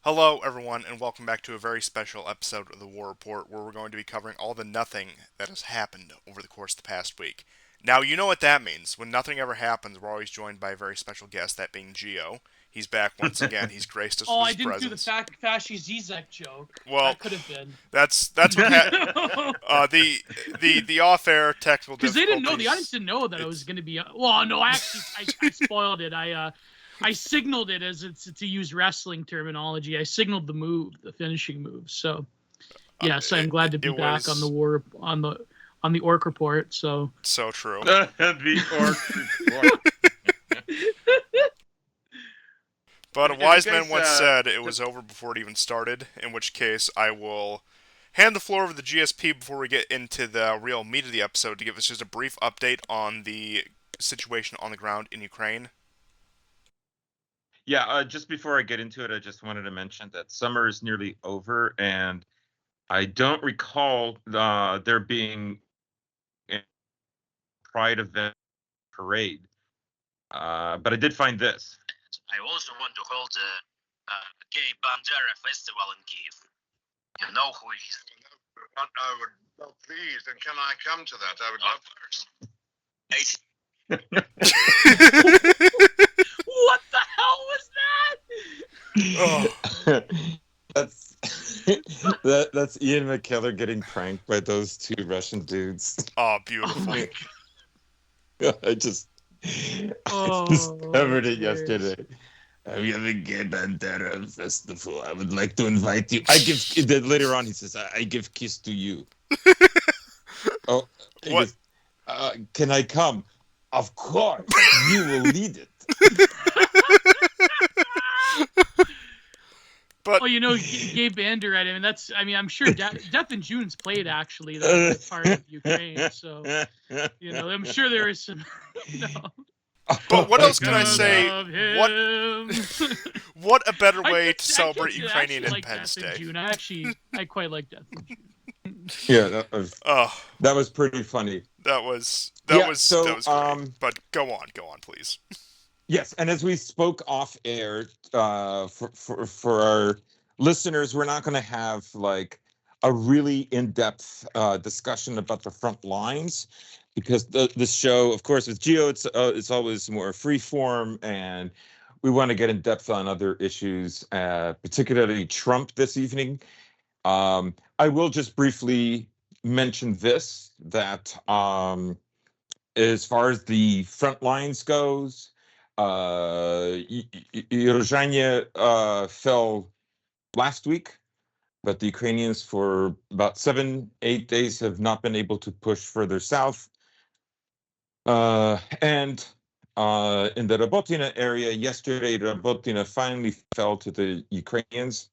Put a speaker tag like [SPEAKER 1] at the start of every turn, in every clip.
[SPEAKER 1] Hello, everyone, and welcome back to a very special episode of the War Report where we're going to be covering all the nothing that has happened over the course of the past week. Now, you know what that means. When nothing ever happens, we're always joined by a very special guest, that being Geo. He's back once again. He's graced us
[SPEAKER 2] Oh,
[SPEAKER 1] with
[SPEAKER 2] I
[SPEAKER 1] his
[SPEAKER 2] didn't do the
[SPEAKER 1] presence.
[SPEAKER 2] Fasci Zizek joke.
[SPEAKER 1] Well,
[SPEAKER 2] That could have been.
[SPEAKER 1] that's what the off-air technical
[SPEAKER 2] Because they didn't know, the audience
[SPEAKER 1] difficulties.
[SPEAKER 2] didn't know that I was
[SPEAKER 1] It's
[SPEAKER 2] going to be. Well, no, I spoiled it. I signaled it as it's to use wrestling terminology. I signaled the move, the finishing move. So yes, I'm glad to
[SPEAKER 1] it
[SPEAKER 2] be back on the
[SPEAKER 1] was
[SPEAKER 2] war on the orc report. So
[SPEAKER 1] so true.
[SPEAKER 3] The orc report.
[SPEAKER 1] But a
[SPEAKER 3] Have you
[SPEAKER 1] wise man
[SPEAKER 3] guys
[SPEAKER 1] once said it was over before it even started, in which case I will hand the floor over to the GSP before we get into the real meat of the episode to give us just a brief update on the situation on the ground in Ukraine.
[SPEAKER 3] yeah, just before I get into it, I just wanted to mention that summer is nearly over, and I don't recall there being a Pride event parade. But I did find this.
[SPEAKER 4] I also want to hold a gay Bandera festival in Kiev. You know who it is.
[SPEAKER 5] I would, well, please, and can I come to that? I would love
[SPEAKER 2] what the hell was that?
[SPEAKER 1] Oh,
[SPEAKER 6] That's that's Ian McKellar getting pranked by those two Russian dudes.
[SPEAKER 1] oh,
[SPEAKER 2] Oh
[SPEAKER 1] beautiful.
[SPEAKER 2] my
[SPEAKER 6] I just
[SPEAKER 2] Oh,
[SPEAKER 6] discovered it
[SPEAKER 2] hilarious.
[SPEAKER 6] yesterday. We have a gay Bandera festival. I would like to invite you. I give then later on. He says, "I give kiss to you." Oh, he
[SPEAKER 1] What?
[SPEAKER 6] goes, can I come? Of course, you will lead it.
[SPEAKER 1] But
[SPEAKER 2] Well, Gabe Bander. I'm sure Death in June's played actually. That's part of Ukraine. So, I'm sure there is some. You know,
[SPEAKER 1] but what
[SPEAKER 6] my
[SPEAKER 1] else can I
[SPEAKER 6] God.
[SPEAKER 1] say?
[SPEAKER 2] love
[SPEAKER 1] What
[SPEAKER 2] him.
[SPEAKER 1] what a better
[SPEAKER 2] I
[SPEAKER 1] way
[SPEAKER 2] can't-
[SPEAKER 1] to
[SPEAKER 2] I
[SPEAKER 1] celebrate
[SPEAKER 2] can't-
[SPEAKER 1] Ukrainian
[SPEAKER 2] I actually like
[SPEAKER 1] Independence
[SPEAKER 2] Death in
[SPEAKER 1] Day?
[SPEAKER 2] June. I quite like Death in June.
[SPEAKER 6] Yeah,
[SPEAKER 1] Oh,
[SPEAKER 6] that was pretty funny.
[SPEAKER 1] that was
[SPEAKER 6] Yeah, so
[SPEAKER 1] great. But go on, please.
[SPEAKER 6] yes, and as we spoke off air, for our listeners, we're not going to have like a really in-depth discussion about the front lines because this show, of course, with Geo, it's always more free form, and we want to get in depth on other issues, particularly Trump this evening. I will just briefly mention this that as far as the front lines goes, Rozhanya fell last week, but the Ukrainians for about 7, 8 days have not been able to push further south. And in the Robotina area, yesterday, Robotina finally fell to the Ukrainians.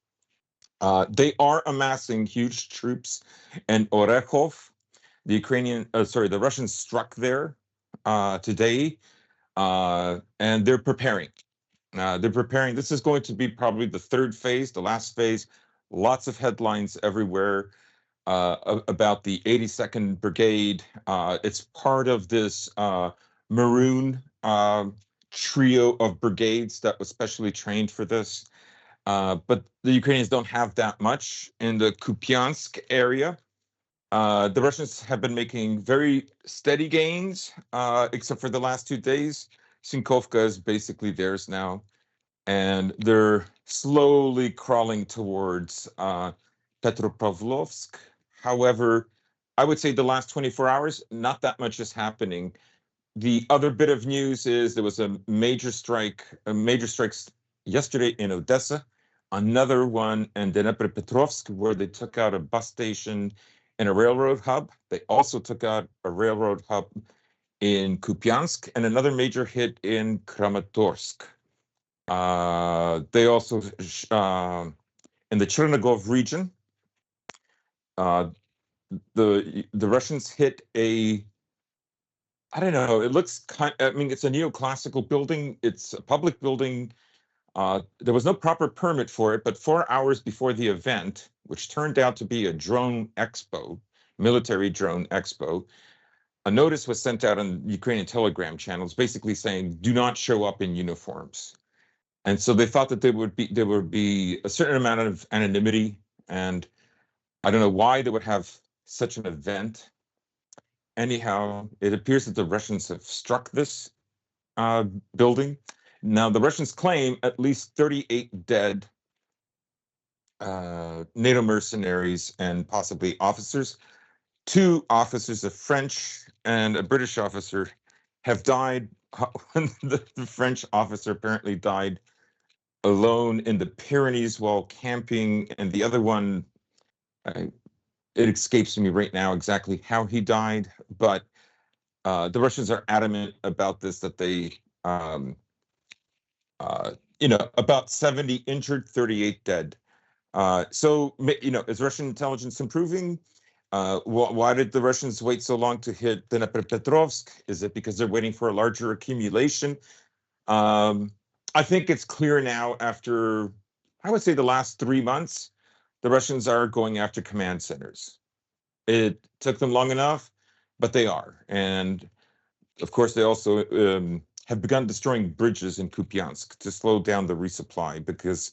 [SPEAKER 6] They are amassing huge troops in Orekhov. The Russians struck there today, and they're preparing. They're preparing. This is going to be probably the third phase, the last phase. Lots of headlines everywhere about the 82nd Brigade. It's part of this maroon trio of brigades that was specially trained for this. But the Ukrainians don't have that much in the Kupiansk area. The Russians have been making very steady gains, except for the last 2 days. Sinkovka is basically theirs now, and they're slowly crawling towards Petropavlovsk. However, I would say the last 24 hours, not that much is happening. The other bit of news is there was a major strikes yesterday in Odessa, another one in Dnepropetrovsk, where they took out a bus station and a railroad hub. They also took out a railroad hub in Kupiansk and another major hit in Kramatorsk. They also, in the Chernigov region, uh, the Russians hit a, I don't know. It looks I mean, it's a neoclassical building. It's a public building. There was no proper permit for it, but 4 hours before the event, which turned out to be a drone expo, military drone expo, a notice was sent out on Ukrainian Telegram channels, basically saying, "Do not show up in uniforms." And so they thought that there would be a certain amount of anonymity, and I don't know why they would have such an event. Anyhow, it appears that the Russians have struck this building. Now, the Russians claim at least 38 dead NATO mercenaries and possibly officers. 2 officers, a French and a British officer, have died. The French officer apparently died alone in the Pyrenees while camping, and the other one, it escapes me right now exactly how he died, but the Russians are adamant about this, that they, about 70 injured, 38 dead. So, is Russian intelligence improving? Why did the Russians wait so long to hit Dnipropetrovsk? Is it because they're waiting for a larger accumulation? I think it's clear now after, I would say, the last 3 months, the Russians are going after command centers. It took them long enough, but they are. And of course, they also have begun destroying bridges in Kupiansk to slow down the resupply, because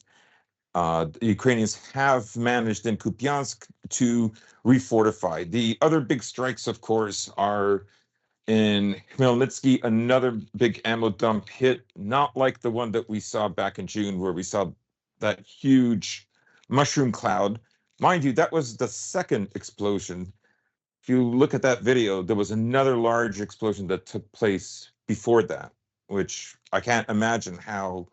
[SPEAKER 6] the Ukrainians have managed in Kupiansk to refortify. The other big strikes, of course, are in Khmelnytsky, another big ammo dump hit, not like the one that we saw back in June, where we saw that huge mushroom cloud. Mind you, that was the second explosion. If you look at that video, there was another large explosion that took place before that, which I can't imagine how,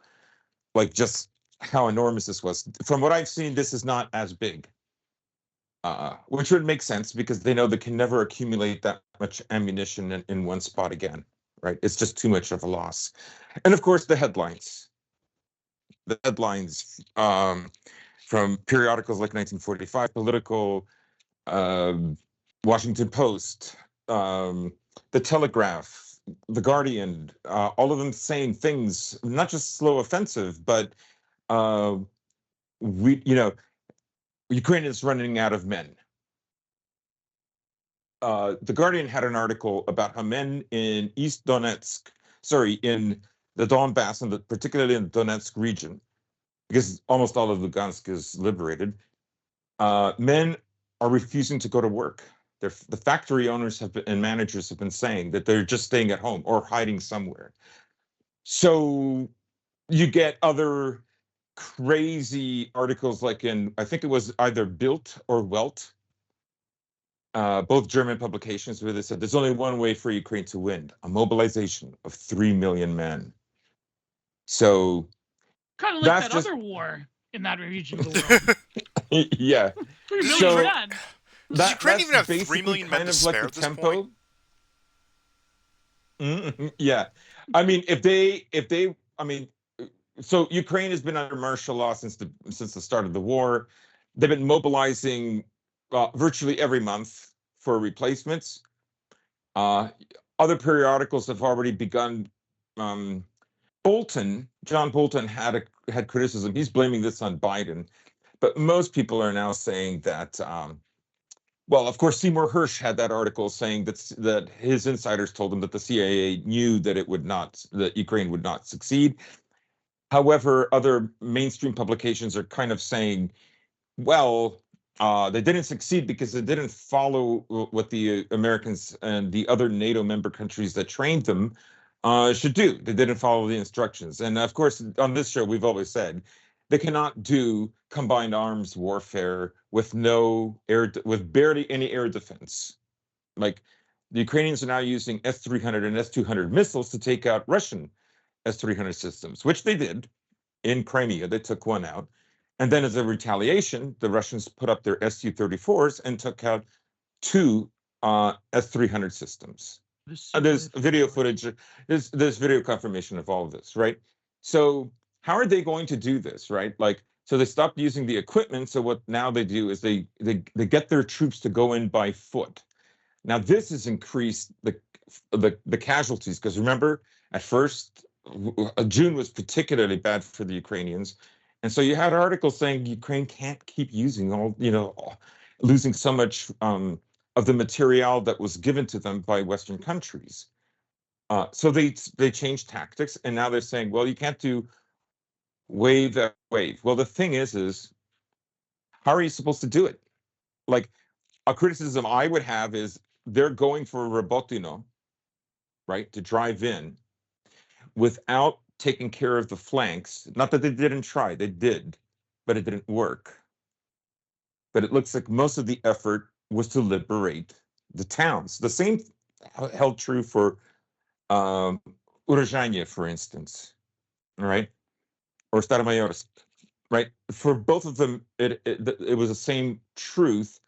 [SPEAKER 6] just how enormous this was. From what I've seen, this is not as big. Which would make sense, because they know they can never accumulate that much ammunition in one spot again, right? It's just too much of a loss. And of course, the headlines. The headlines from periodicals like 1945, Political, Washington Post, The Telegraph, The Guardian, all of them saying things, not just slow offensive, but Ukraine is running out of men. The Guardian had an article about how men in East Donetsk, in the Donbass, and particularly in the Donetsk region, because almost all of Lugansk is liberated, men are refusing to go to work. The factory owners and managers have been saying that they're just staying at home or hiding somewhere. So you get other crazy articles, like I think it was either Bild or Welt, both German publications, where they said there's only one way for Ukraine to win: a mobilization of 3 million men. So
[SPEAKER 2] kind of like that other war in that region of the world.
[SPEAKER 6] Yeah.
[SPEAKER 2] 3 million
[SPEAKER 6] So
[SPEAKER 2] men.
[SPEAKER 1] Does Ukraine even have 3
[SPEAKER 6] basically
[SPEAKER 1] million men
[SPEAKER 6] kind
[SPEAKER 1] to
[SPEAKER 6] of
[SPEAKER 1] spare
[SPEAKER 6] like
[SPEAKER 1] at
[SPEAKER 6] the
[SPEAKER 1] this
[SPEAKER 6] tempo.
[SPEAKER 1] point?
[SPEAKER 6] Yeah. I mean, if they, so Ukraine has been under martial law since the start of the war. They've been mobilizing virtually every month for replacements. Other periodicals have already begun. John Bolton had criticism. He's blaming this on Biden, but most people are now saying that. Well, of course, Seymour Hersh had that article saying that his insiders told him that the CIA knew that Ukraine would not succeed. However, other mainstream publications are kind of saying, well, they didn't succeed because they didn't follow what the Americans and the other NATO member countries that trained them should do. They didn't follow the instructions. And of course, on this show, we've always said they cannot do combined arms warfare with with barely any air defense. Like, the Ukrainians are now using S-300 and S-200 missiles to take out Russian S-300 systems, which they did in Crimea. They took one out. And then as a retaliation, the Russians put up their Su-34s and took out 2 S-300 systems. There's video footage. There's video confirmation of all of this, right? So how are they going to do this, right? So they stopped using the equipment. So what now they do is they get their troops to go in by foot. Now this has increased the casualties, because remember, at first June was particularly bad for the Ukrainians, and so you had articles saying Ukraine can't keep using losing so much of the material that was given to them by Western countries. So they changed tactics, and now they're saying, well, you can't do wave after wave. Well, the thing is how are you supposed to do it? Like, a criticism I would have is they're going for Robotino, right, to drive in without taking care of the flanks. Not that they didn't try, they did, but it didn't work. But it looks like most of the effort was to liberate the towns. The same held true for um, Urajanya, for instance, right? Or Staramayorsk, right? For both of them, it was the same truth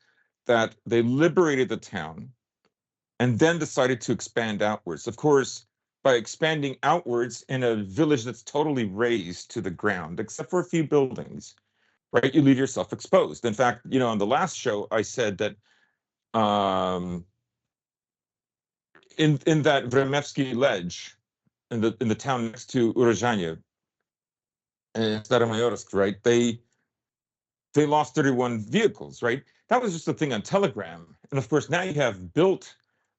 [SPEAKER 6] that they liberated the town and then decided to expand outwards. Of course, by expanding outwards in a village that's totally razed to the ground, except for a few buildings, right? You leave yourself exposed. In fact, on the last show, I said that um, in that Vremevsky ledge in the town next to Urozhanya and Staromayorsk, right? They lost 31 vehicles, right? That was just a thing on Telegram. And of course, now you have Bild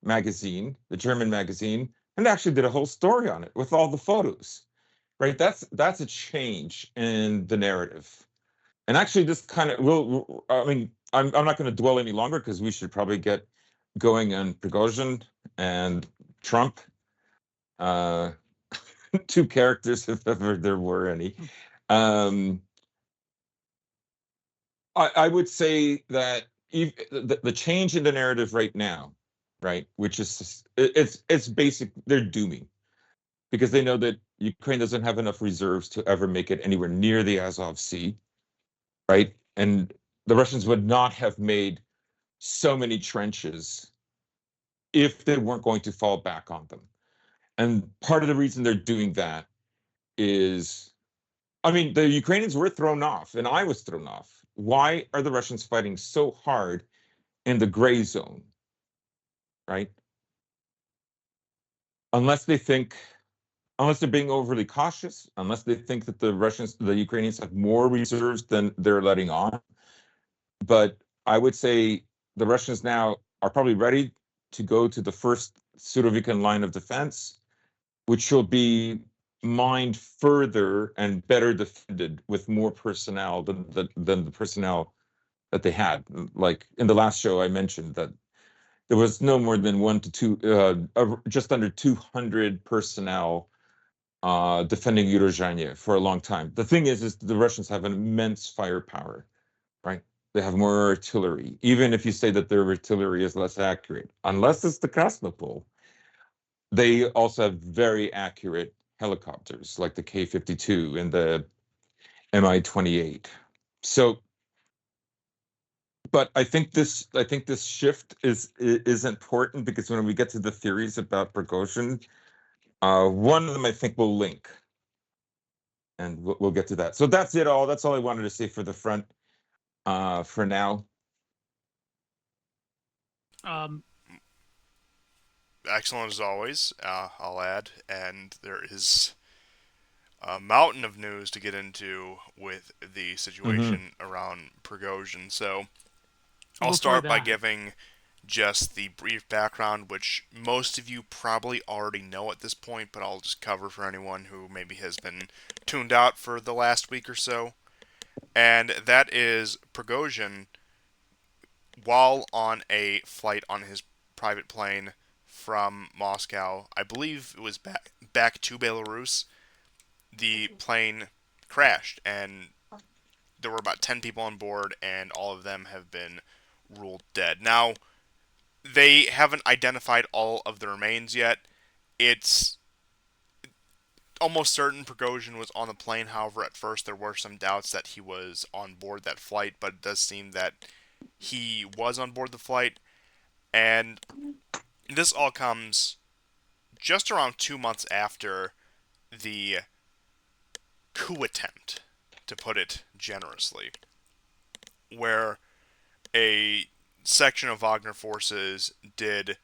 [SPEAKER 6] magazine, the German magazine, and they actually did a whole story on it with all the photos, right? That's a change in the narrative. And actually, this kind of will. I mean, I'm not going to dwell any longer because we should probably get going on Prigozhin and Trump, uh, two characters if ever there were any. Um, I would say that the change in the narrative right now, right, which is it's basic. They're dooming because they know that Ukraine doesn't have enough reserves to ever make it anywhere near the Azov Sea, right? And the Russians would not have made so many trenches if they weren't going to fall back on them. And part of the reason they're doing that is, I mean, the Ukrainians were thrown off, and I was thrown off. Why are the Russians fighting so hard in the gray zone, right? Unless they think, unless they're being overly cautious, unless they think that the Ukrainians have more reserves than they're letting on. But I would say the Russians now are probably ready to go to the first Surovikin line of defense, which will be mined further and better defended with more personnel than the personnel that they had. Like in the last show, I mentioned that there was no more than one to two, just under 200 personnel defending Eurozhanya for a long time. The thing is the Russians have an immense firepower, right? They have more artillery, even if you say that their artillery is less accurate, unless it's the Krasnopol. They also have very accurate helicopters like the K-52 and the Mi-28. So, but I think this shift is important because when we get to the theories about Prigozhin, one of them I think will link, and we'll get to that. So that's it. That's all I wanted to say for the front for now.
[SPEAKER 2] Um,
[SPEAKER 1] Excellent as always, I'll add. And there is a mountain of news to get into with the
[SPEAKER 6] Mm-hmm.
[SPEAKER 1] situation around Prigozhin. So
[SPEAKER 2] well,
[SPEAKER 1] I'll
[SPEAKER 2] before
[SPEAKER 1] start by
[SPEAKER 2] that,
[SPEAKER 1] giving just the brief background, which most of you probably already know at this point, but I'll just cover for anyone who maybe has been tuned out for the last week or so. And that is Prigozhin, while on a flight on his private plane from Moscow, I believe it was back to Belarus, the plane crashed, and there were about 10 people on board, and all of them have been ruled dead. Now, they haven't identified all of the remains yet. It's almost certain Prigozhin was on the plane. However, at first there were some doubts that he was on board that flight, but it does seem that he was on board the flight. And this all comes just around 2 months after the coup attempt, to put it generously, where a section of Wagner forces did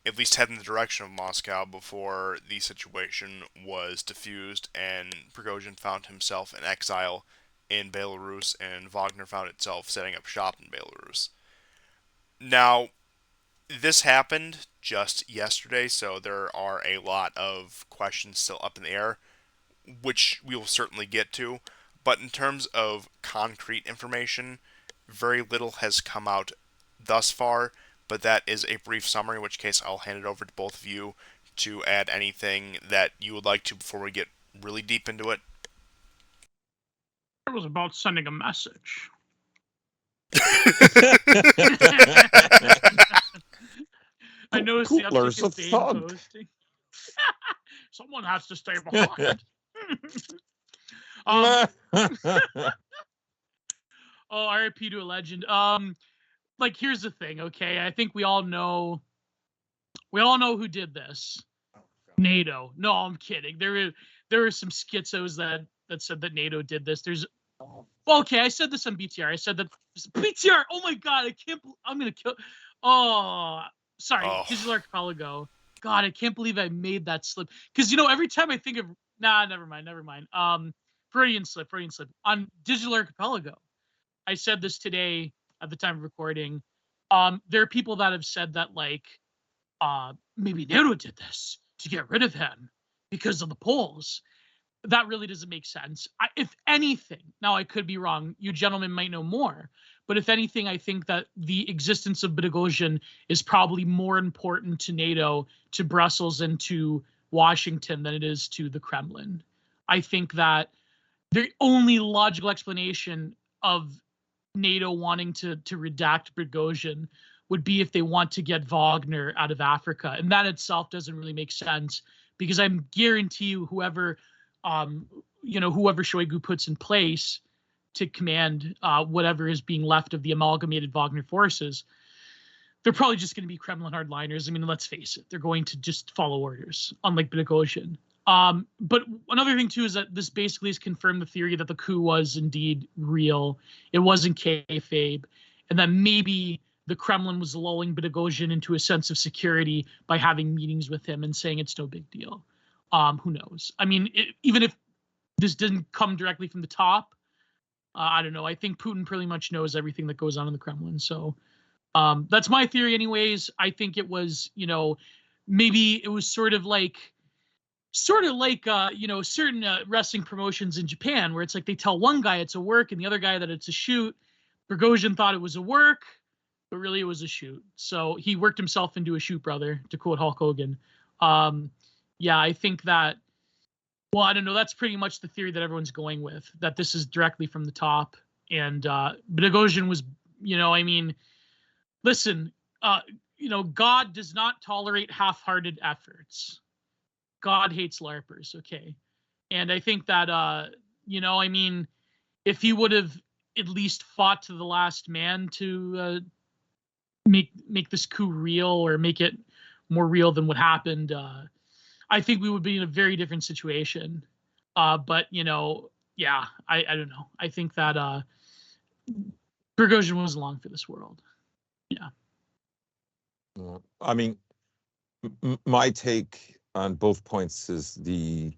[SPEAKER 1] at least head in the direction of Moscow before the situation was diffused and Prigozhin found himself in exile in Belarus and Wagner found itself setting up shop in Belarus. Now, this happened just yesterday, so there are a lot of questions still up in the air. which we will certainly get to. But in terms of concrete information, very little has come out thus far. But that is a brief summary, in which case I'll hand it over to both of you to add anything that you would like to before we get really deep into it.
[SPEAKER 2] It was about sending a message. I noticed the
[SPEAKER 6] Coolers
[SPEAKER 2] uptick in
[SPEAKER 6] of
[SPEAKER 2] Bane
[SPEAKER 6] thug.
[SPEAKER 2] posting. Someone has to stay behind. Oh, RIP to a legend. Like, here's the thing, okay? I think we all know who did this. NATO. No, I'm kidding. There were some schizos that said that NATO did this. Okay, I said this on BTR. I said that BTR. Oh my god, I can't. I'm gonna kill. Oh, sorry, Digital Archipelago. God, I can't believe I made that slip. Because every time I think of never mind. Freudian slip on Digital Archipelago. I said this today at the time of recording. There are people that have said that maybe NATO did this to get rid of him because of the polls. That really doesn't make sense. If anything, now I could be wrong, you gentlemen might know more, but if anything, I think that the existence of Prigozhin is probably more important to NATO, to Brussels, and to Washington than it is to the Kremlin. I think that the only logical explanation of NATO wanting to redact Prigozhin would be if they want to get Wagner out of Africa, and that itself doesn't really make sense, because I guarantee you whoever Shoigu puts in place to command whatever is being left of the amalgamated Wagner forces, they're probably just going to be Kremlin hardliners. I mean, let's face it, they're going to just follow orders, unlike Prigozhin. But another thing too is that this basically has confirmed the theory that the coup was indeed real. It wasn't kayfabe, and that maybe the Kremlin was lulling Prigozhin into a sense of security by having meetings with him and saying it's no big deal. Who knows? I mean, even if this didn't come directly from the top, I don't know. I think Putin pretty much knows everything that goes on in the Kremlin. So that's my theory anyways. I think it was, maybe it was sort of like certain wrestling promotions in Japan, where it's like they tell one guy it's a work and the other guy that it's a shoot. Prigozhin thought it was a work, but really it was a shoot. So he worked himself into a shoot, brother, to quote Hulk Hogan. Yeah, I think that, well, I don't know. That's pretty much the theory that everyone's going with, that this is directly from the top. And Prigozhin was, listen, God does not tolerate half-hearted efforts. God hates LARPers, okay? And I think that, if he would have at least fought to the last man to make this coup real, or make it more real than what happened, I think we would be in a very different situation. But yeah, I don't know. I think that Prigozhin was long for this world. Yeah.
[SPEAKER 6] I mean, my take on both points is the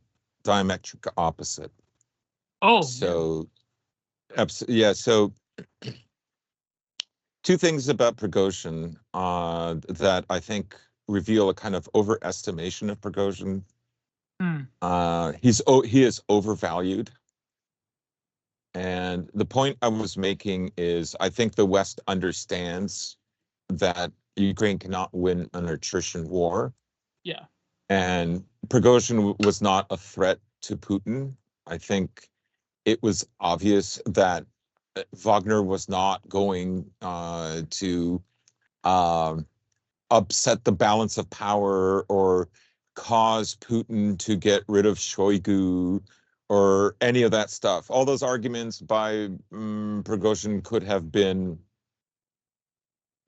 [SPEAKER 6] diametric opposite.
[SPEAKER 2] Oh.
[SPEAKER 6] So, yeah. So, two things about Prigozhin that I think reveal a kind of overestimation of Prigozhin. He is overvalued. And the point I was making is, I think the West understands that Ukraine cannot win an attrition war.
[SPEAKER 2] Yeah.
[SPEAKER 6] And Prigozhin was not a threat to Putin. I think it was obvious that Wagner was not going to upset the balance of power or cause Putin to get rid of Shoigu or any of that stuff. All those arguments by Prigozhin could have been,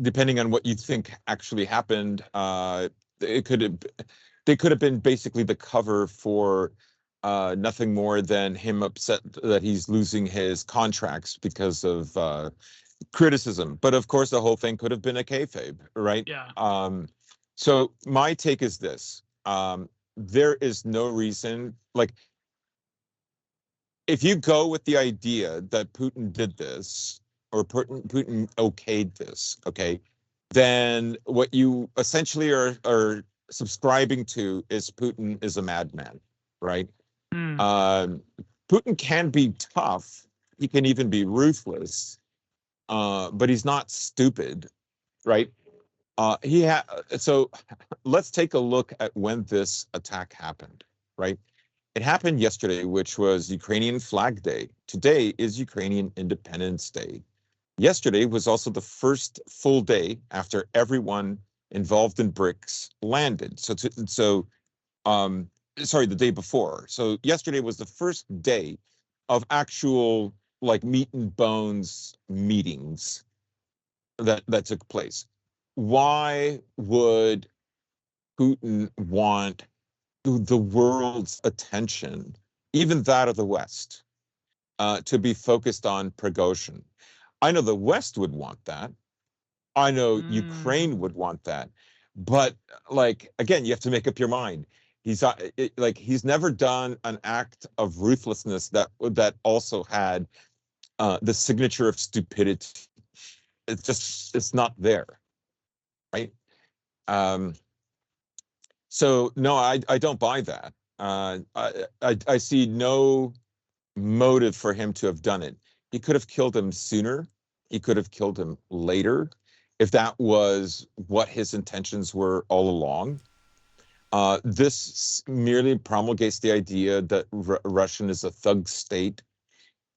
[SPEAKER 6] depending on what you think actually happened, they could have been basically the cover for nothing more than him upset that he's losing his contracts because of criticism. But of course, the whole thing could have been a kayfabe, right?
[SPEAKER 2] Yeah.
[SPEAKER 6] So my take is this: there is no reason, like, if you go with the idea that Putin did this, or Putin okayed this, okay, then what you essentially are subscribing to is Putin is a madman, right?
[SPEAKER 2] Mm.
[SPEAKER 6] Putin can be tough. He can even be ruthless, but he's not stupid, right? So let's take a look at when this attack happened, right? It happened yesterday, which was Ukrainian Flag Day. Today is Ukrainian Independence Day. Yesterday was also the first full day after everyone involved in BRICS landed. Sorry, the day before. So yesterday was the first day of actual like meat and bones meetings that took place. Why would Putin want the world's attention, even that of the West, to be focused on Prigozhin? I know the West would want that. I know Ukraine would want that. But like again, you have to make up your mind. He's never done an act of ruthlessness that also had the signature of stupidity. It's not there, right? Um, so no, I don't buy that. I see no motive for him to have done it. He could have killed him sooner. He could have killed him later if that was what his intentions were all along. This merely promulgates the idea that Russian is a thug state.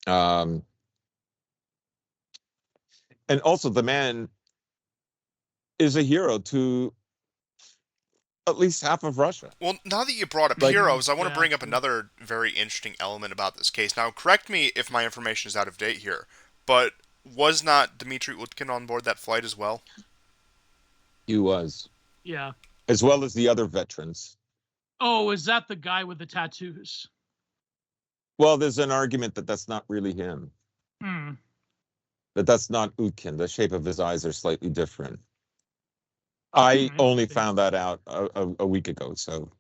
[SPEAKER 6] Um, and also, the man is a hero to at least half of Russia.
[SPEAKER 1] Well, now that you brought up
[SPEAKER 6] Like,
[SPEAKER 1] heroes, I want to
[SPEAKER 2] Yeah,
[SPEAKER 1] bring up
[SPEAKER 2] true.
[SPEAKER 1] another very interesting element about this case. Now, correct me if my information is out of date here, but was not Dmitry Utkin on board that flight as well?
[SPEAKER 6] he was,
[SPEAKER 2] Yeah.
[SPEAKER 6] as well as the other veterans.
[SPEAKER 2] Oh, is that the guy with the tattoos?
[SPEAKER 6] Well, there's an argument that that's not really him.
[SPEAKER 2] Hmm.
[SPEAKER 6] That's not Utkin. The shape of his eyes are slightly different. I only
[SPEAKER 2] Interesting.
[SPEAKER 6] found that out a week ago. So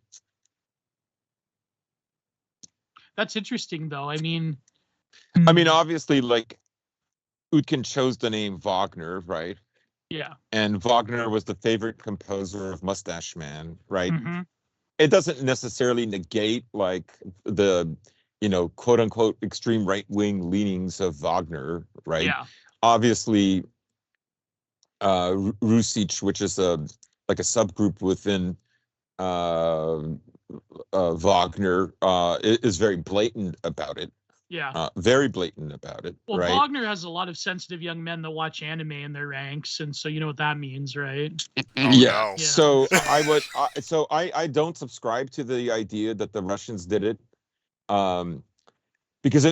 [SPEAKER 2] That's interesting, though. I mean,
[SPEAKER 6] obviously, like Utkin chose the name Wagner, right?
[SPEAKER 2] yeah.
[SPEAKER 6] And Wagner was the favorite composer of Mustache Man, right?
[SPEAKER 2] Mm-hmm.
[SPEAKER 6] It doesn't necessarily negate like the, quote unquote extreme right wing leanings of Wagner, right?
[SPEAKER 2] Yeah.
[SPEAKER 6] Obviously, Rusich, which is like a subgroup within uh, Wagner, is very blatant about it.
[SPEAKER 2] Yeah.
[SPEAKER 6] Very blatant about it,
[SPEAKER 2] Well,
[SPEAKER 6] right?
[SPEAKER 2] Wagner has a lot of sensitive young men that watch anime in their ranks, and so you know what that means, right?
[SPEAKER 1] Oh
[SPEAKER 6] Yeah.
[SPEAKER 1] no.
[SPEAKER 2] Yeah.
[SPEAKER 6] So I don't subscribe to the idea that the Russians did it. Because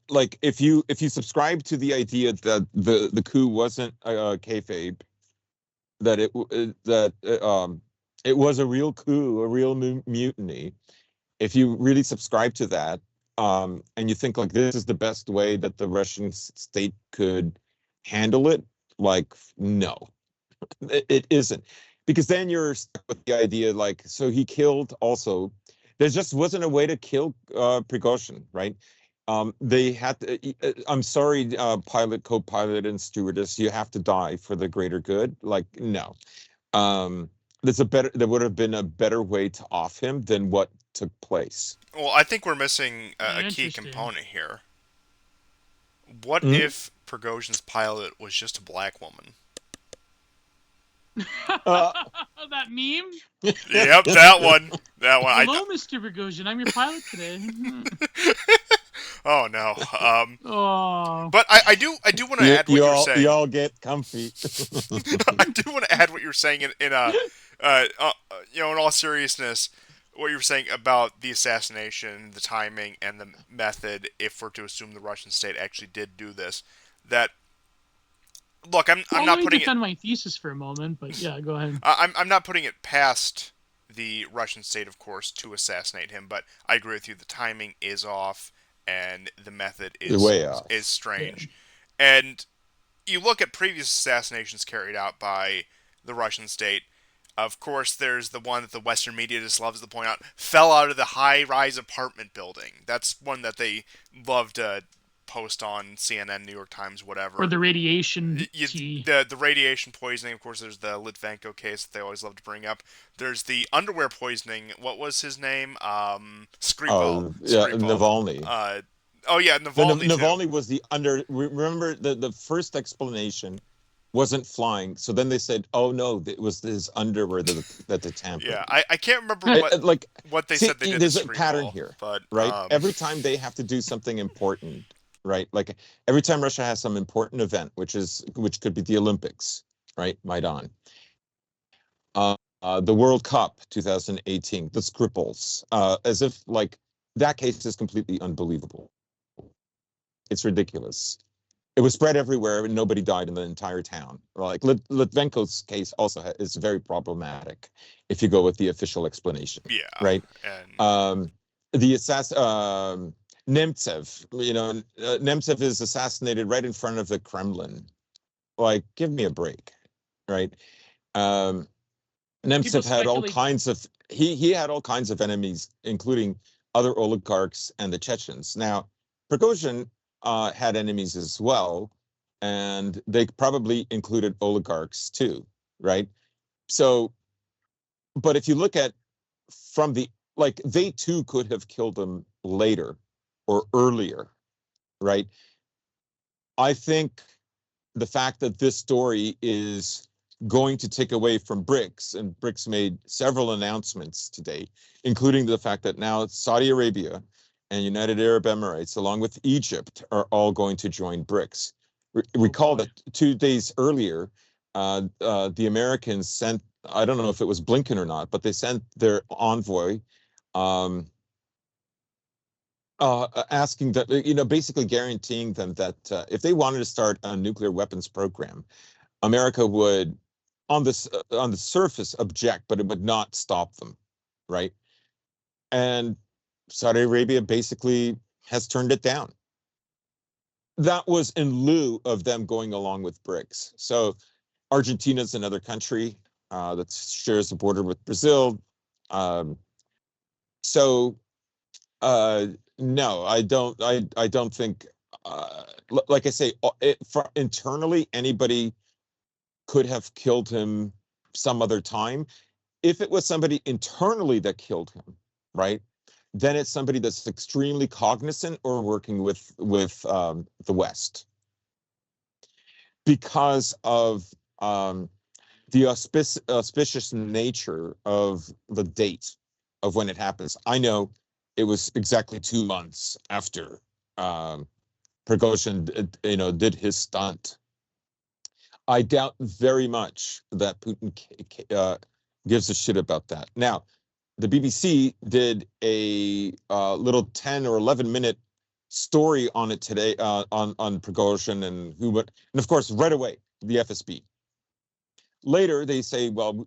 [SPEAKER 6] like if you subscribe to the idea that the coup wasn't kayfabe, that it was a real coup, a real mutiny. If you really subscribe to that, and you think like this is the best way that the Russian state could handle it, like no, it isn't, because then you're stuck with the idea like, so he killed also. There just wasn't a way to kill Prigozhin, right? They had to, I'm sorry, pilot, co-pilot, and stewardess, you have to die for the greater good. Like, no. There would have been a better way to off him than what took place.
[SPEAKER 1] Well, I think we're missing a key
[SPEAKER 2] Interesting.
[SPEAKER 1] component here. What
[SPEAKER 6] Mhm.
[SPEAKER 1] if Prigozhin's pilot was just a black woman?
[SPEAKER 2] That meme?
[SPEAKER 1] Yep, that one. That one.
[SPEAKER 2] Hello, Mr. Prigozhin. I'm your pilot today.
[SPEAKER 1] Oh no.
[SPEAKER 2] Oh.
[SPEAKER 1] But I do want to add what you're saying.
[SPEAKER 6] You all get comfy.
[SPEAKER 1] I do want to add what you're saying in in all seriousness, what you were saying about the assassination, the timing, and the method. If we're to assume the Russian state actually did do this, that look, I'm
[SPEAKER 2] Well,
[SPEAKER 1] not
[SPEAKER 2] let me
[SPEAKER 1] putting it.
[SPEAKER 2] defend my thesis for a moment, but yeah, go ahead.
[SPEAKER 1] I'm not putting it past the Russian state, of course, to assassinate him. But I agree with you. The timing is off, and the method
[SPEAKER 6] Way off.
[SPEAKER 1] is strange. And you look at previous assassinations carried out by the Russian state. Of course, there's the one that the Western media just loves to point out, fell out of the high-rise apartment building. That's one that they love to post on CNN, New York Times, whatever.
[SPEAKER 2] Or the radiation
[SPEAKER 1] the radiation poisoning. Of course, there's the Litvenko case that they always love to bring up. There's the underwear poisoning. What was his name? Skripal.
[SPEAKER 6] Oh, yeah,
[SPEAKER 1] Skripal.
[SPEAKER 6] Navalny.
[SPEAKER 1] Oh yeah,
[SPEAKER 6] The
[SPEAKER 1] Navalny too.
[SPEAKER 6] Navalny was the under. Remember the first explanation wasn't flying. So then they said, "Oh no, it was his underwear that they tampered."
[SPEAKER 1] Yeah, I can't remember what they
[SPEAKER 6] see,
[SPEAKER 1] said they did to
[SPEAKER 6] there's a pattern
[SPEAKER 1] Skripal,
[SPEAKER 6] here,
[SPEAKER 1] but
[SPEAKER 6] right? Every time they have to do something important, right? Like every time Russia has some important event, which could be the Olympics, right? Maidan, the World Cup 2018, the Skripals, as if like that case is completely unbelievable. It's ridiculous. It was spread everywhere and nobody died in the entire town. Like Litvenko's case also is very problematic if you go with the official explanation.
[SPEAKER 1] yeah,
[SPEAKER 6] right.
[SPEAKER 1] And
[SPEAKER 6] The Nemtsev, Nemtsev is assassinated right in front of the Kremlin. Like, give me a break, right? Nemtsev had all kinds of he had all kinds of enemies, including other oligarchs and the Chechens. Now, Prigozhin had enemies as well, and they probably included oligarchs too, right? So, but if you look at from the like, they too could have killed him later or earlier, right? I think the fact that this story is going to take away from BRICS, and BRICS made several announcements today, including the fact that now Saudi Arabia and United Arab Emirates, along with Egypt, are all going to join BRICS. Recall that 2 days earlier, the Americans sent, I don't know if it was Blinken or not, but they sent their envoy asking that, basically guaranteeing them that if they wanted to start a nuclear weapons program, America would, on the surface, object, but it would not stop them, right? And Saudi Arabia basically has turned it down. That was in lieu of them going along with BRICS. So Argentina is another country that shares the border with Brazil. So no, I don't. I don't think. Like I say, internally, anybody could have killed him some other time. If it was somebody internally that killed him, right, then it's somebody that's extremely cognizant or working with the West, because of the auspicious nature of the date of when it happens. I know it was exactly 2 months after Prigozhin, did his stunt. I doubt very much that Putin gives a shit about that. Now, the BBC did a little 10 or 11-minute story on it today, on Prigozhin and who went, and of course, right away, the FSB. Later, they say, well,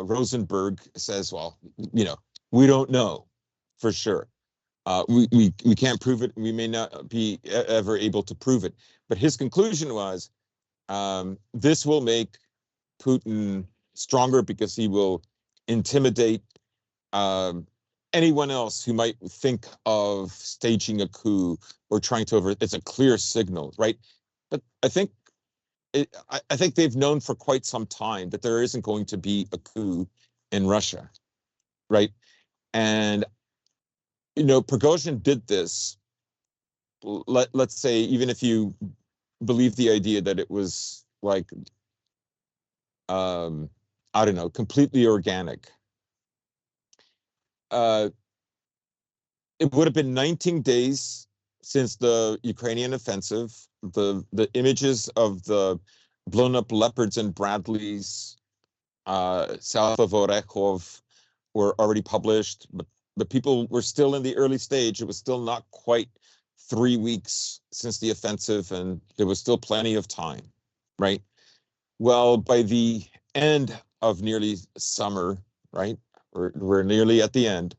[SPEAKER 6] Rosenberg says, well, we don't know for sure. We can't prove it. We may not be ever able to prove it. But his conclusion was, this will make Putin stronger because he will intimidate anyone else who might think of staging a coup or trying to it's a clear signal, right? But I think they've known for quite some time that there isn't going to be a coup in Russia, right? And Prigozhin did this. Let's say, even if you believe the idea that it was like, I don't know, completely organic. It would have been 19 days since the Ukrainian offensive. The images of the blown up Leopards and Bradleys south of Orechov were already published, but the people were still in the early stage. It was still not quite 3 weeks since the offensive, and there was still plenty of time, right? Well, by the end of nearly summer, right? We're nearly at the end,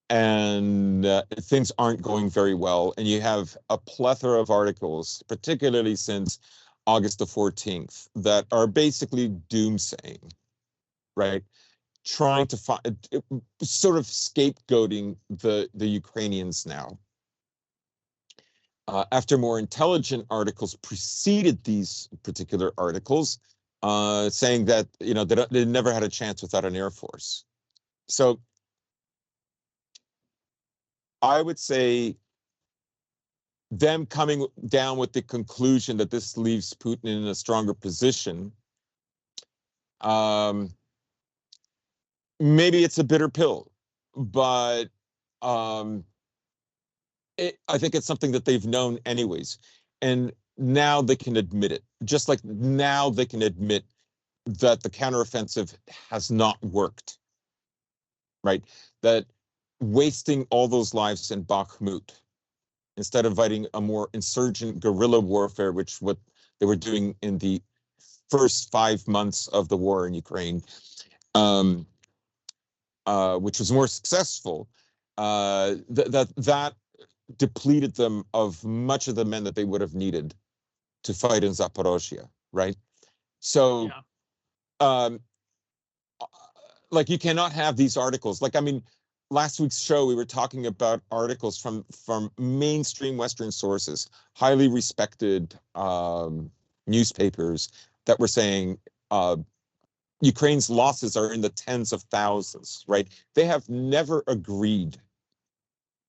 [SPEAKER 6] and things aren't going very well. And you have a plethora of articles, particularly since August the 14th, that are basically doomsaying, right? Trying to find, sort of scapegoating the Ukrainians now. after more intelligent articles preceded these particular articles, saying that they never had a chance without an air force. So I would say them coming down with the conclusion that this leaves Putin in a stronger position. Maybe it's a bitter pill, but um, I think it's something that they've known anyways. And now they can admit it. Just like now they can admit that the counteroffensive has not worked, right? That wasting all those lives in Bakhmut instead of fighting a more insurgent guerrilla warfare, which what they were doing in the first 5 months of the war in Ukraine, um, which was more successful, that depleted them of much of the men that they would have needed to fight in Zaporozhye, right? So,
[SPEAKER 2] Yeah.
[SPEAKER 6] um, like you cannot have these articles. Like, I mean, last week's show we were talking about articles from mainstream Western sources, highly respected newspapers that were saying Ukraine's losses are in the tens of thousands, right? They have never agreed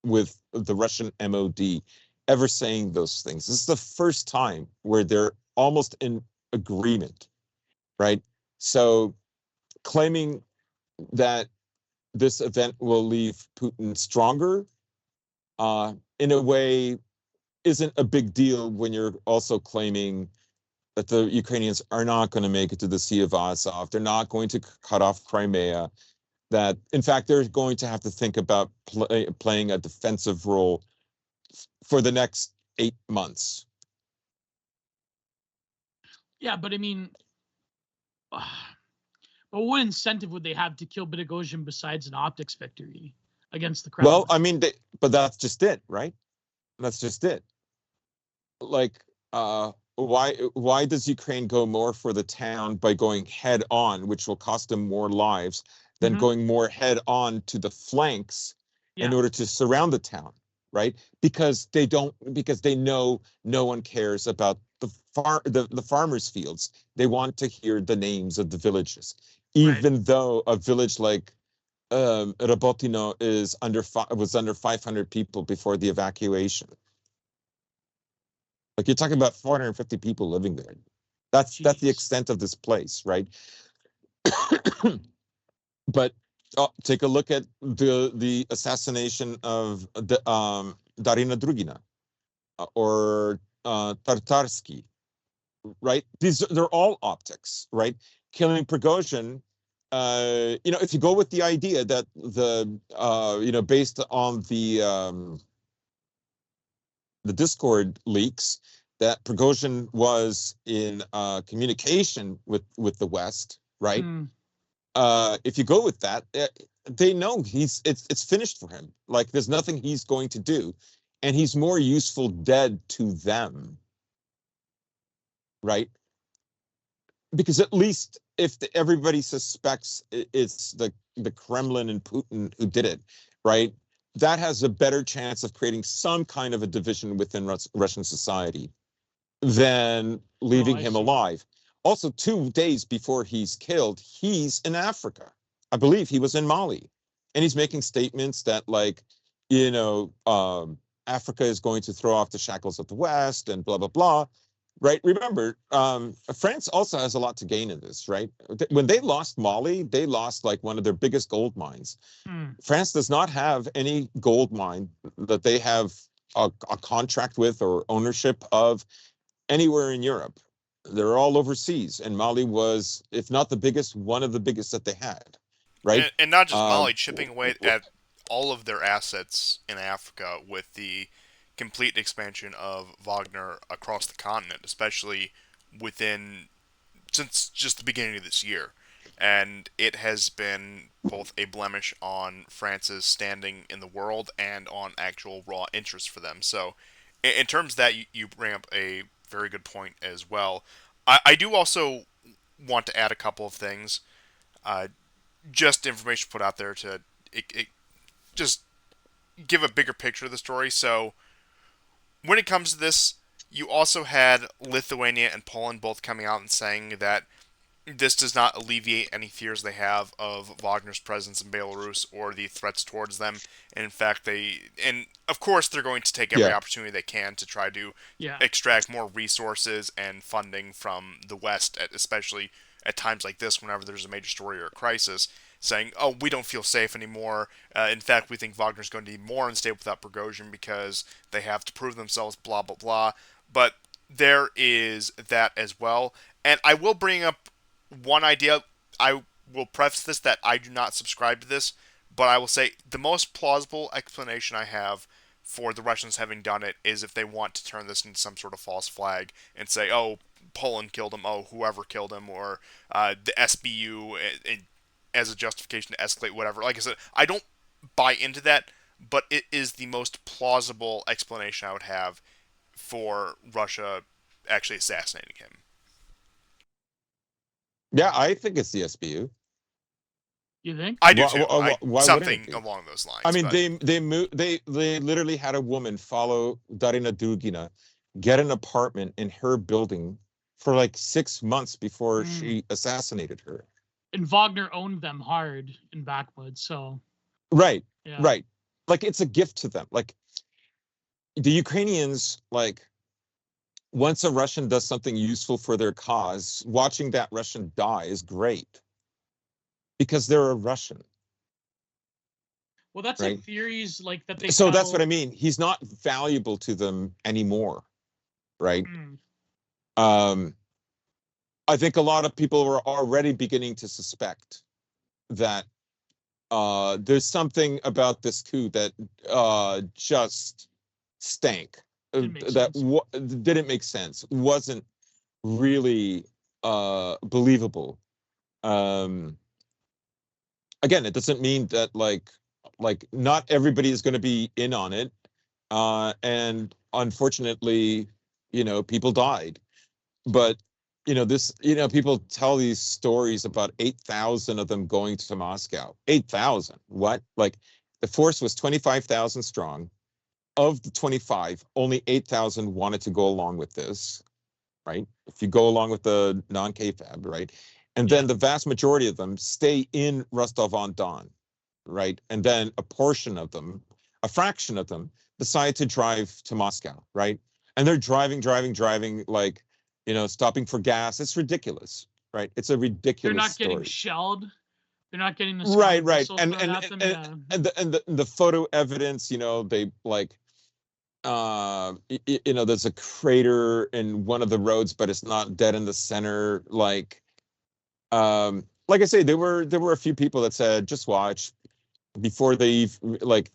[SPEAKER 6] with the Russian MOD ever saying those things. This is the first time where they're almost in agreement, right? So claiming that this event will leave Putin stronger, in a way, isn't a big deal when you're also claiming that the Ukrainians are not going to make it to the Sea of Azov. They're not going to cut off Crimea. That, in fact, they're going to have to think about playing a defensive role for the next 8 months.
[SPEAKER 2] Yeah, but I mean, but what incentive would they have to kill Prigozhin besides an optics victory against the Kremlin?
[SPEAKER 6] Well, I mean, but that's just it, right? That's just it. Like, why does Ukraine go more for the town by going head on, which will cost them more lives, than going more head on to the flanks in order to surround the town, right? Because they know no one cares about the farmers' fields. They want to hear the names of the villages, even though a village like Robotino was under 500 people before the evacuation. Like you're talking about 450 people living there. That's the extent of this place, right? But take a look at the assassination of Darina Drugina or Tartarsky, right? They're all optics, right? Killing Prigozhin. If you go with the idea that based on the Discord leaks, that Prigozhin was in communication with the West, right? If you go with that, they know it's finished for him. Like there's nothing he's going to do, and he's more useful dead to them, right? Because at least if everybody suspects it's the Kremlin and Putin who did it, right? That has a better chance of creating some kind of a division within Russian society than leaving him alive. Also, 2 days before he's killed, he's in Africa. I believe he was in Mali. And he's making statements that, like, Africa is going to throw off the shackles of the West and blah, blah, blah. Right? Remember, France also has a lot to gain in this, right? When they lost Mali, they lost like one of their biggest gold mines. France does not have any gold mine that they have a contract with or ownership of anywhere in Europe. They're all overseas, and Mali was, if not the biggest, one of the biggest that they had, right?
[SPEAKER 1] And not just Mali, chipping away at all of their assets in Africa with the complete expansion of Wagner across the continent, especially within since just the beginning of this year. And it has been both a blemish on France's standing in the world and on actual raw interest for them. So, in terms of that, you bring up a very good point as well. I do also want to add a couple of things. Just information put out there to just give a bigger picture of the story. So, when it comes to this, you also had Lithuania and Poland both coming out and saying that this does not alleviate any fears they have of Wagner's presence in Belarus or the threats towards them. And in fact, and of course, they're going to take every
[SPEAKER 6] Yeah.
[SPEAKER 1] opportunity they can to try to
[SPEAKER 2] Yeah.
[SPEAKER 1] extract more resources and funding from the West, especially at times like this, whenever there's a major story or a crisis, saying, "Oh, we don't feel safe anymore. In fact, we think Wagner's going to be more unstable without Prigozhin because they have to prove themselves." Blah blah blah. But there is that as well, and I will bring up one idea. I will preface this that I do not subscribe to this, but I will say the most plausible explanation I have for the Russians having done it is if they want to turn this into some sort of false flag and say, "Oh, Poland killed him. Oh, whoever killed him," or the SBU as a justification to escalate whatever. Like I said, I don't buy into that, but it is the most plausible explanation I would have for Russia actually assassinating him.
[SPEAKER 6] Yeah, I think it's the SBU.
[SPEAKER 2] You think?
[SPEAKER 1] I do
[SPEAKER 6] Why,
[SPEAKER 1] too.
[SPEAKER 6] why wouldn't it
[SPEAKER 1] Something
[SPEAKER 6] be?
[SPEAKER 1] along those lines.
[SPEAKER 6] I mean,
[SPEAKER 1] but
[SPEAKER 6] they literally had a woman follow Darina Dugina, get an apartment in her building for like 6 months before she assassinated her.
[SPEAKER 2] And Wagner owned them hard in Bakhmut, so
[SPEAKER 6] Right,
[SPEAKER 2] yeah.
[SPEAKER 6] right. Like it's a gift to them. Like the Ukrainians, like once a Russian does something useful for their cause, watching that Russian die is great because they're a Russian.
[SPEAKER 2] Well, that's
[SPEAKER 6] Right.
[SPEAKER 2] like theories like that they
[SPEAKER 6] So that's
[SPEAKER 2] tell.
[SPEAKER 6] what I mean. He's not valuable to them anymore, right?
[SPEAKER 2] Mm.
[SPEAKER 6] I think a lot of people were already beginning to suspect that there's something about this coup that just stank.
[SPEAKER 2] Didn't make
[SPEAKER 6] That
[SPEAKER 2] sense.
[SPEAKER 6] didn't make sense. Wasn't really believable. Again, it doesn't mean that like not everybody is going to be in on it. And unfortunately, people died. But people tell these stories about 8,000 of them going to Moscow. 8,000. What? Like the force was 25,000 strong. Of the 25, only 8,000 wanted to go along with this, right? If you go along with the non-KFAB, right? And then the vast majority of them stay in Rostov-on-Don, right? And then a portion of them, a fraction of them, decide to drive to Moscow, right? And they're driving, like, stopping for gas. It's ridiculous, right? It's a ridiculous
[SPEAKER 2] They're not getting
[SPEAKER 6] story.
[SPEAKER 2] shelled. They're not getting the
[SPEAKER 6] Right.
[SPEAKER 2] missiles
[SPEAKER 6] And
[SPEAKER 2] thrown at them.
[SPEAKER 6] the photo evidence, they like there's a crater in one of the roads, but it's not dead in the center. Like I say, there were a few people that said, just watch before they like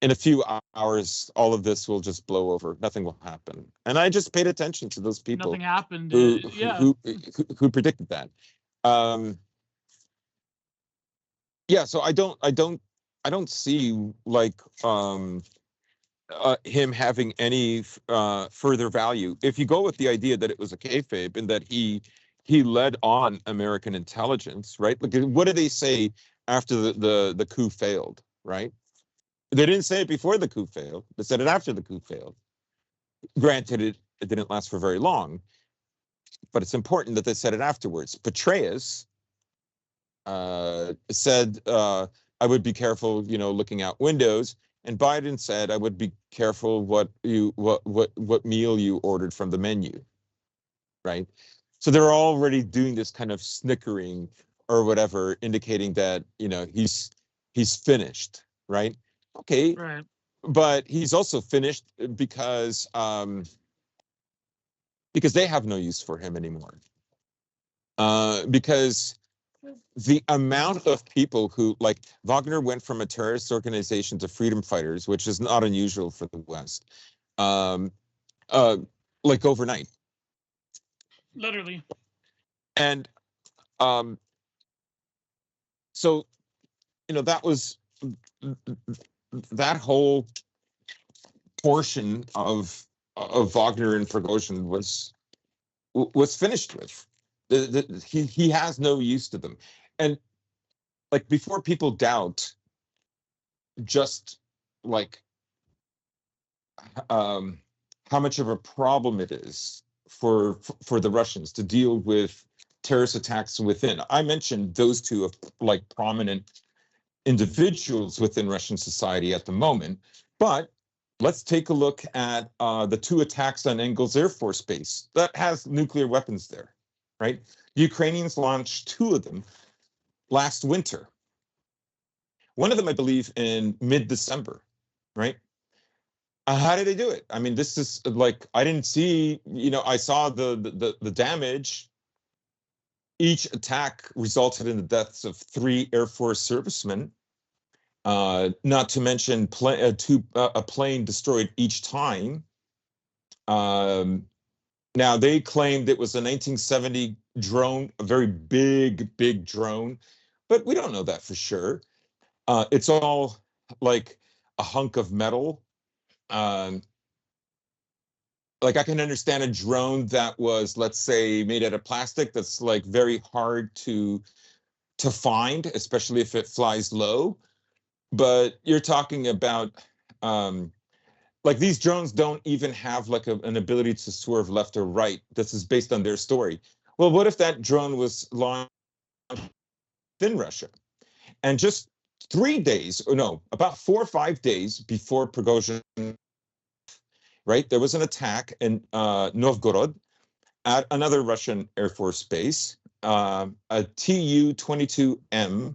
[SPEAKER 6] in a few hours, all of this will just blow over. Nothing will happen. And I just paid attention to those people
[SPEAKER 2] Nothing happened.
[SPEAKER 6] who predicted that. Yeah, so I don't see like him having any further value. If you go with the idea that it was a kayfabe and that he led on American intelligence, right? Like, what did they say after the coup failed, right? They didn't say it before the coup failed. They said it after the coup failed. Granted, it didn't last for very long, but it's important that they said it afterwards. Petraeus said, I would be careful, looking out windows. And Biden said, I would be careful what meal you ordered from the menu, right? So they're already doing this kind of snickering or whatever, indicating that he's finished, right? Okay,
[SPEAKER 2] Right.
[SPEAKER 6] but he's also finished because they have no use for him anymore. Because the amount of people who, like, Wagner went from a terrorist organization to freedom fighters, which is not unusual for the West, like overnight.
[SPEAKER 2] Literally.
[SPEAKER 6] And so, that was that whole portion of Wagner and Prigozhin was finished with. He has no use to them. And like, before people doubt just like how much of a problem it is for the Russians to deal with terrorist attacks within. I mentioned those two of like prominent individuals within Russian society at the moment, but let's take a look at the two attacks on Engels Air Force Base that has nuclear weapons there, right? The Ukrainians launched two of them last winter. One of them, I believe, in mid-December, right? How did they do it? I mean, this is like I didn't see. I saw the damage. Each attack resulted in the deaths of 3 Air Force servicemen. Not to mention a plane destroyed each time. Now they claimed it was a 1970 drone, a very big drone, but we don't know that for sure. It's all like a hunk of metal. Um, like I can understand a drone that was, let's say, made out of plastic that's like very hard to find, especially if it flies low. But you're talking about like these drones don't even have like an ability to swerve left or right. This is based on their story. Well, what if that drone was launched in Russia? And just 3 days, or no, about 4 or 5 days before Prigozhin, right, there was an attack in Novgorod at another Russian Air Force base. A Tu-22M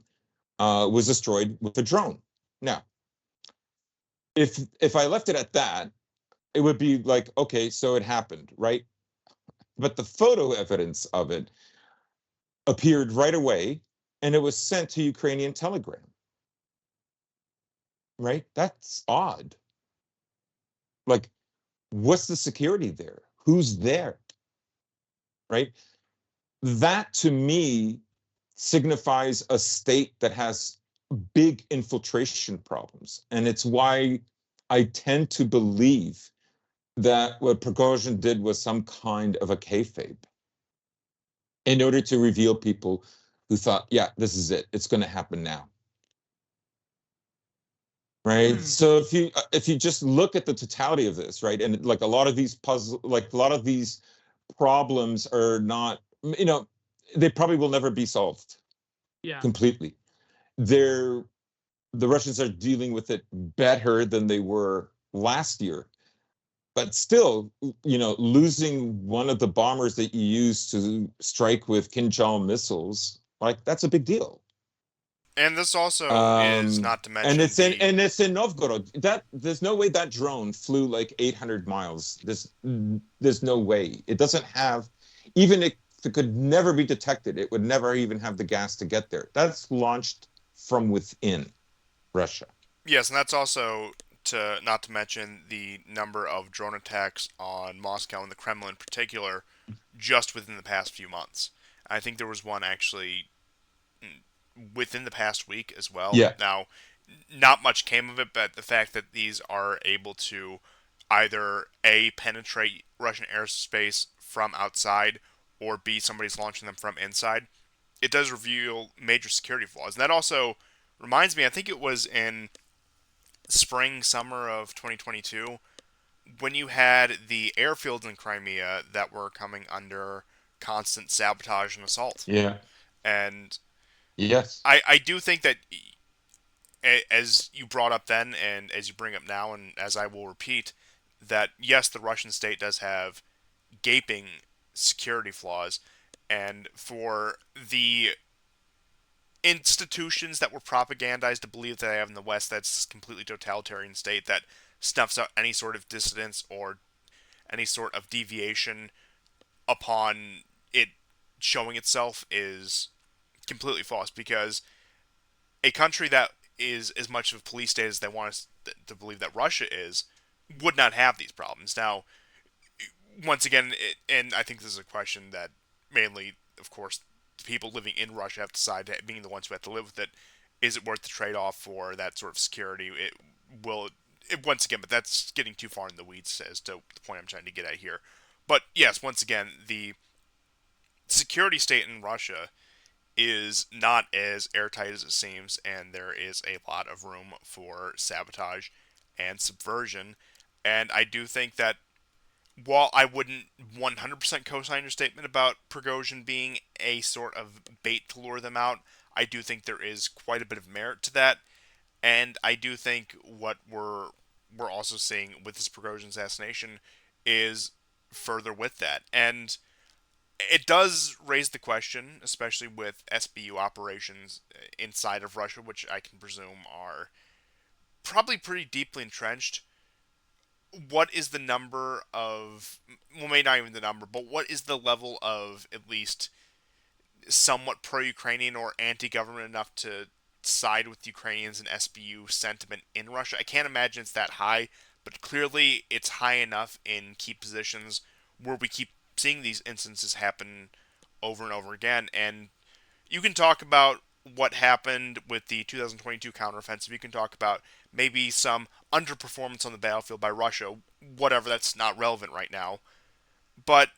[SPEAKER 6] was destroyed with a drone. Now, if I left it at that, it would be like, okay, so it happened, right? But the photo evidence of it appeared right away, and it was sent to Ukrainian Telegram, right? That's odd. Like, what's the security there? Who's there, right? That to me signifies a state that has big infiltration problems. And it's why I tend to believe that what Prigozhin did was some kind of a kayfabe in order to reveal people who thought, yeah, this is it. It's going to happen now. Right. So if you just look at the totality of this, right, and like a lot of these problems are not, they probably will never be solved
[SPEAKER 2] Yeah.
[SPEAKER 6] completely. The Russians are dealing with it better than they were last year, but still, losing one of the bombers that you use to strike with Kinjal missiles, like that's a big deal.
[SPEAKER 1] And this also is not to
[SPEAKER 6] And
[SPEAKER 1] mention
[SPEAKER 6] it's in Novgorod. That there's no way that drone flew like 800 miles. There's no way. It doesn't have, even if it could never be detected, it would never even have the gas to get there. That's launched from within Russia.
[SPEAKER 1] yes, and that's also to not to mention the number of drone attacks on Moscow and the Kremlin in particular, just within the past few months. I think there was one actually within the past week as well.
[SPEAKER 6] Yeah.
[SPEAKER 1] Now, not much came of it, but the fact that these are able to either A, penetrate Russian airspace from outside, or B, somebody's launching them from inside, it does reveal major security flaws. And that also reminds me, I think it was in spring, summer of 2022, when you had the airfields in Crimea that were coming under constant sabotage and assault.
[SPEAKER 6] Yeah.
[SPEAKER 1] And
[SPEAKER 6] Yes.
[SPEAKER 1] I do think that, as you brought up then, and as you bring up now, and as I will repeat, that yes, the Russian state does have gaping security flaws, and for the institutions that were propagandized to believe that they have in the West, that's a completely totalitarian state that snuffs out any sort of dissidence or any sort of deviation upon it showing itself, is completely false, because a country that is as much of a police state as they want us to believe that Russia is would not have these problems. Now, once again, and I think this is a question that mainly, of course, the people living in Russia have to decide, being the ones who have to live with it, is it worth the trade-off for that sort of security? Once again, but that's getting too far in the weeds as to the point I'm trying to get at here. But yes, once again, the security state in Russia is not as airtight as it seems, and there is a lot of room for sabotage and subversion. And I do think that while I wouldn't 100% co-sign your statement about Prigozhin being a sort of bait to lure them out, I do think there is quite a bit of merit to that, and I do think what we're also seeing with this Prigozhin assassination is further with that, and it does raise the question, especially with SBU operations inside of Russia, which I can presume are probably pretty deeply entrenched. What is the number of, well, maybe not even the number, but what is the level of at least somewhat pro-Ukrainian or anti-government enough to side with Ukrainians and SBU sentiment in Russia? I can't imagine it's that high, but clearly it's high enough in key positions where we keep seeing these instances happen over and over again. And you can talk about what happened with the 2022 counteroffensive. You can talk about maybe some underperformance on the battlefield by Russia. Whatever, that's not relevant right now. But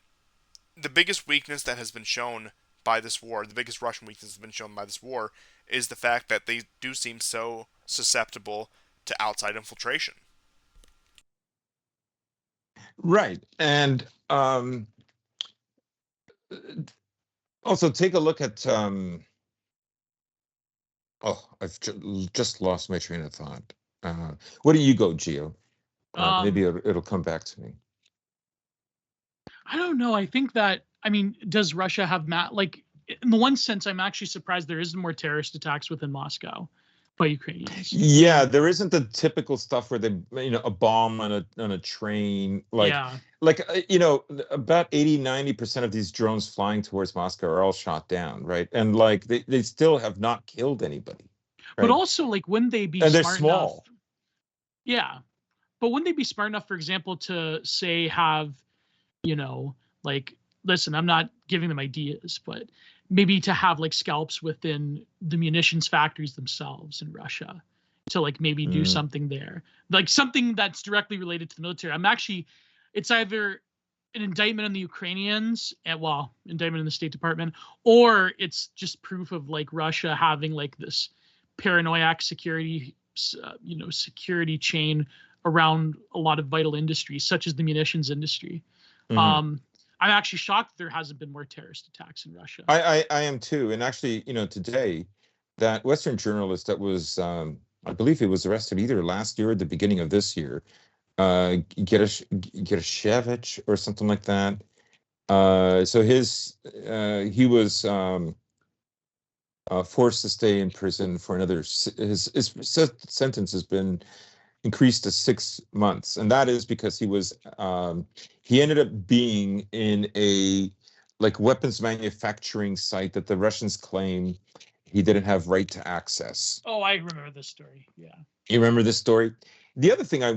[SPEAKER 1] the biggest weakness that has been shown by this war, the biggest Russian weakness that's been shown by this war, is the fact that they do seem so susceptible to outside infiltration.
[SPEAKER 6] Right. And also take a look at I've just lost my train of thought. Where do you go, Gio? Maybe it'll come back to me.
[SPEAKER 2] I don't know. I think that, I mean, does Russia have like, in the one sense, I'm actually surprised there isn't more terrorist attacks within Moscow by Ukrainians.
[SPEAKER 6] Yeah, there isn't the typical stuff where they, a bomb on a train, like
[SPEAKER 2] Yeah.
[SPEAKER 6] about 80-90% of these drones flying towards Moscow are all shot down, right? And like they still have not killed anybody. Right?
[SPEAKER 2] But also, like, wouldn't they be
[SPEAKER 6] and they're
[SPEAKER 2] smart
[SPEAKER 6] small.
[SPEAKER 2] enough? Yeah. But wouldn't they be smart enough, for example, to say have, like, listen, I'm not giving them ideas, but maybe to have like scalps within the munitions factories themselves in Russia to like maybe do something there, like something that's directly related to the military. It's either an indictment on the Ukrainians and indictment in the State Department, or it's just proof of like Russia having like this paranoid security, security chain around a lot of vital industries, such as the munitions industry. I'm actually shocked that there hasn't been more terrorist attacks in Russia.
[SPEAKER 6] I am too. And actually, today, that Western journalist that was, I believe he was arrested either last year or the beginning of this year, Gerashevich or something like that. So he was forced to stay in prison for another. His sentence has been increased to 6 months, and that is because he ended up being in a like weapons manufacturing site that the Russians claim he didn't have right to access.
[SPEAKER 2] Oh, I remember this story. Yeah.
[SPEAKER 6] You remember this story? The other thing I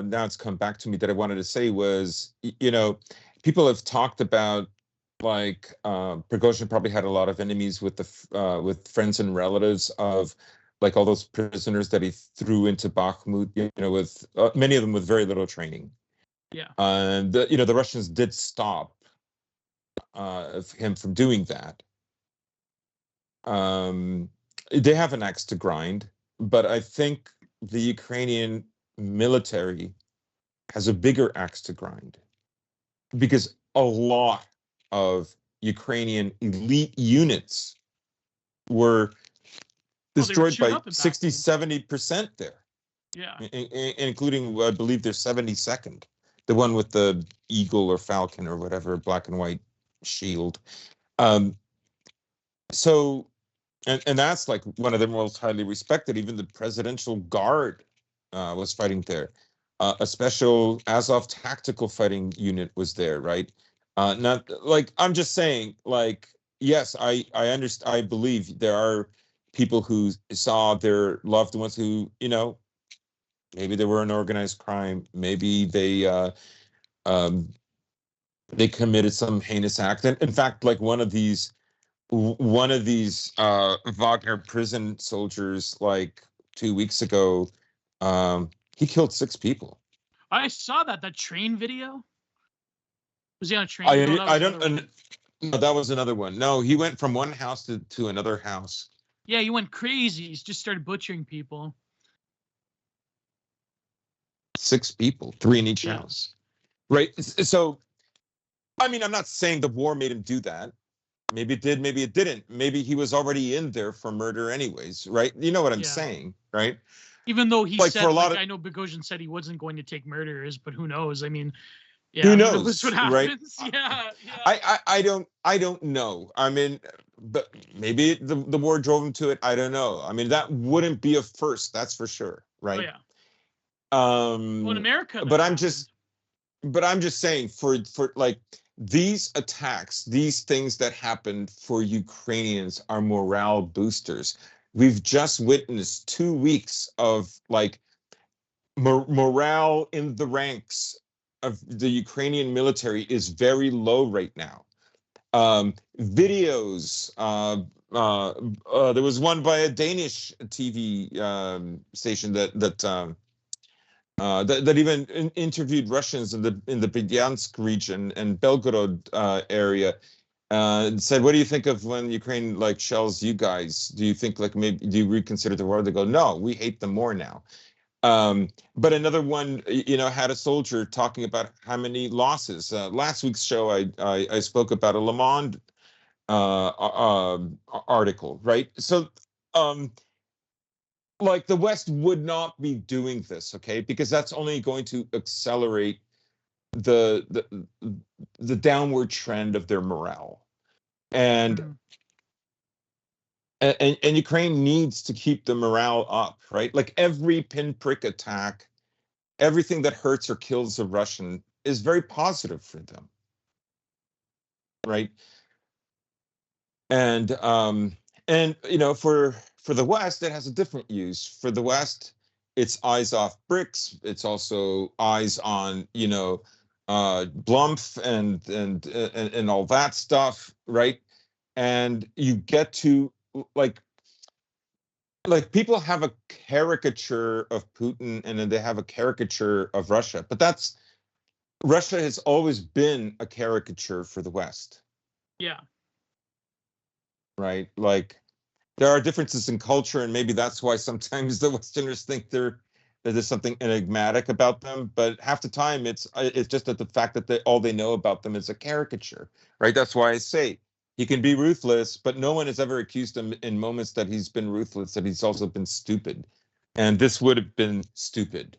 [SPEAKER 6] now it's come back to me that I wanted to say was, people have talked about like Prigozhin probably had a lot of enemies with with friends and relatives of like all those prisoners that he threw into Bakhmut, with many of them with very little training.
[SPEAKER 2] Yeah.
[SPEAKER 6] And the Russians did stop him from doing that. They have an axe to grind, but I think the Ukrainian military has a bigger axe to grind because a lot of Ukrainian elite units were destroyed by 60-70% there.
[SPEAKER 2] Yeah.
[SPEAKER 6] Including, I believe, their 72nd, the one with the eagle or falcon or whatever, black and white shield. So, and that's like one of the most highly respected. Even the presidential guard was fighting there. A special Azov tactical fighting unit was there, right? Not like I'm just saying, like, yes, I understand. I believe there are people who saw their loved ones who, maybe they were an organized crime, maybe they committed some heinous act. And in fact, like one of these Wagner prison soldiers, like 2 weeks ago, he killed 6 people.
[SPEAKER 2] I saw that train video. Was he on a train?
[SPEAKER 6] I don't. No, that was another one. No, he went from one house to another house.
[SPEAKER 2] Yeah, he went crazy. He just started butchering people.
[SPEAKER 6] 6 people, 3 in each house. right? So, I mean, I'm not saying the war made him do that. Maybe it did, maybe it didn't. Maybe he was already in there for murder anyways, right? You know what I'm
[SPEAKER 2] Yeah.
[SPEAKER 6] saying, right?
[SPEAKER 2] Even though he
[SPEAKER 6] Like, for
[SPEAKER 2] said,
[SPEAKER 6] a lot
[SPEAKER 2] like,
[SPEAKER 6] of,
[SPEAKER 2] I know Prigozhin said he wasn't going to take murderers, but who knows? I mean,
[SPEAKER 6] who
[SPEAKER 2] yeah, who knows what
[SPEAKER 6] knows, right?
[SPEAKER 2] happens? Yeah, yeah.
[SPEAKER 6] I don't know. I mean, but maybe the war drove him to it. I don't know. I mean, that wouldn't be a first, that's for sure,
[SPEAKER 2] Oh
[SPEAKER 6] right?
[SPEAKER 2] yeah. Well, in America, that
[SPEAKER 6] But
[SPEAKER 2] happened.
[SPEAKER 6] I'm just saying, for like these attacks, these things that happened for Ukrainians are morale boosters. We've just witnessed 2 weeks of like morale in the ranks of the Ukrainian military is very low right now. Videos. There was one by a Danish TV station that even interviewed Russians in the Bryansk region and Belgorod area, and said, "What do you think of when Ukraine like shells you guys? Do you think like maybe do you reconsider the war?" They go, "No, we hate them more now." But another one, had a soldier talking about how many losses. Last week's show, I spoke about a Le Monde article, right? So, um, like the West would not be doing this, okay? Because that's only going to accelerate the the downward trend of their morale. And
[SPEAKER 2] Mhm.
[SPEAKER 6] and Ukraine needs to keep the morale up, right? Like every pinprick attack, everything that hurts or kills a Russian is very positive for them, right? And for the West, it has a different use. For the West, it's eyes off bricks. It's also eyes on Blumph and all that stuff, right? And you get to like people have a caricature of Putin and then they have a caricature of Russia, but that's Russia has always been a caricature for the West,
[SPEAKER 2] Yeah.
[SPEAKER 6] right? Like there are differences in culture, and maybe that's why sometimes the Westerners think that there's something enigmatic about them. But half the time, it's just that the fact that all they know about them is a caricature, right? That's why I say he can be ruthless, but no one has ever accused him in moments that he's been ruthless that he's also been stupid, and this would have been stupid,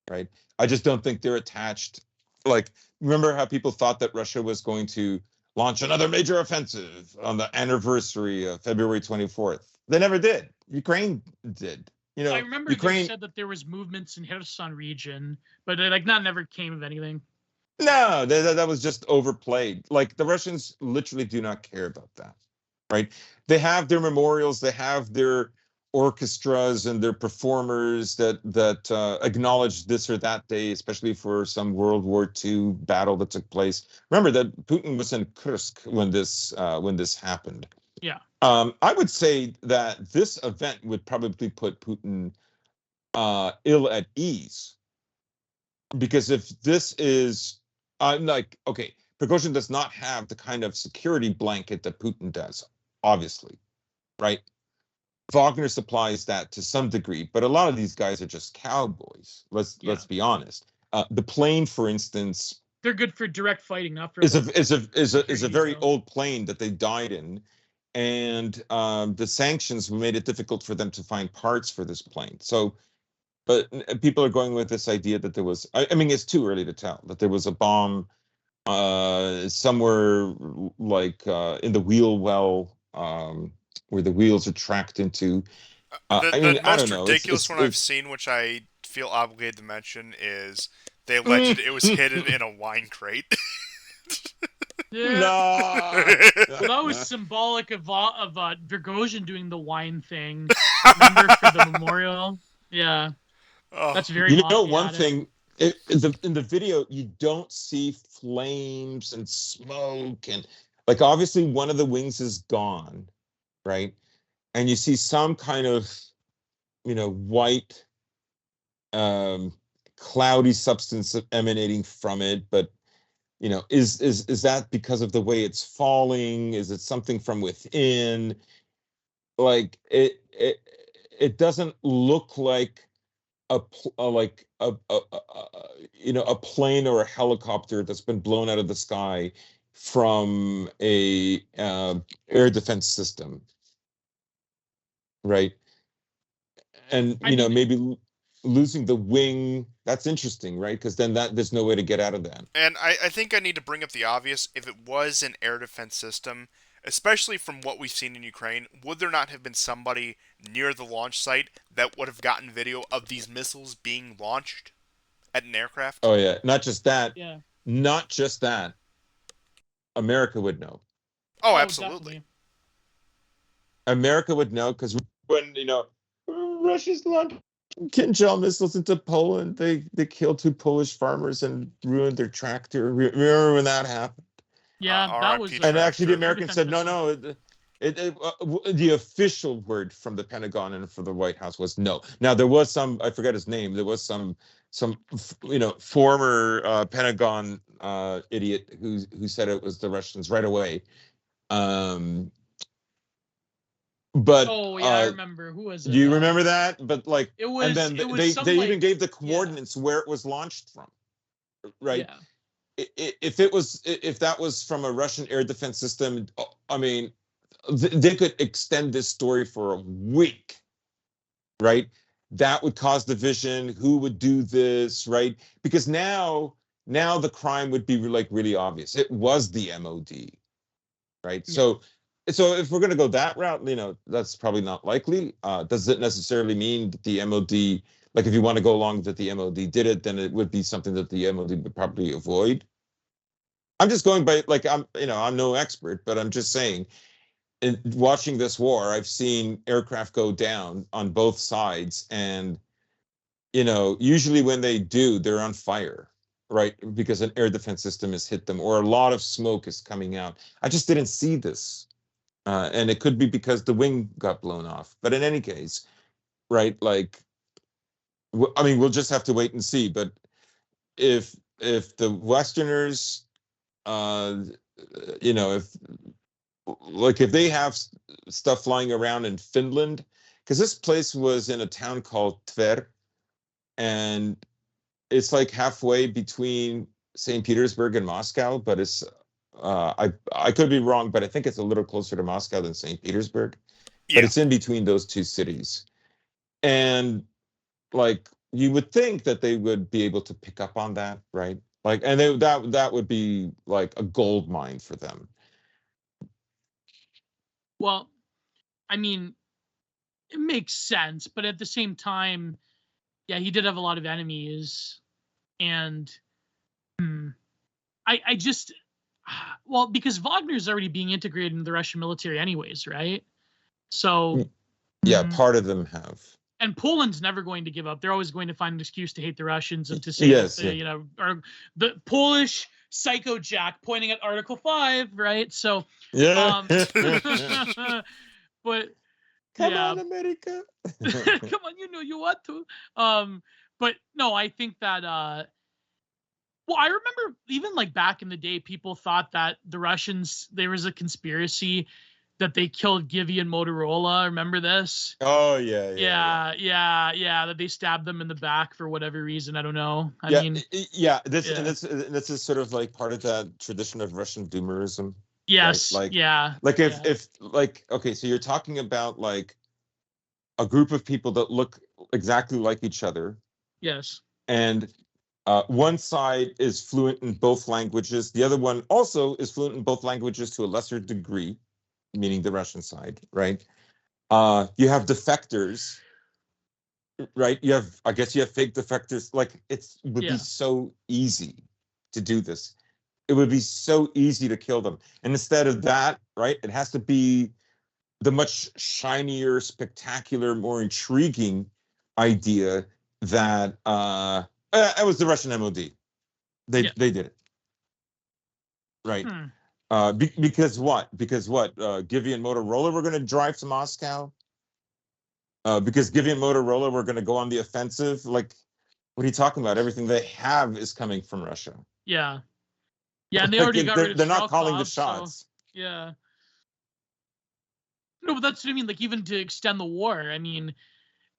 [SPEAKER 6] right? I just don't think they're attached. Like, remember how people thought that Russia was going to launch another major offensive on the anniversary of February 24th? They never did. Ukraine did.
[SPEAKER 2] I remember they
[SPEAKER 6] Ukraine.
[SPEAKER 2] said that there was movements in Kherson region, but like that never came of anything.
[SPEAKER 6] No, that was just overplayed. Like the Russians literally do not care about that, right? They have their memorials, they have their orchestras and their performers that acknowledge this or that day, especially for some World War II battle that took place. Remember that Putin was in Kursk when this happened.
[SPEAKER 2] Yeah.
[SPEAKER 6] I would say that this event would probably put Putin ill at ease, because if this is, I'm like, okay, Prigozhin does not have the kind of security blanket that Putin does, obviously, right? Wagner supplies that to some degree, but a lot of these guys are just cowboys. Let's be honest. The plane, for instance,
[SPEAKER 2] They're good for direct fighting, not for
[SPEAKER 6] is
[SPEAKER 2] like
[SPEAKER 6] a very
[SPEAKER 2] though.
[SPEAKER 6] old plane that they died in, and the sanctions made it difficult for them to find parts for this plane. So, but people are going with this idea that there was. I mean, it's too early to tell that there was a bomb somewhere like in the wheel well, where the wheels are tracked into.
[SPEAKER 1] The
[SPEAKER 6] I
[SPEAKER 1] the
[SPEAKER 6] mean, I don't
[SPEAKER 1] most
[SPEAKER 6] know.
[SPEAKER 1] ridiculous one I've
[SPEAKER 6] It's
[SPEAKER 1] seen, which I feel obligated to mention, is they alleged
[SPEAKER 6] Mm.
[SPEAKER 1] it was hidden in a wine crate.
[SPEAKER 2] Yeah.
[SPEAKER 6] No.
[SPEAKER 2] Well, that was symbolic of Prigozhin doing the wine thing. Remember for the memorial? Yeah,
[SPEAKER 1] Oh,
[SPEAKER 2] that's very
[SPEAKER 6] One
[SPEAKER 2] patriotic.
[SPEAKER 6] thing, in the video, you don't see flames and smoke, and like obviously one of the wings is gone, right? And you see some kind of white um cloudy substance emanating from it, but is that because of the way it's falling? Is it something from within? Like it doesn't look like a plane or a helicopter that's been blown out of the sky from a air defense system, right? And
[SPEAKER 2] I mean,
[SPEAKER 6] maybe losing the wing, that's interesting, right? Because then there's no way to get out of that.
[SPEAKER 1] And I think I need to bring up the obvious. If it was an air defense system, especially from what we've seen in Ukraine, would there not have been somebody near the launch site that would have gotten video of these missiles being launched at an aircraft?
[SPEAKER 6] Oh yeah, not just that,
[SPEAKER 2] yeah.
[SPEAKER 6] not just that. America would know.
[SPEAKER 1] Oh,
[SPEAKER 2] Oh,
[SPEAKER 1] absolutely.
[SPEAKER 2] definitely.
[SPEAKER 6] America would know because when Russia's launched Kinjal missiles into Poland, they killed 2 Polish farmers and ruined their tractor. Remember when that happened?
[SPEAKER 2] Yeah, that was
[SPEAKER 1] RIP
[SPEAKER 6] And actually, the
[SPEAKER 1] tractor.
[SPEAKER 2] air
[SPEAKER 6] Americans
[SPEAKER 2] defense
[SPEAKER 6] said, no,
[SPEAKER 2] missile.
[SPEAKER 6] no. The official word from the Pentagon and from the White House was no. Now there was some, I forget his name. There was some former Pentagon idiot who said it was the Russians right away. But
[SPEAKER 2] Oh yeah, I remember. Who was
[SPEAKER 6] do
[SPEAKER 2] it?
[SPEAKER 6] you remember that? But like,
[SPEAKER 2] It
[SPEAKER 6] and
[SPEAKER 2] was
[SPEAKER 6] then
[SPEAKER 2] it was
[SPEAKER 6] they
[SPEAKER 2] some
[SPEAKER 6] they
[SPEAKER 2] like
[SPEAKER 6] even gave the coordinates where it was launched from, right?
[SPEAKER 2] yeah.
[SPEAKER 6] If that was from a Russian air defense system, I mean, they could extend this story for a week, right? That would cause division. Who would do this, right? Because now the crime would be like really obvious. It was the MOD, right?
[SPEAKER 2] Yeah.
[SPEAKER 6] So if we're going to go that route, that's probably not likely. Does it necessarily mean that the MOD, like if you want to go along that the MOD did it, then it would be something that the MOD would probably avoid? I'm just going by, like, I'm no expert, but I'm just saying, in watching this war, I've seen aircraft go down on both sides, and usually when they do, they're on fire, right? Because an air defense system has hit them, or a lot of smoke is coming out. I just didn't see this, and it could be because the wing got blown off. But in any case, right? Like, I mean, we'll just have to wait and see. But if the Westerners, if if they have stuff flying around in Finland, because this place was in a town called Tver, and it's like halfway between St. Petersburg and Moscow, but it's I could be wrong, but I think it's a little closer to Moscow than St. Petersburg, but
[SPEAKER 1] Yeah.
[SPEAKER 6] it's in between those 2 cities. And like, you would think that they would be able to pick up on that, right? Like, and that would be like a gold mine for them.
[SPEAKER 2] Well, I mean, it makes sense, but at the same time, yeah, he did have a lot of enemies, and I just well, because Wagner's already being integrated into the Russian military anyways, right? So
[SPEAKER 6] Yeah, part of them have.
[SPEAKER 2] and Poland's never going to give up. They're always going to find an excuse to hate the Russians and to say
[SPEAKER 6] Yes,
[SPEAKER 2] that they, are the Polish psycho Jack pointing at Article 5, right? So
[SPEAKER 6] yeah.
[SPEAKER 2] but
[SPEAKER 6] Come
[SPEAKER 2] yeah.
[SPEAKER 6] on, America.
[SPEAKER 2] Come on, you want to. But no, I think that well, I remember even like back in the day, people thought that the Russians, there was a conspiracy that they killed Givy and Motorola. Remember this?
[SPEAKER 6] Oh yeah.
[SPEAKER 2] Yeah. That they stabbed them in the back for whatever reason. I don't know. I mean,
[SPEAKER 6] this is sort of like part of that tradition of Russian doomerism.
[SPEAKER 2] yes,
[SPEAKER 6] right? Like,
[SPEAKER 2] yeah.
[SPEAKER 6] Like if like, okay, so you're talking about like a group of people that look exactly like each other.
[SPEAKER 2] Yes.
[SPEAKER 6] And one side is fluent in both languages. The other one also is fluent in both languages to a lesser degree, meaning the Russian side, right? You have defectors, right? I guess you have fake defectors. Like, would be so easy to do this. It would be so easy to kill them. And instead of that, right, it has to be the much shinier, spectacular, more intriguing idea that it was the Russian MOD. They did it, right? Because what? Givy and Motorola were going to drive to Moscow. Because Givy and Motorola were going to go on the offensive. Like, what are you talking about? Everything they have is coming from Russia.
[SPEAKER 2] Yeah, and they already got rid of.
[SPEAKER 6] They're not calling the shots.
[SPEAKER 2] So, yeah. No, but that's what I mean. Like, even to extend the war, I mean,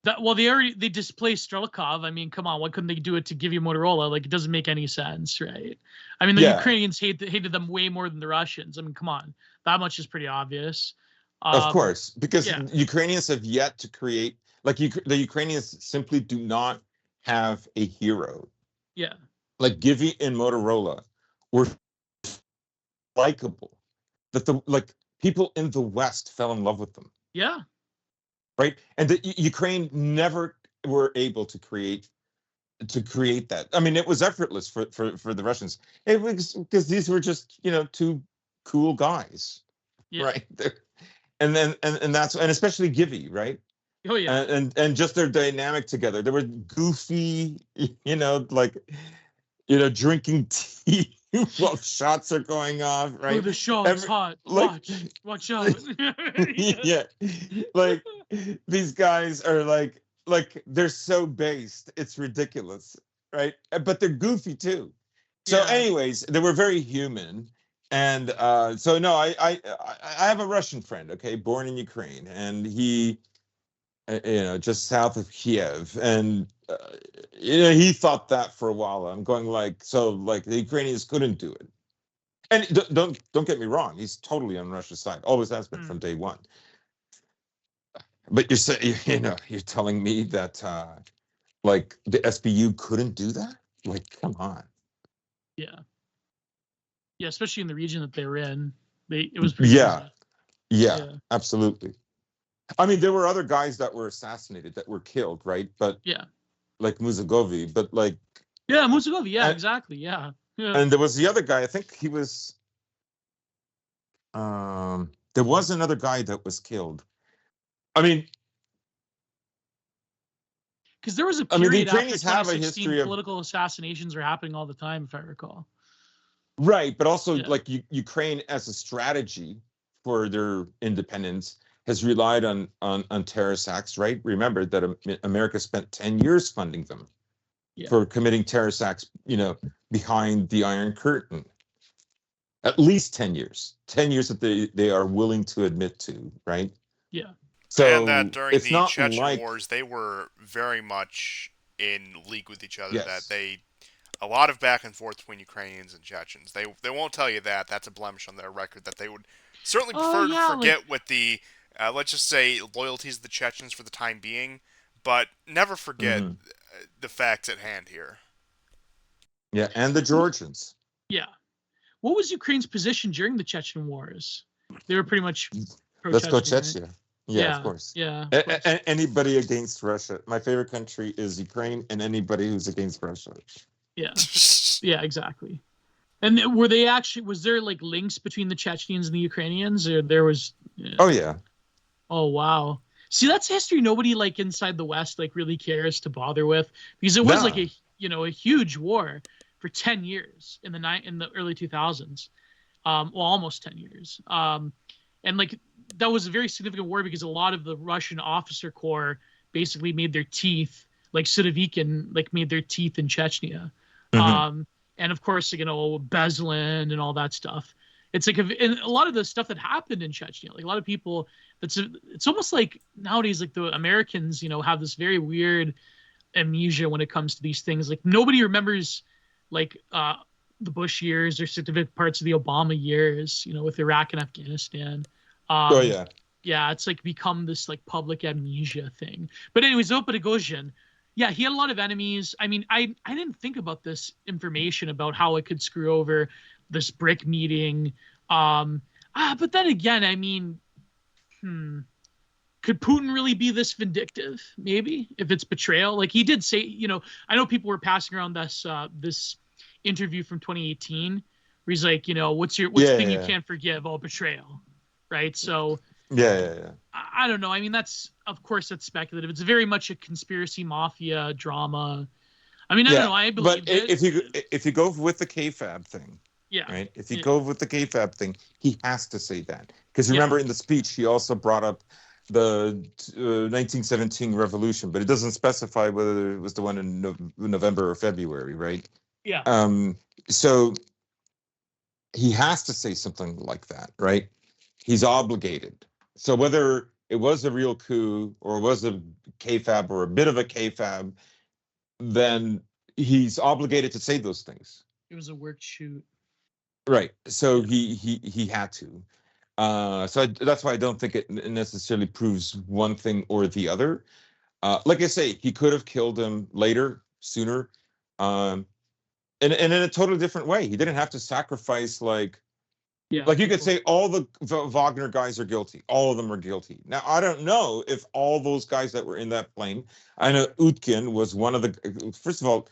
[SPEAKER 2] They displaced Strelkov. I mean, come on, why couldn't they do it to give you Motorola? Like, it doesn't make any sense, right? I mean, the
[SPEAKER 6] Yeah.
[SPEAKER 2] Ukrainians hated them way more than the Russians. I mean, come on, that much is pretty obvious.
[SPEAKER 6] Of course, because
[SPEAKER 2] yeah.
[SPEAKER 6] Ukrainians have yet to create, like the Ukrainians simply do not have a hero.
[SPEAKER 2] Yeah.
[SPEAKER 6] Like Givy and Motorola were likable, that people in the West fell in love with them.
[SPEAKER 2] Yeah.
[SPEAKER 6] Right, and the Ukraine never were able to create that. I mean, it was effortless for the Russians. It was because these were just two cool guys,
[SPEAKER 2] Yeah.
[SPEAKER 6] right? And then and that's, and especially Givy, right?
[SPEAKER 2] Oh yeah.
[SPEAKER 6] And just their dynamic together. They were goofy, drinking tea while shots are going off, right?
[SPEAKER 2] Oh, the shot's hot. Watch out.
[SPEAKER 6] Yeah, like these guys are like they're so based, it's ridiculous, right? But they're goofy too. So, anyways, they were very human, and so no, I have a Russian friend, okay, born in Ukraine, and he, just south of Kiev, and he thought that for a while. I'm going the Ukrainians couldn't do it. And don't get me wrong, he's totally on Russia's side, always has been from day one. But you're saying, you're telling me that the SBU couldn't do that? Like, come on.
[SPEAKER 2] Yeah. Yeah, especially in the region that they were in. It was pretty easy.
[SPEAKER 6] Yeah, absolutely. I mean, there were other guys that were assassinated, that were killed, right? But like Muzagovi, but
[SPEAKER 2] Muzagovi, exactly, yeah.
[SPEAKER 6] And there was the other guy, I think he was, there was another guy that was killed. I mean,
[SPEAKER 2] because there was a period after 2016, political assassinations were happening all the time, if I recall.
[SPEAKER 6] Right, but also Ukraine as a strategy for their independence has relied on terrorist acts, right? Remember that America spent 10 years funding them for committing terrorist acts, behind the Iron Curtain. At least 10 years. 10 years that they are willing to admit to, right?
[SPEAKER 2] Yeah.
[SPEAKER 1] So and that during the Chechen wars, they were very much in league with each other. Yes. That a lot of back and forth between Ukrainians and Chechens. They won't tell you that. That's a blemish on their record. That they would certainly prefer to forget with the, let's just say, loyalties of the Chechens for the time being, but never forget the facts at hand here.
[SPEAKER 6] Yeah, and the Georgians.
[SPEAKER 2] Yeah. What was Ukraine's position during the Chechen wars? They were pretty much
[SPEAKER 6] Let's go Chechnya. Right? Yeah, of course.
[SPEAKER 2] Yeah.
[SPEAKER 6] Anybody against Russia. My favorite country is Ukraine, and anybody who's against Russia.
[SPEAKER 2] Yeah. Yeah, exactly. And was there like links between the Chechens and the Ukrainians, or there was?
[SPEAKER 6] Oh yeah.
[SPEAKER 2] Oh wow. See, that's history nobody inside the West really cares to bother with, because it was a huge war for 10 years in the early 2000s. Almost 10 years. And that was a very significant war because a lot of the Russian officer corps basically made their teeth, like Sudovikin, made their teeth in Chechnya. And of course, Beslin and all that stuff. It's and a lot of the stuff that happened in Chechnya, a lot of people, it's almost like nowadays, the Americans, have this very weird amnesia when it comes to these things. Nobody remembers the Bush years or significant parts of the Obama years, with Iraq and Afghanistan. Yeah, it's become this public amnesia thing. But anyways, Prigozhin, yeah, he had a lot of enemies. I mean, I didn't think about this information about how it could screw over this BRIC meeting. But then again, I mean, could Putin really be this vindictive? Maybe, if it's betrayal. He did say, I know people were passing around this interview from 2018 where he's like, what's the thing you can't forgive? Oh, betrayal, right? So
[SPEAKER 6] yeah.
[SPEAKER 2] I don't know. I mean, of course that's speculative. It's very much a conspiracy mafia drama. I mean, I don't know. I believe
[SPEAKER 6] it. If you go with the KFAB thing, right? If you go with the KFAB thing, he has to say that, because remember in the speech he also brought up the 1917 revolution, but it doesn't specify whether it was the one in November or February, right?
[SPEAKER 2] Yeah.
[SPEAKER 6] So he has to say something like that, right? He's obligated. So whether it was a real coup or was a kayfabe or a bit of a kayfabe, then he's obligated to say those things.
[SPEAKER 2] It was a work shoot.
[SPEAKER 6] Right. So he had to. That's why I don't think it necessarily proves one thing or the other. Like I say, he could have killed him later, sooner, and in a totally different way. He didn't have to sacrifice like
[SPEAKER 2] Yeah.
[SPEAKER 6] you could say all the Wagner guys are guilty. All of them are guilty. Now I don't know if all those guys that were in that plane. I know Utkin was one of the. First of all,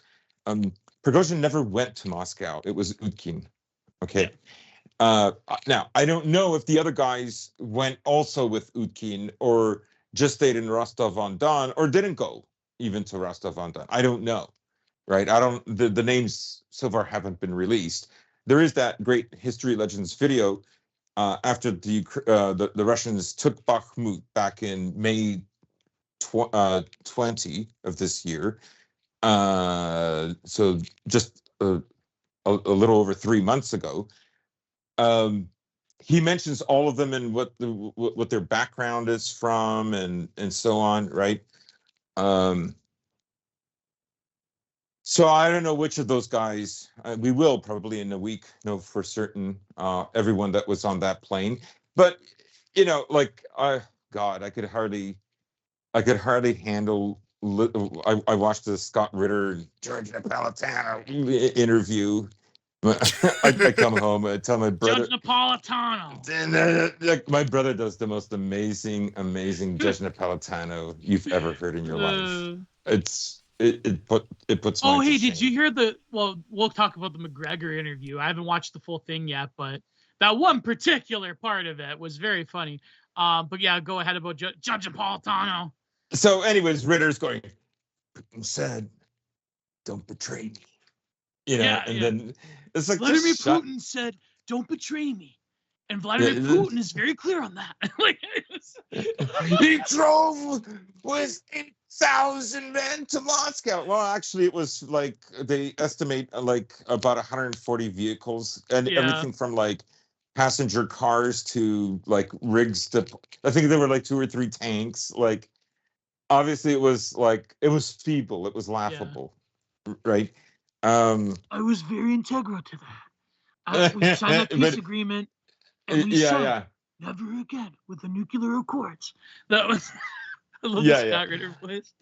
[SPEAKER 6] Prigozhin never went to Moscow. It was Utkin. Okay.
[SPEAKER 2] Yeah.
[SPEAKER 6] Now, I don't know if the other guys went also with Utkin or just stayed in Rostov-on-Don or didn't go even to Rostov-on-Don. I don't know, right? The names so far haven't been released. There is that great History Legends video after the Russians took Bakhmut back in May 20 of this year. So just a little over 3 months ago. He mentions all of them and what their background is from and so on, right? So I don't know which of those guys. We will probably in a week know for certain everyone that was on that plane. But like God, I could hardly handle. I watched the Scott Ritter George Napolitano interview. I come home, I tell my brother.
[SPEAKER 2] Judge Napolitano.
[SPEAKER 6] And my brother does the most amazing Judge Napolitano you've ever heard in your life. It puts.
[SPEAKER 2] Oh, hey, did you hear the? Well, we'll talk about the McGregor interview. I haven't watched the full thing yet, but that one particular part of it was very funny. But yeah, go ahead about Judge Napolitano.
[SPEAKER 6] So, anyways, Ritter's going. Said, "Don't betray me." Then it's like
[SPEAKER 2] Vladimir Putin said, "Don't betray me," and Vladimir Putin is very clear on that.
[SPEAKER 6] He drove with 8,000 men to Moscow. Well, actually, it was like they estimate like about 140 vehicles and everything from like passenger cars to like rigs. I think there were like 2 or 3 tanks. Like, obviously, it was feeble. It was laughable, right?
[SPEAKER 2] I was very integral to that. We signed that peace agreement, and we said never again with the nuclear accords. That was I love the Scott Ritter voice.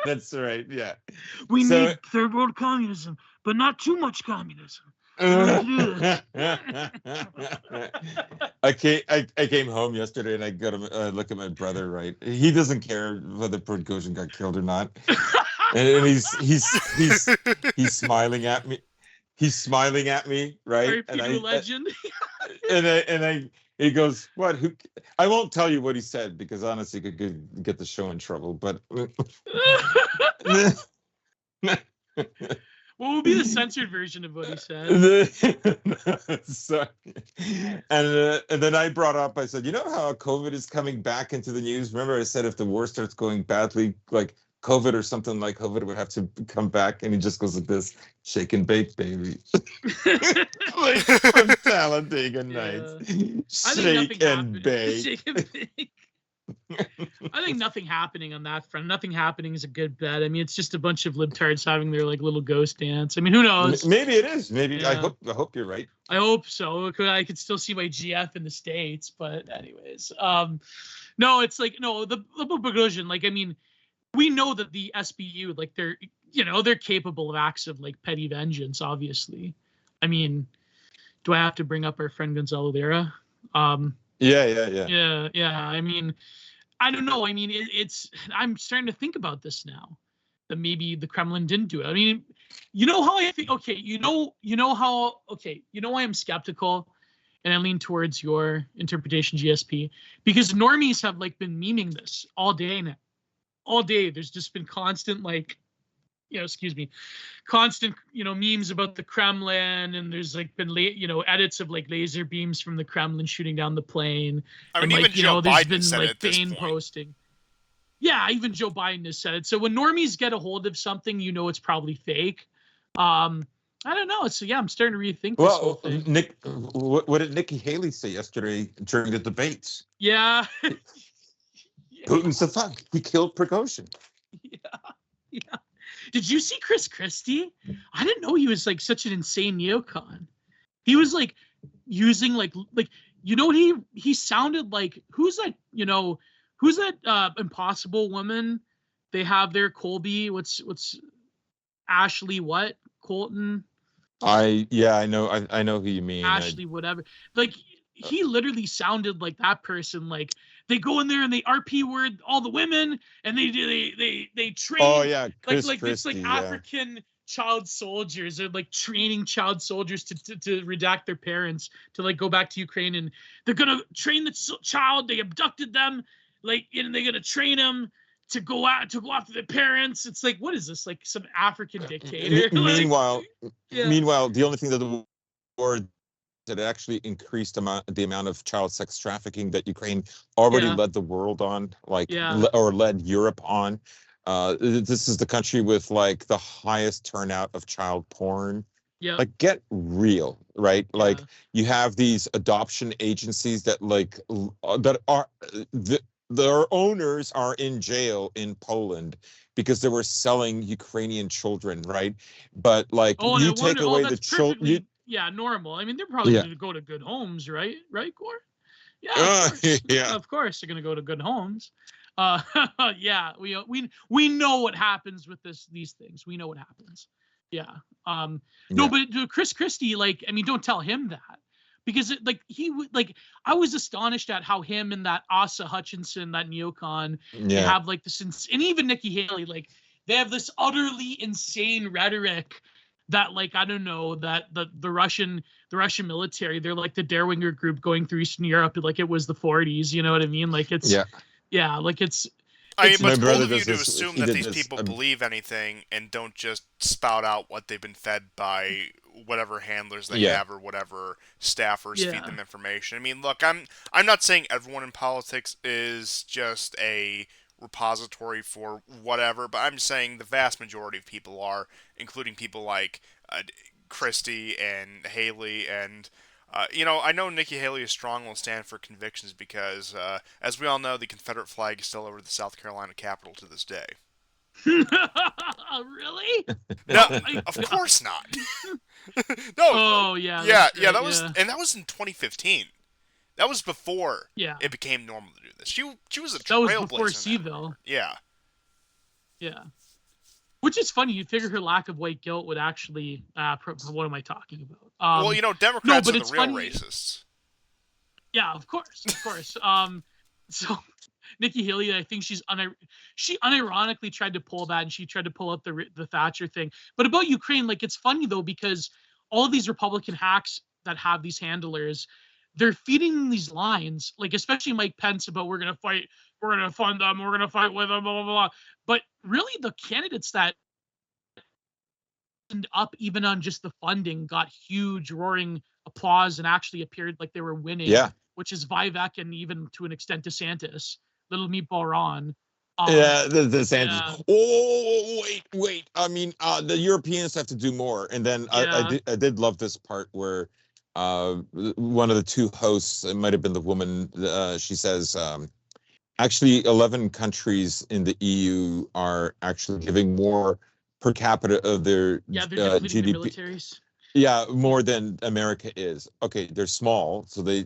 [SPEAKER 6] That's right. Yeah,
[SPEAKER 2] we need third world communism, but not too much communism. I
[SPEAKER 6] came home yesterday and I got to look at my brother. Right, he doesn't care whether Prigozhin got killed or not. And he's smiling at me. He's smiling at me, right?
[SPEAKER 2] Legend.
[SPEAKER 6] He goes, "What? Who?" I won't tell you what he said because honestly, it could get the show in trouble. But
[SPEAKER 2] what would be the censored version of what he said?
[SPEAKER 6] And then I brought up. I said, how COVID is coming back into the news. Remember, I said if the war starts going badly, like COVID or something like COVID would have to come back, and he just goes like this, shake and bake, baby. Like from Talladega Nights. Shake and bake.
[SPEAKER 2] Shake and bake. I think nothing happening on that front. Nothing happening is a good bet. I mean, it's just a bunch of libtards having their like little ghost dance. I mean, who knows?
[SPEAKER 6] Maybe it is. Maybe I hope you're right.
[SPEAKER 2] I hope so. I could still see my GF in the States, but anyways, no, it's like the Prigozhin. Like, I mean, we know that the SBU, like they're capable of acts of like petty vengeance. Obviously, I mean, do I have to bring up our friend Gonzalo Lira? Yeah. I mean, I don't know. I mean, I'm starting to think about this now, that maybe the Kremlin didn't do it. I mean, how I think. Okay, why I'm skeptical, and I lean towards your interpretation, GSP, because normies have like been memeing this all day now. All day, there's just been constant constant memes about the Kremlin, and there's like been edits of like laser beams from the Kremlin shooting down the plane.
[SPEAKER 1] I mean,
[SPEAKER 2] and,
[SPEAKER 1] even Joe
[SPEAKER 2] there's
[SPEAKER 1] Biden
[SPEAKER 2] been
[SPEAKER 1] said
[SPEAKER 2] like
[SPEAKER 1] it at this
[SPEAKER 2] Bane
[SPEAKER 1] point.
[SPEAKER 2] posting. Yeah, even Joe Biden has said it. So when normies get a hold of something, it's probably fake. I don't know. So yeah, I'm starting to rethink this whole
[SPEAKER 6] Well,
[SPEAKER 2] thing.
[SPEAKER 6] Nick, what did Nikki Haley say yesterday during the debates?
[SPEAKER 2] Yeah. Yeah.
[SPEAKER 6] Putin's the fuck. He killed Prigozhin.
[SPEAKER 2] Yeah. Did you see Chris Christie? I didn't know he was like such an insane neocon. He was like using like you know what he sounded like, who's that impossible woman they have there, Colby, what's Ashley what? Colton?
[SPEAKER 6] I know who you mean.
[SPEAKER 2] Ashley whatever. Like he literally sounded like that person. Like they go in there and they RP word all the women and they train.
[SPEAKER 6] Oh yeah,
[SPEAKER 2] like
[SPEAKER 6] Chris
[SPEAKER 2] it's like
[SPEAKER 6] Christie, yeah.
[SPEAKER 2] African child soldiers are like training child soldiers to redact their parents to like go back to Ukraine, and they're gonna train the child. They abducted them, like, and they're gonna train them to go after their parents. It's like, what is this? Like some African dictator?
[SPEAKER 6] Meanwhile,
[SPEAKER 2] Yeah.
[SPEAKER 6] meanwhile, the only thing that the war that actually increased the amount of child sex trafficking that Ukraine already
[SPEAKER 2] Yeah.
[SPEAKER 6] led the world on, like,
[SPEAKER 2] Yeah.
[SPEAKER 6] or led Europe on. This is the country with like the highest turnout of child porn.
[SPEAKER 2] Yeah.
[SPEAKER 6] Like, get real, right?
[SPEAKER 2] Yeah.
[SPEAKER 6] Like, you have these adoption agencies that that are their owners are in jail in Poland because they were selling Ukrainian children, right? But like,
[SPEAKER 2] Oh,
[SPEAKER 6] you
[SPEAKER 2] and
[SPEAKER 6] take away the children.
[SPEAKER 2] yeah, normal. I mean, they're probably
[SPEAKER 6] Yeah.
[SPEAKER 2] going to go to good homes, right? Right, Gore? Yeah, of course.
[SPEAKER 6] Yeah.
[SPEAKER 2] Of course, they're going to go to good homes. Yeah, we know what happens with these things. We know what happens. Yeah. No,
[SPEAKER 6] Yeah.
[SPEAKER 2] but Chris Christie, like, I mean, don't tell him that, because I was astonished at how him and that Asa Hutchinson, that neocon, they
[SPEAKER 6] Yeah.
[SPEAKER 2] have like this, and even Nikki Haley, like they have this utterly insane rhetoric that, like, I don't know, that the Russian military, they're like the Derwinger group going through Eastern Europe like it was the 40s. You know what I mean? Like it's like it's.
[SPEAKER 1] I mean, but
[SPEAKER 6] My
[SPEAKER 1] it's
[SPEAKER 6] brother
[SPEAKER 1] bold of you
[SPEAKER 6] does
[SPEAKER 1] to
[SPEAKER 6] this-
[SPEAKER 1] assume
[SPEAKER 6] he
[SPEAKER 1] that
[SPEAKER 6] did
[SPEAKER 1] these
[SPEAKER 6] this,
[SPEAKER 1] people believe anything and don't just spout out what they've been fed by whatever handlers they
[SPEAKER 6] Yeah.
[SPEAKER 1] have or whatever staffers
[SPEAKER 2] Yeah.
[SPEAKER 1] feed them information. I mean, look, I'm not saying everyone in politics is just a repository for whatever, but I'm saying the vast majority of people are, including people like Christie and Haley and. I know Nikki Haley is strong and will stand for convictions because, as we all know, the Confederate flag is still over the South Carolina Capitol to this day.
[SPEAKER 2] Really?
[SPEAKER 1] No,
[SPEAKER 2] Oh my
[SPEAKER 1] of
[SPEAKER 2] God.
[SPEAKER 1] course not. No.
[SPEAKER 2] Oh yeah.
[SPEAKER 1] Yeah,
[SPEAKER 2] that's right,
[SPEAKER 1] that was, and that was in 2015. That was before
[SPEAKER 2] Yeah.
[SPEAKER 1] it became normal to do this. She was a
[SPEAKER 2] That was
[SPEAKER 1] trailblazer.
[SPEAKER 2] before
[SPEAKER 1] in that
[SPEAKER 2] Seville.
[SPEAKER 1] regard. Yeah.
[SPEAKER 2] Yeah. Which is funny. You'd figure her lack of white guilt would actually. What am I talking about?
[SPEAKER 1] Well, Democrats
[SPEAKER 2] but
[SPEAKER 1] are
[SPEAKER 2] it's
[SPEAKER 1] the real
[SPEAKER 2] funny-
[SPEAKER 1] racists.
[SPEAKER 2] Yeah, of course. So Nikki Haley, I think she unironically tried to pull that, and she tried to pull up the Thatcher thing. But about Ukraine, like, it's funny though, because all of these Republican hacks that have these handlers, they're feeding them these lines, like especially Mike Pence about we're gonna fight, we're gonna fund them, we're gonna fight with them, blah blah blah. But really, the candidates that ended up even on just the funding got huge roaring applause and actually appeared like they were winning.
[SPEAKER 6] Yeah.
[SPEAKER 2] Which is Vivek and even to an extent DeSantis, Little Meatball Ron.
[SPEAKER 6] Yeah, the Sanders.
[SPEAKER 2] Yeah.
[SPEAKER 6] Oh, wait. I mean, the Europeans have to do more. And then
[SPEAKER 2] Yeah.
[SPEAKER 6] I did love this part where one of the two hosts, it might have been the woman, she says, actually 11 countries in the EU are actually giving more per capita of their
[SPEAKER 2] Yeah, they're depleting
[SPEAKER 6] GDP.
[SPEAKER 2] the militaries.
[SPEAKER 6] Yeah, more than America is. Okay, they're small, so they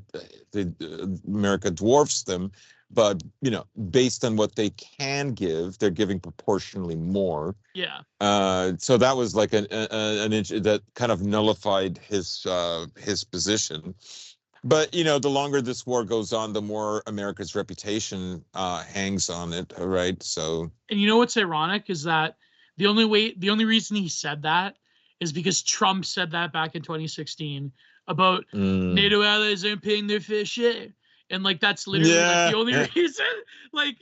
[SPEAKER 6] America dwarfs them, but based on what they can give, they're giving proportionally more.
[SPEAKER 2] Yeah.
[SPEAKER 6] So that was like an inch that kind of nullified his position. But the longer this war goes on, the more America's reputation hangs on it, right? So.
[SPEAKER 2] And you know what's ironic is that the only reason he said that is because Trump said that back in 2016 about NATO allies aren't paying their fair share. And like that's literally like the only reason, like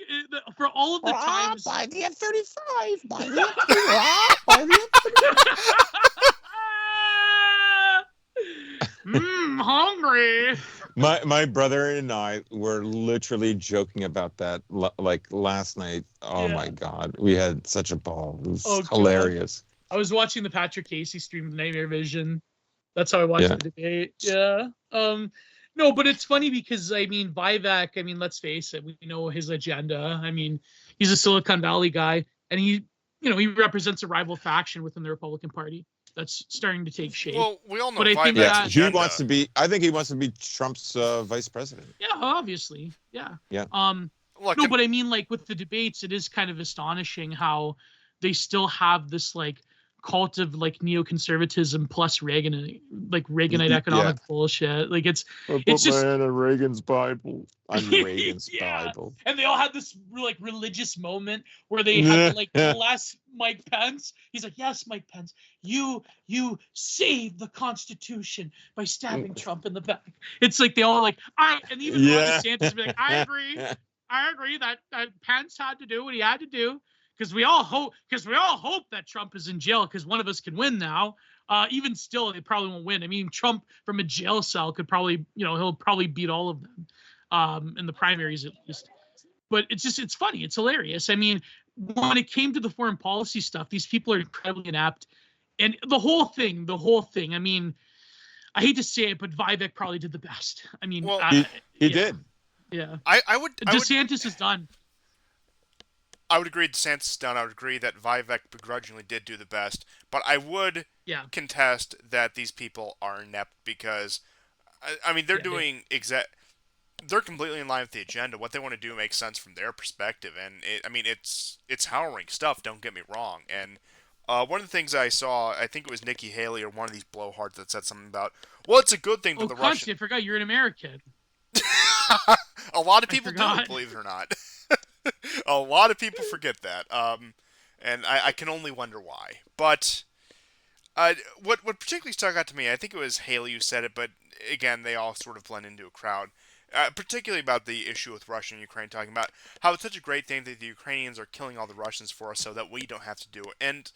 [SPEAKER 2] for all of the times.
[SPEAKER 6] Buy the F-35. Buy the F-35. Buy the
[SPEAKER 2] F-35. Hungry.
[SPEAKER 6] My brother and I were literally joking about that like last night. Oh my God, we had such a ball. It was hilarious.
[SPEAKER 2] I was watching the Patrick Casey stream of Nightmare Vision. That's how I watched the debate. Yeah. No, but it's funny because I mean Vivek. I mean, let's face it. We know his agenda. I mean, he's a Silicon Valley guy, and he represents a rival faction within the Republican Party that's starting to take shape.
[SPEAKER 1] Well, we all know
[SPEAKER 2] But I think
[SPEAKER 1] Vivek's
[SPEAKER 6] He
[SPEAKER 1] agenda.
[SPEAKER 6] wants to be. I think he wants to be Trump's vice president.
[SPEAKER 2] Yeah, obviously. Yeah.
[SPEAKER 6] Yeah.
[SPEAKER 1] Look,
[SPEAKER 2] No, but I mean, like with the debates, it is kind of astonishing how they still have this like cult of like neoconservatism plus Reaganite economic bullshit. Like it's just
[SPEAKER 6] my hand on Reagan's Bible. On Reagan's
[SPEAKER 2] Yeah.
[SPEAKER 6] Bible.
[SPEAKER 2] And they all had this like religious moment where they had to like bless Mike Pence. He's like, yes, Mike Pence, you saved the Constitution by stabbing Trump in the back. It's like they all like, and even Ron DeSantis be like, I agree that Pence had to do what he had to do. Because we all hope that Trump is in jail because one of us can win now. Even still, they probably won't win. I mean, Trump from a jail cell could probably, he'll probably beat all of them in the primaries at least. But it's funny. It's hilarious. I mean, when it came to the foreign policy stuff, these people are incredibly inept. And the whole thing, I mean, I hate to say it, but Vivek probably did the best. I mean,
[SPEAKER 1] well,
[SPEAKER 6] he did.
[SPEAKER 2] Yeah.
[SPEAKER 1] DeSantis
[SPEAKER 2] is done.
[SPEAKER 1] I would agree DeSantis is done. I would agree that Vivek begrudgingly did do the best. But I would contest that these people are inept because, I mean, they're doing they're completely in line with the agenda. What they want to do makes sense from their perspective. And, it's harrowing stuff, don't get me wrong. And one of the things I saw, I think it was Nikki Haley or one of these blowhards that said something about, well, it's a good thing that the Russians...
[SPEAKER 2] I forgot you're an American.
[SPEAKER 1] A lot of people do, believe it or not. A lot of people forget that, and I can only wonder why. But what particularly stuck out to me, I think it was Haley who said it, but again, they all sort of blend into a crowd. Particularly about the issue with Russia and Ukraine, talking about how it's such a great thing that the Ukrainians are killing all the Russians for us so that we don't have to do it. And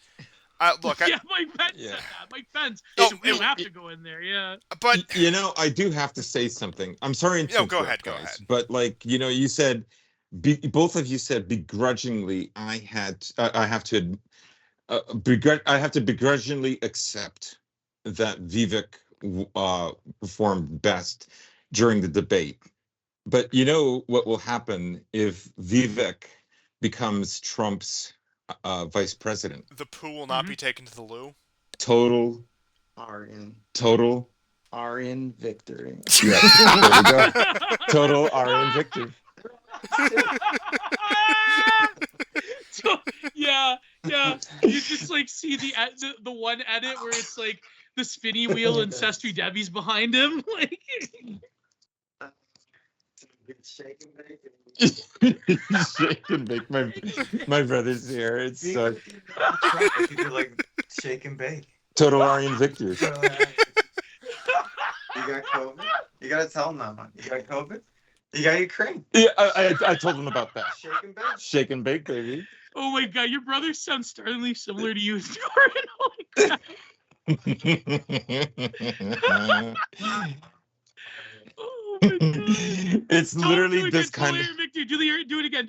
[SPEAKER 1] look,
[SPEAKER 2] Mike Pence said that. Mike Pence. We don't have to go in there. Yeah.
[SPEAKER 1] But
[SPEAKER 6] I do have to say something. I'm sorry.
[SPEAKER 1] Go ahead.
[SPEAKER 6] But you said. Both of you said begrudgingly. I have to begrudgingly accept that Vivek performed best during the debate. But you know what will happen if Vivek becomes Trump's vice president?
[SPEAKER 1] The poo will not be taken to the loo.
[SPEAKER 6] Total
[SPEAKER 7] Aryan victory.
[SPEAKER 6] Yeah, there we go. Total Aryan victory.
[SPEAKER 2] You just like see the one edit where it's like the spinny wheel and Sestry Debbie's behind him, like
[SPEAKER 7] Shake and bake.
[SPEAKER 6] Shake and bake. My brother's here. It's so
[SPEAKER 7] You could like shake and bake.
[SPEAKER 6] Total Aryan victory.
[SPEAKER 7] You got COVID? You gotta tell them that one. You got COVID? You got Ukraine.
[SPEAKER 6] Yeah, I told him about that.
[SPEAKER 7] Shake and bake.
[SPEAKER 6] Shake and bake, baby.
[SPEAKER 2] Oh my god, your brother sounds startlingly similar to you, Jordan. Holy crap. Oh my god.
[SPEAKER 6] It's literally this kind of
[SPEAKER 2] victory. Do it again.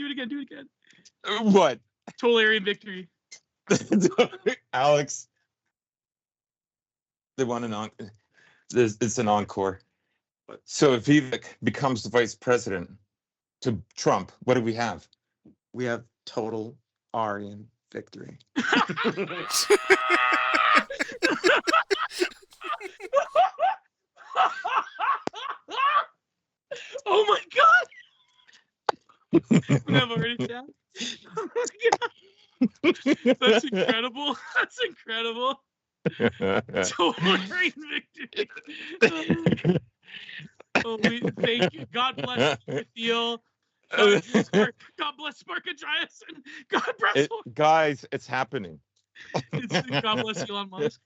[SPEAKER 6] what?
[SPEAKER 2] Total Aryan victory.
[SPEAKER 6] Alex. They want it's an encore. So if Vivek becomes the vice president to Trump, what do we have?
[SPEAKER 7] We have total Aryan victory.
[SPEAKER 2] Oh my god! Never heard it down. That's incredible. That's incredible. Total Aryan victory. Thank you. God bless you, Theo. God bless Mark Andreessen. God bless.
[SPEAKER 6] Guys, it's happening.
[SPEAKER 2] God bless Elon Musk.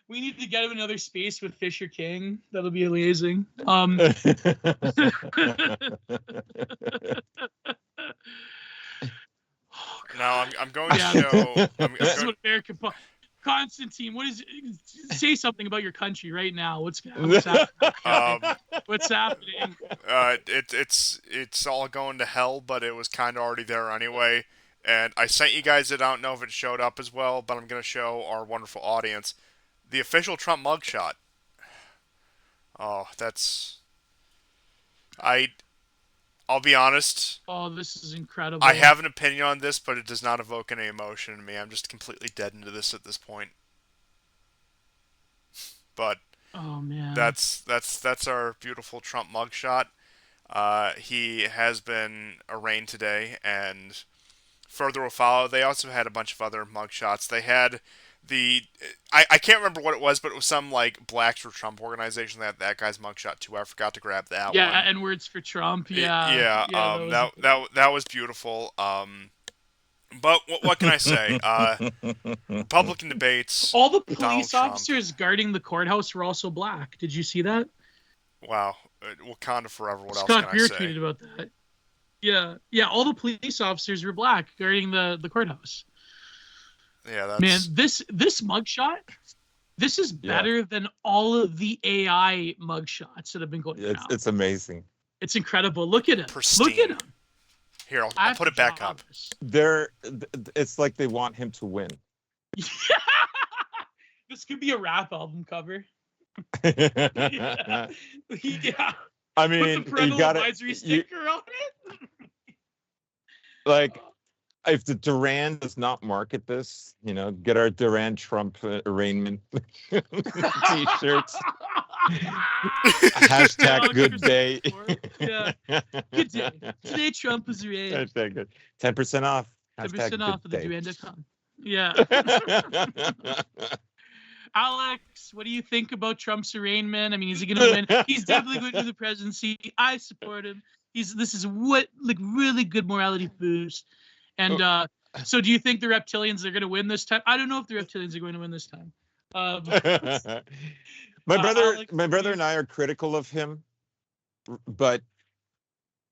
[SPEAKER 2] We need to get him another space with Fisher King. That'll be amazing.
[SPEAKER 1] No, I'm going to show.
[SPEAKER 2] This is what American. Constantine, say something about your country right now. What's happening? What's happening?
[SPEAKER 1] It's all going to hell, but it was kind of already there anyway. And I sent you guys it. I don't know if it showed up as well, but I'm going to show our wonderful audience the official Trump mugshot. Oh, I'll be honest.
[SPEAKER 2] Oh, this is incredible.
[SPEAKER 1] I have an opinion on this, but it does not evoke any emotion in me. I'm just completely dead into this at this point. But
[SPEAKER 2] oh man,
[SPEAKER 1] that's our beautiful Trump mugshot. He has been arraigned today, and further will follow. They also had a bunch of other mugshots. They had I can't remember what it was, but it was some like Blacks for Trump organization that guy's mugshot too. I forgot to grab that one.
[SPEAKER 2] Yeah, and words for Trump. Yeah.
[SPEAKER 1] That was beautiful. But what can I say? Republican debates.
[SPEAKER 2] All the police officers guarding the courthouse were also black. Did you see that?
[SPEAKER 1] Wow, Wakanda forever. What else
[SPEAKER 2] Scott
[SPEAKER 1] can I say?
[SPEAKER 2] tweeted about that. Yeah. All the police officers were black guarding the courthouse.
[SPEAKER 1] Yeah, that's...
[SPEAKER 2] Man, this mugshot, this is better than all of the AI mugshots that have been going around.
[SPEAKER 6] It's amazing.
[SPEAKER 2] It's incredible. Look at him.
[SPEAKER 1] Pristine.
[SPEAKER 2] Look at him.
[SPEAKER 1] Here, I'll put it back up.
[SPEAKER 6] It's like they want him to win.
[SPEAKER 2] This could be a rap album cover.
[SPEAKER 6] Yeah. I mean,
[SPEAKER 2] put the parental advisory sticker on it.
[SPEAKER 6] Like, if the Duran does not market this, get our Duran Trump arraignment t-shirts. Hashtag good day.
[SPEAKER 2] Yeah. Good day. Today Trump is arraigned.
[SPEAKER 6] Hashtag good. 10% off.
[SPEAKER 2] 10% off of the Duran.com. Yeah. Alex, what do you think about Trump's arraignment? I mean, is he going to win? He's definitely going to the presidency. I support him. This is really good morality boost. And so do you think the reptilians are going to win this time? I don't know if the reptilians are going to win this time.
[SPEAKER 6] My brother
[SPEAKER 2] Alex,
[SPEAKER 6] and I are critical of him, but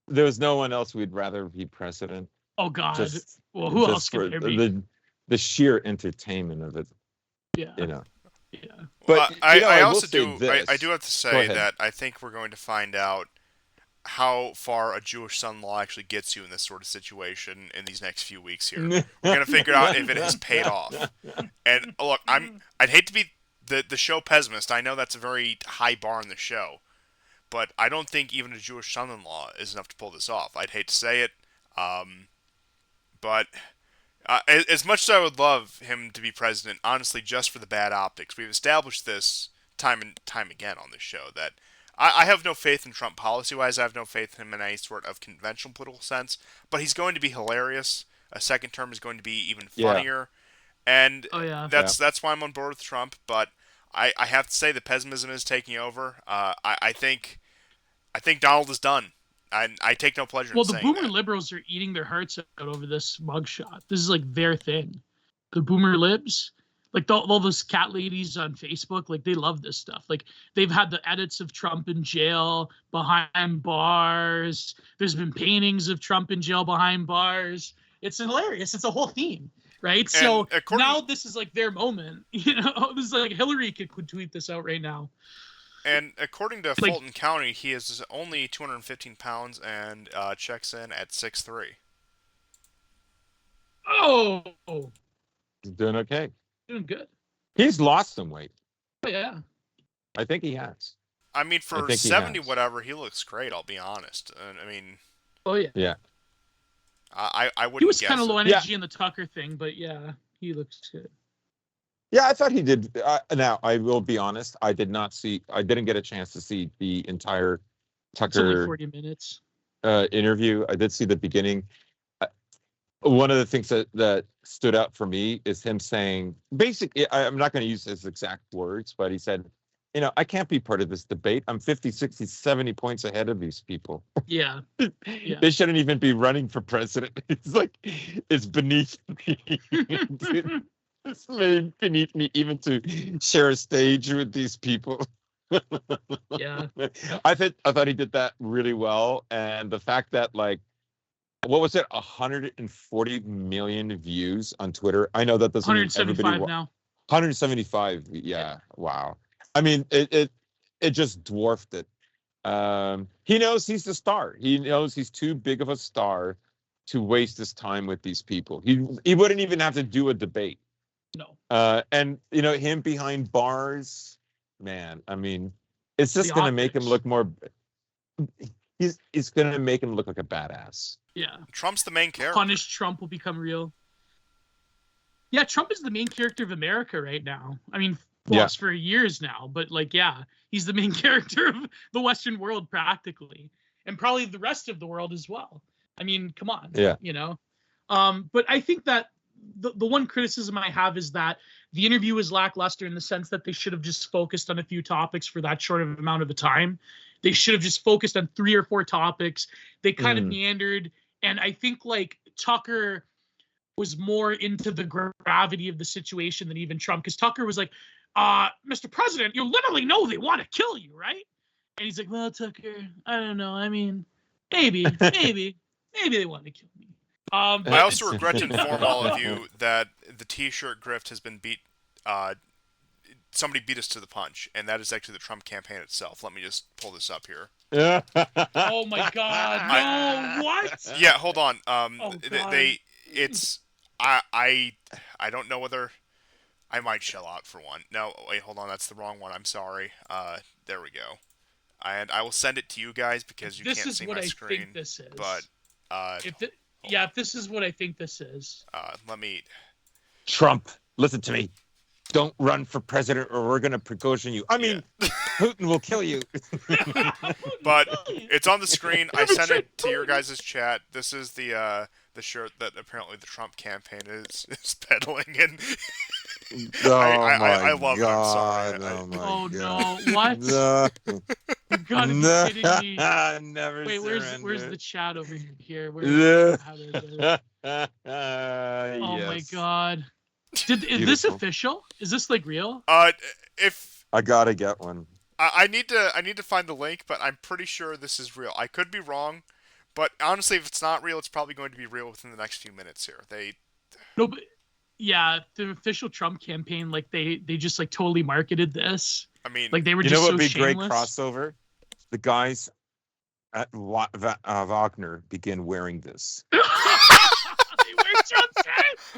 [SPEAKER 6] there's no one else we'd rather be president.
[SPEAKER 2] Oh God! Who else can there be?
[SPEAKER 6] The sheer entertainment of it.
[SPEAKER 2] Yeah.
[SPEAKER 6] Yeah.
[SPEAKER 1] But I also do.
[SPEAKER 6] This.
[SPEAKER 1] I do have to say that I think we're going to find out how far a Jewish son-in-law actually gets you in this sort of situation in these next few weeks here. We're going to figure out if it has paid off. And look, I'd hate to be the show pessimist. I know that's a very high bar in the show, but I don't think even a Jewish son-in-law is enough to pull this off. I'd hate to say it, but as much as I would love him to be president, honestly, just for the bad optics, we've established this time and time again on this show that I have no faith in Trump policy-wise. I have no faith in him in any sort of conventional political sense. But he's going to be hilarious. A second term is going to be even funnier. Yeah. And that's why I'm on board with Trump. But I have to say the pessimism is taking over. I think Donald is done. I take no pleasure in saying that.
[SPEAKER 2] Well, the boomer liberals are eating their hearts out over this mugshot. This is like their thing. The boomer libs. Like all those cat ladies on Facebook, like they love this stuff. Like they've had the edits of Trump in jail, behind bars. There's been paintings of Trump in jail, behind bars. It's hilarious. It's a whole theme, right? And so now this is like their moment. This is like Hillary could tweet this out right now.
[SPEAKER 1] And according to Fulton County, he is only 215 pounds and checks in at 6'3".
[SPEAKER 2] Oh,
[SPEAKER 6] he's doing okay.
[SPEAKER 2] Doing good.
[SPEAKER 6] He's lost some weight.
[SPEAKER 2] Oh, yeah.
[SPEAKER 6] I think he has.
[SPEAKER 1] I mean, for 70 whatever, he looks great, I'll be honest. I mean...
[SPEAKER 2] Oh, yeah.
[SPEAKER 6] Yeah.
[SPEAKER 1] I wouldn't guess.
[SPEAKER 2] He was kind of low energy in the Tucker thing, but yeah, he looks good.
[SPEAKER 6] Yeah, I thought he did. Now, I will be honest. I didn't get a chance to see the entire Tucker...
[SPEAKER 2] It's only 40 minutes.
[SPEAKER 6] Interview. I did see the beginning. One of the things that stood out for me is him saying, basically, I'm not going to use his exact words, but he said, I can't be part of this debate. I'm 50, 60, 70 points ahead of these people.
[SPEAKER 2] Yeah.
[SPEAKER 6] They shouldn't even be running for president. It's like, it's beneath me. It's beneath me even to share a stage with these people.
[SPEAKER 2] Yeah.
[SPEAKER 6] I thought he did that really well. And the fact that, like, what was it? 140 million views on Twitter. I know that doesn't mean everybody.
[SPEAKER 2] 175 now.
[SPEAKER 6] 175. Yeah. Wow. I mean, it just dwarfed it. He knows he's the star. He knows he's too big of a star to waste his time with these people. He wouldn't even have to do a debate.
[SPEAKER 2] No.
[SPEAKER 6] And him behind bars, man. I mean, it's just
[SPEAKER 2] The
[SPEAKER 6] gonna make him
[SPEAKER 2] optics.
[SPEAKER 6] look more. It's gonna make him look like a badass.
[SPEAKER 2] Yeah.
[SPEAKER 1] Trump's the main character.
[SPEAKER 2] Punish Trump will become real. Yeah, Trump is the main character of America right now. I mean,
[SPEAKER 6] Yeah.
[SPEAKER 2] for years now, but like, yeah, he's the main character of the Western world practically, and probably the rest of the world as well. I mean, come on,
[SPEAKER 6] Yeah.
[SPEAKER 2] But I think that the one criticism I have is that the interview was lackluster in the sense that they should have just focused on a few topics for that short of amount of a time. They should have just focused on 3 or 4 topics. They kind of meandered, and I think like Tucker was more into the gravity of the situation than even Trump, because Tucker was like, Mr. President, you literally know they want to kill you, right? And he's like, well, Tucker, I don't know. I mean, maybe they want to kill me.
[SPEAKER 1] I also regret to inform all of you that the T-shirt grift has been beat. Somebody beat us to the punch, and that is actually the Trump campaign itself. Let me just pull this up here.
[SPEAKER 2] Oh my God! No, what?
[SPEAKER 1] Yeah, hold on.
[SPEAKER 2] God.
[SPEAKER 1] I don't know whether I might shell out for one. No, wait, hold on. That's the wrong one. I'm sorry. There we go. And I will send it to you guys because you can't see my screen.
[SPEAKER 2] This is what I think this is.
[SPEAKER 1] But
[SPEAKER 2] if this is what I think this is.
[SPEAKER 1] Let me.
[SPEAKER 6] Trump, listen to me. Don't run for president, or we're gonna Prigozhin you. I mean, Putin will kill you.
[SPEAKER 1] But it's on the screen. I sent it to your guys' chat. This is the shirt that apparently the Trump campaign is peddling, and I love it. I'm sorry.
[SPEAKER 2] Oh no! What? You gotta be kidding me!
[SPEAKER 6] Never.
[SPEAKER 2] Wait, where's the chat over here? Oh my God! Is this official? Is this like real?
[SPEAKER 1] If
[SPEAKER 6] I gotta get one.
[SPEAKER 1] I need to find the link, but I'm pretty sure this is real. I could be wrong, but honestly, if it's not real, it's probably going to be real within the next few minutes here.
[SPEAKER 2] No, but yeah, the official Trump campaign, like they just like totally marketed this.
[SPEAKER 1] I mean,
[SPEAKER 2] like they were
[SPEAKER 6] you
[SPEAKER 2] just
[SPEAKER 6] know what
[SPEAKER 2] so
[SPEAKER 6] would be
[SPEAKER 2] shameless.
[SPEAKER 6] great crossover? The guys at Wagner begin wearing this.
[SPEAKER 2] They wear Trump shirts.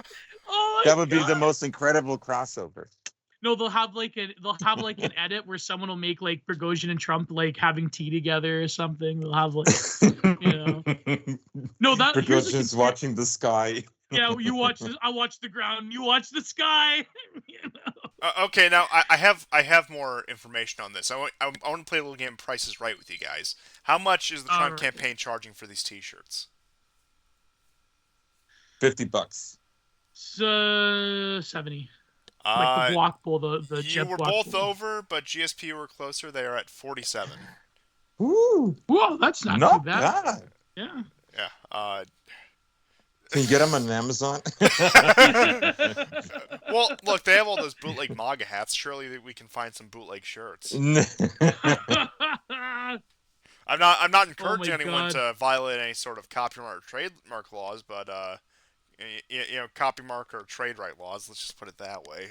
[SPEAKER 2] Oh my
[SPEAKER 6] That would be the most incredible crossover.
[SPEAKER 2] No, they'll have like an edit where someone will make like Prigozhin and Trump like having tea together or something. They'll have like, No, that
[SPEAKER 6] Prigozhin's watching the sky.
[SPEAKER 2] Yeah, you watch this. I watch the ground. You watch the sky.
[SPEAKER 1] Okay, now I have more information on this. I want to play a little game of Price is Right with you guys. How much is the Trump campaign charging for these T-shirts?
[SPEAKER 6] $50.
[SPEAKER 2] 70. Like the block pool, the
[SPEAKER 1] you were both over, but GSP were closer. They are at 47.
[SPEAKER 6] Ooh,
[SPEAKER 2] whoa, that's not too bad. Yeah.
[SPEAKER 1] Yeah.
[SPEAKER 6] Can you get them on Amazon?
[SPEAKER 1] Well, look, they have all those bootleg MAGA hats. Surely we can find some bootleg shirts. I'm not encouraging anyone to violate any sort of copyright or trademark laws, but copyright or trade right laws. Let's just put it that way.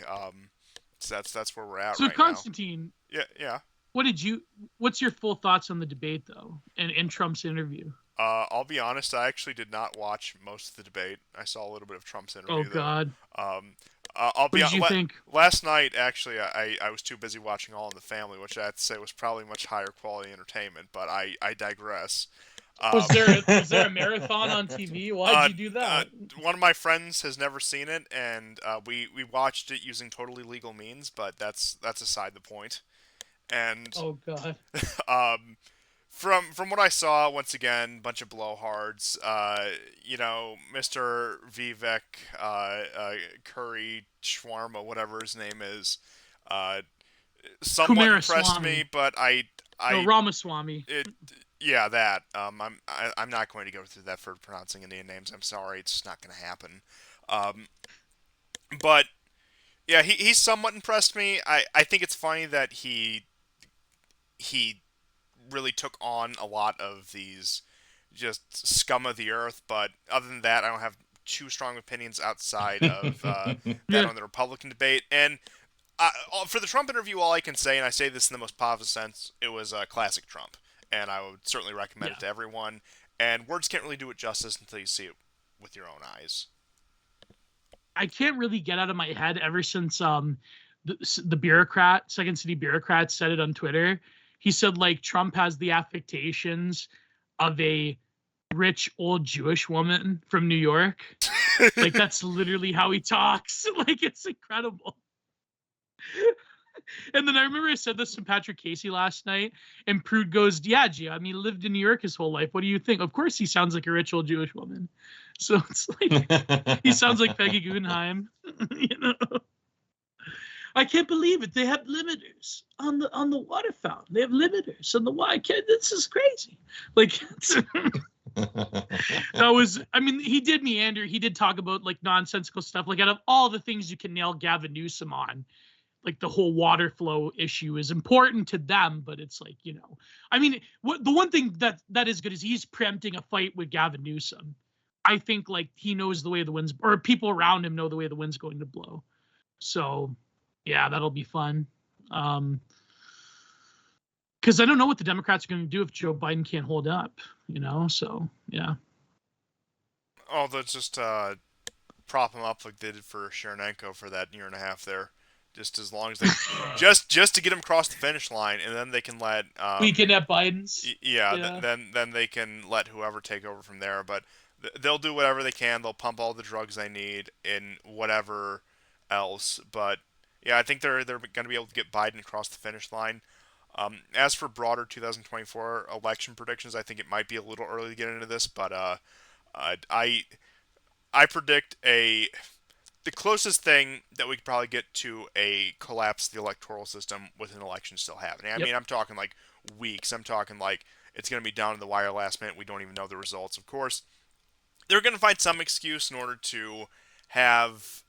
[SPEAKER 1] So that's where we're at right
[SPEAKER 2] Constantine,
[SPEAKER 1] now. Yeah.
[SPEAKER 2] What's your full thoughts on the debate though, and Trump's interview?
[SPEAKER 1] I'll be honest. I actually did not watch most of the debate. I saw a little bit of Trump's interview.
[SPEAKER 2] Oh God.
[SPEAKER 1] I'll be honest.
[SPEAKER 2] What did you think?
[SPEAKER 1] Last night, actually, I was too busy watching All in the Family, which I have to say was probably much higher quality entertainment. But I digress.
[SPEAKER 2] Was there a marathon on TV? Why'd you do that?
[SPEAKER 1] One of my friends has never seen it, and we watched it using totally legal means. But that's aside the point. And
[SPEAKER 2] oh God.
[SPEAKER 1] From what I saw, once again, bunch of blowhards. Mr. Vivek Curry Shawarma, whatever his name is, somewhat impressed me, but
[SPEAKER 2] Ramaswamy.
[SPEAKER 1] Yeah, that. I'm not going to go through that for pronouncing Indian names. I'm sorry, it's just not going to happen. But yeah, he somewhat impressed me. I think it's funny that he really took on a lot of these just scum of the earth, but other than that, I don't have too strong opinions outside of that on the Republican debate. And for the Trump interview, all I can say, and I say this in the most positive sense, it was classic Trump, and I would certainly recommend it to everyone. And words can't really do it justice until you see it with your own eyes.
[SPEAKER 2] I can't really get out of my head ever since the bureaucrat, Second City bureaucrat, said it on Twitter. He said, like, Trump has the affectations of a rich old Jewish woman from New York. Like, that's literally how he talks. Like, it's incredible. And then I remember I said this to Patrick Casey last night, and Prude goes, "Yeah, Gio, I mean, he lived in New York his whole life. What do you think?" Of course he sounds like a rich old Jewish woman. So it's like, he sounds like Peggy Guggenheim. You know? I can't believe it. They have limiters on the water fountain. They have limiters on the water. This is crazy. Like, that was, I mean, he did meander. He did talk about, like, nonsensical stuff. Like, out of all the things you can nail Gavin Newsom on, like, the whole water flow issue is important to them, but it's like, you know, I mean, the one thing that is good is he's preempting a fight with Gavin Newsom. I think, like, he knows the way the wind's, or people around him know the way the wind's going to blow. So, yeah, that'll be fun. Because I don't know what the Democrats are going to do if Joe Biden can't hold up, you know? So, yeah.
[SPEAKER 1] Oh, let's just prop him up like they did for Sharonenko for that year and a half there. Just as long as they, just to get him across the finish line, and then they can let
[SPEAKER 2] we can have Biden's.
[SPEAKER 1] Then they can let whoever take over from there. But they'll do whatever they can. They'll pump all the drugs they need in whatever else. But yeah, I think they're going to be able to get Biden across the finish line. As for broader 2024 election predictions, I think it might be a little early to get into this, but I predict the closest thing that we could probably get to a collapse of the electoral system with an election still happening. I mean, I'm talking like weeks. I'm talking like it's going to be down to the wire last minute. We don't even know the results. Of course, they're going to find some excuse in order to have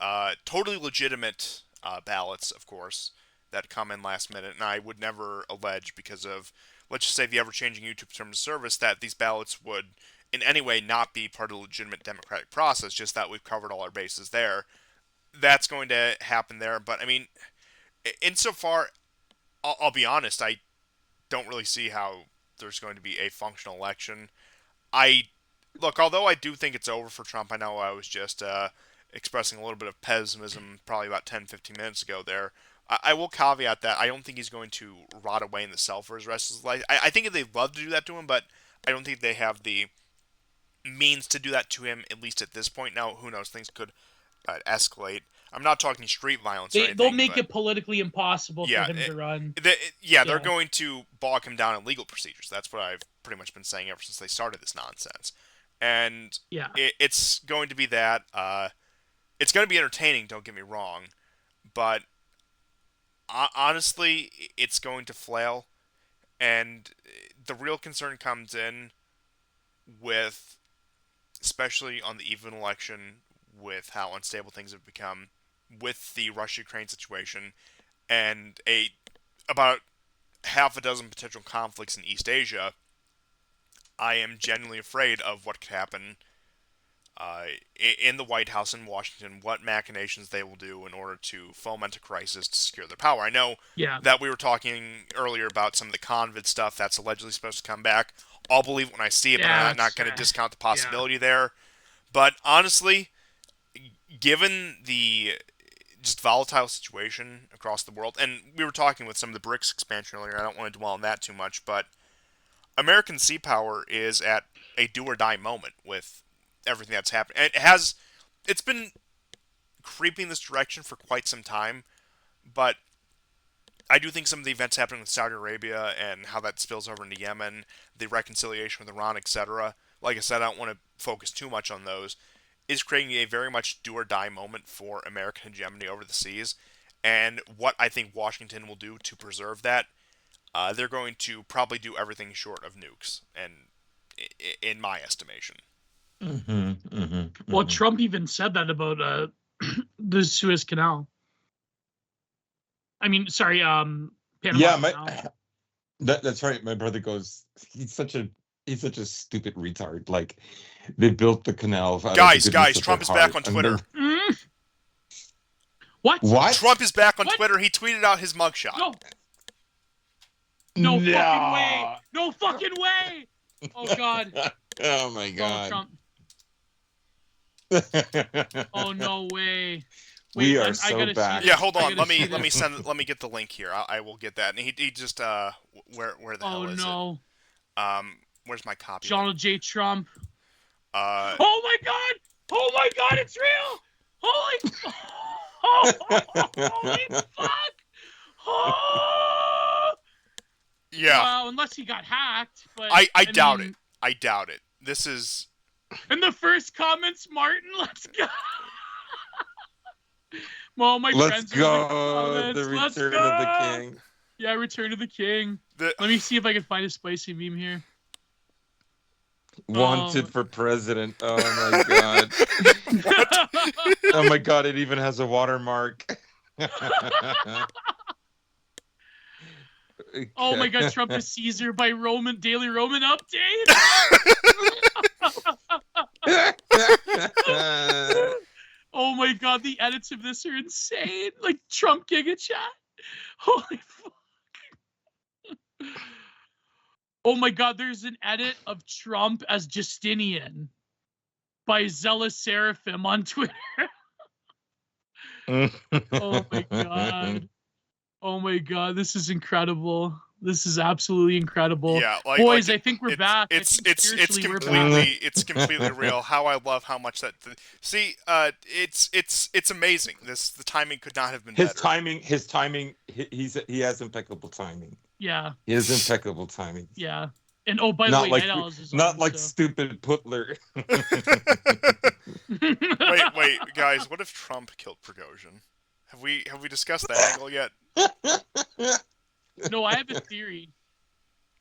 [SPEAKER 1] totally legitimate ballots, of course, that come in last minute. And I would never allege, because of, let's just say, the ever-changing YouTube terms of service, that these ballots would in any way not be part of the legitimate democratic process, just that we've covered all our bases there. That's going to happen there. But, I mean, insofar, I'll be honest, I don't really see how there's going to be a functional election. Look, although I do think it's over for Trump, I know I was just expressing a little bit of pessimism probably about 10, 15 minutes ago there. I will caveat that I don't think he's going to rot away in the cell for his rest of his life. I think they'd love to do that to him, but I don't think they have the means to do that to him, at least at this point. Now, who knows? Things could escalate. I'm not talking street violence or anything.
[SPEAKER 2] They'll make it politically impossible for him to run.
[SPEAKER 1] They're going to bog him down in legal procedures. That's what I've pretty much been saying ever since they started this nonsense. And it's going to be that. It's going to be entertaining, don't get me wrong. But honestly, it's going to flail. And the real concern comes in with, especially on the eve of an election, with how unstable things have become, with the Russia-Ukraine situation, and about half a dozen potential conflicts in East Asia. I am genuinely afraid of what could happen in the White House in Washington, what machinations they will do in order to foment a crisis to secure their power. I know that we were talking earlier about some of the COVID stuff that's allegedly supposed to come back. I'll believe it when I see it, but I'm not going to discount the possibility there. But honestly, given the just volatile situation across the world, and we were talking with some of the BRICS expansion earlier, I don't want to dwell on that too much, but American sea power is at a do-or-die moment with everything that's happened. And it's been creeping this direction for quite some time, but I do think some of the events happening with Saudi Arabia and how that spills over into Yemen, the reconciliation with Iran, etc., like I said, I don't want to focus too much on those, is creating a very much do-or-die moment for American hegemony over the seas. And what I think Washington will do to preserve that, they're going to probably do everything short of nukes, and in my estimation.
[SPEAKER 2] Well, Trump even said that about the Suez Canal. I mean, sorry, Panama Canal.
[SPEAKER 6] That's right. My brother goes, he's such a He's such a stupid retard. Like, they built the canal out of the
[SPEAKER 1] Guys,
[SPEAKER 6] goodness of
[SPEAKER 1] Trump
[SPEAKER 6] their
[SPEAKER 1] is back
[SPEAKER 6] heart,
[SPEAKER 1] on
[SPEAKER 6] and then-
[SPEAKER 1] Twitter.
[SPEAKER 2] What?
[SPEAKER 6] What?
[SPEAKER 1] Trump is back on
[SPEAKER 2] What?
[SPEAKER 1] Twitter. He tweeted out his mugshot.
[SPEAKER 2] No. No fucking way. No fucking way. Oh God.
[SPEAKER 6] Oh my
[SPEAKER 2] Oh
[SPEAKER 6] God.
[SPEAKER 2] Trump. Oh no way. Wait,
[SPEAKER 6] We are
[SPEAKER 2] I
[SPEAKER 6] so
[SPEAKER 2] gotta see
[SPEAKER 6] back.
[SPEAKER 2] this.
[SPEAKER 1] Yeah, hold
[SPEAKER 2] I
[SPEAKER 1] on.
[SPEAKER 2] gotta
[SPEAKER 1] Let
[SPEAKER 2] see this.
[SPEAKER 1] me get the link here. I will get that. And he just where the hell
[SPEAKER 2] Oh
[SPEAKER 1] is
[SPEAKER 2] no.
[SPEAKER 1] it? Where's my copy?
[SPEAKER 2] Donald J. Trump.
[SPEAKER 1] Uh,
[SPEAKER 2] Oh my God. Oh my God, it's real. Holy fuck. Oh.
[SPEAKER 1] yeah.
[SPEAKER 2] Wow, unless he got hacked. But
[SPEAKER 1] I doubt
[SPEAKER 2] mean,
[SPEAKER 1] it. I doubt it. This is
[SPEAKER 2] In the first comments, Martin, let's go. Well, my
[SPEAKER 6] Let's
[SPEAKER 2] friends are in the
[SPEAKER 6] go.
[SPEAKER 2] comments.
[SPEAKER 6] The
[SPEAKER 2] Let's
[SPEAKER 6] return
[SPEAKER 2] go.
[SPEAKER 6] of the king.
[SPEAKER 2] Yeah, Return of the King.
[SPEAKER 1] the
[SPEAKER 2] Let me see if I can find a spicy meme here.
[SPEAKER 6] Wanted for president. Oh my God. Oh my God. It even has a watermark.
[SPEAKER 2] Oh my God, Trump is Caesar by Daily Roman Update. Oh my God, the edits of this are insane. Like Trump Giga Chat. Holy fuck. Oh my God, there's an edit of Trump as Justinian by Zealous Seraphim on Twitter. Oh my God. Oh my God, this is incredible. This is absolutely incredible.
[SPEAKER 1] yeah,
[SPEAKER 2] Boys, I think we're back. I
[SPEAKER 1] It's
[SPEAKER 2] think spiritually we're back.
[SPEAKER 1] it's completely real. How I love how much that. See, it's amazing. The timing could not have been
[SPEAKER 6] His
[SPEAKER 1] better.
[SPEAKER 6] timing. He has impeccable timing.
[SPEAKER 2] Yeah,
[SPEAKER 6] He has impeccable timing.
[SPEAKER 2] yeah. And oh, by the
[SPEAKER 6] Not
[SPEAKER 2] way,
[SPEAKER 6] like
[SPEAKER 2] Night Owls is
[SPEAKER 6] not
[SPEAKER 2] on,
[SPEAKER 6] like
[SPEAKER 2] so.
[SPEAKER 6] stupid Putler.
[SPEAKER 1] Wait, guys. What if Trump killed Prigozhin? Have we discussed that angle yet?
[SPEAKER 2] No, I have a theory.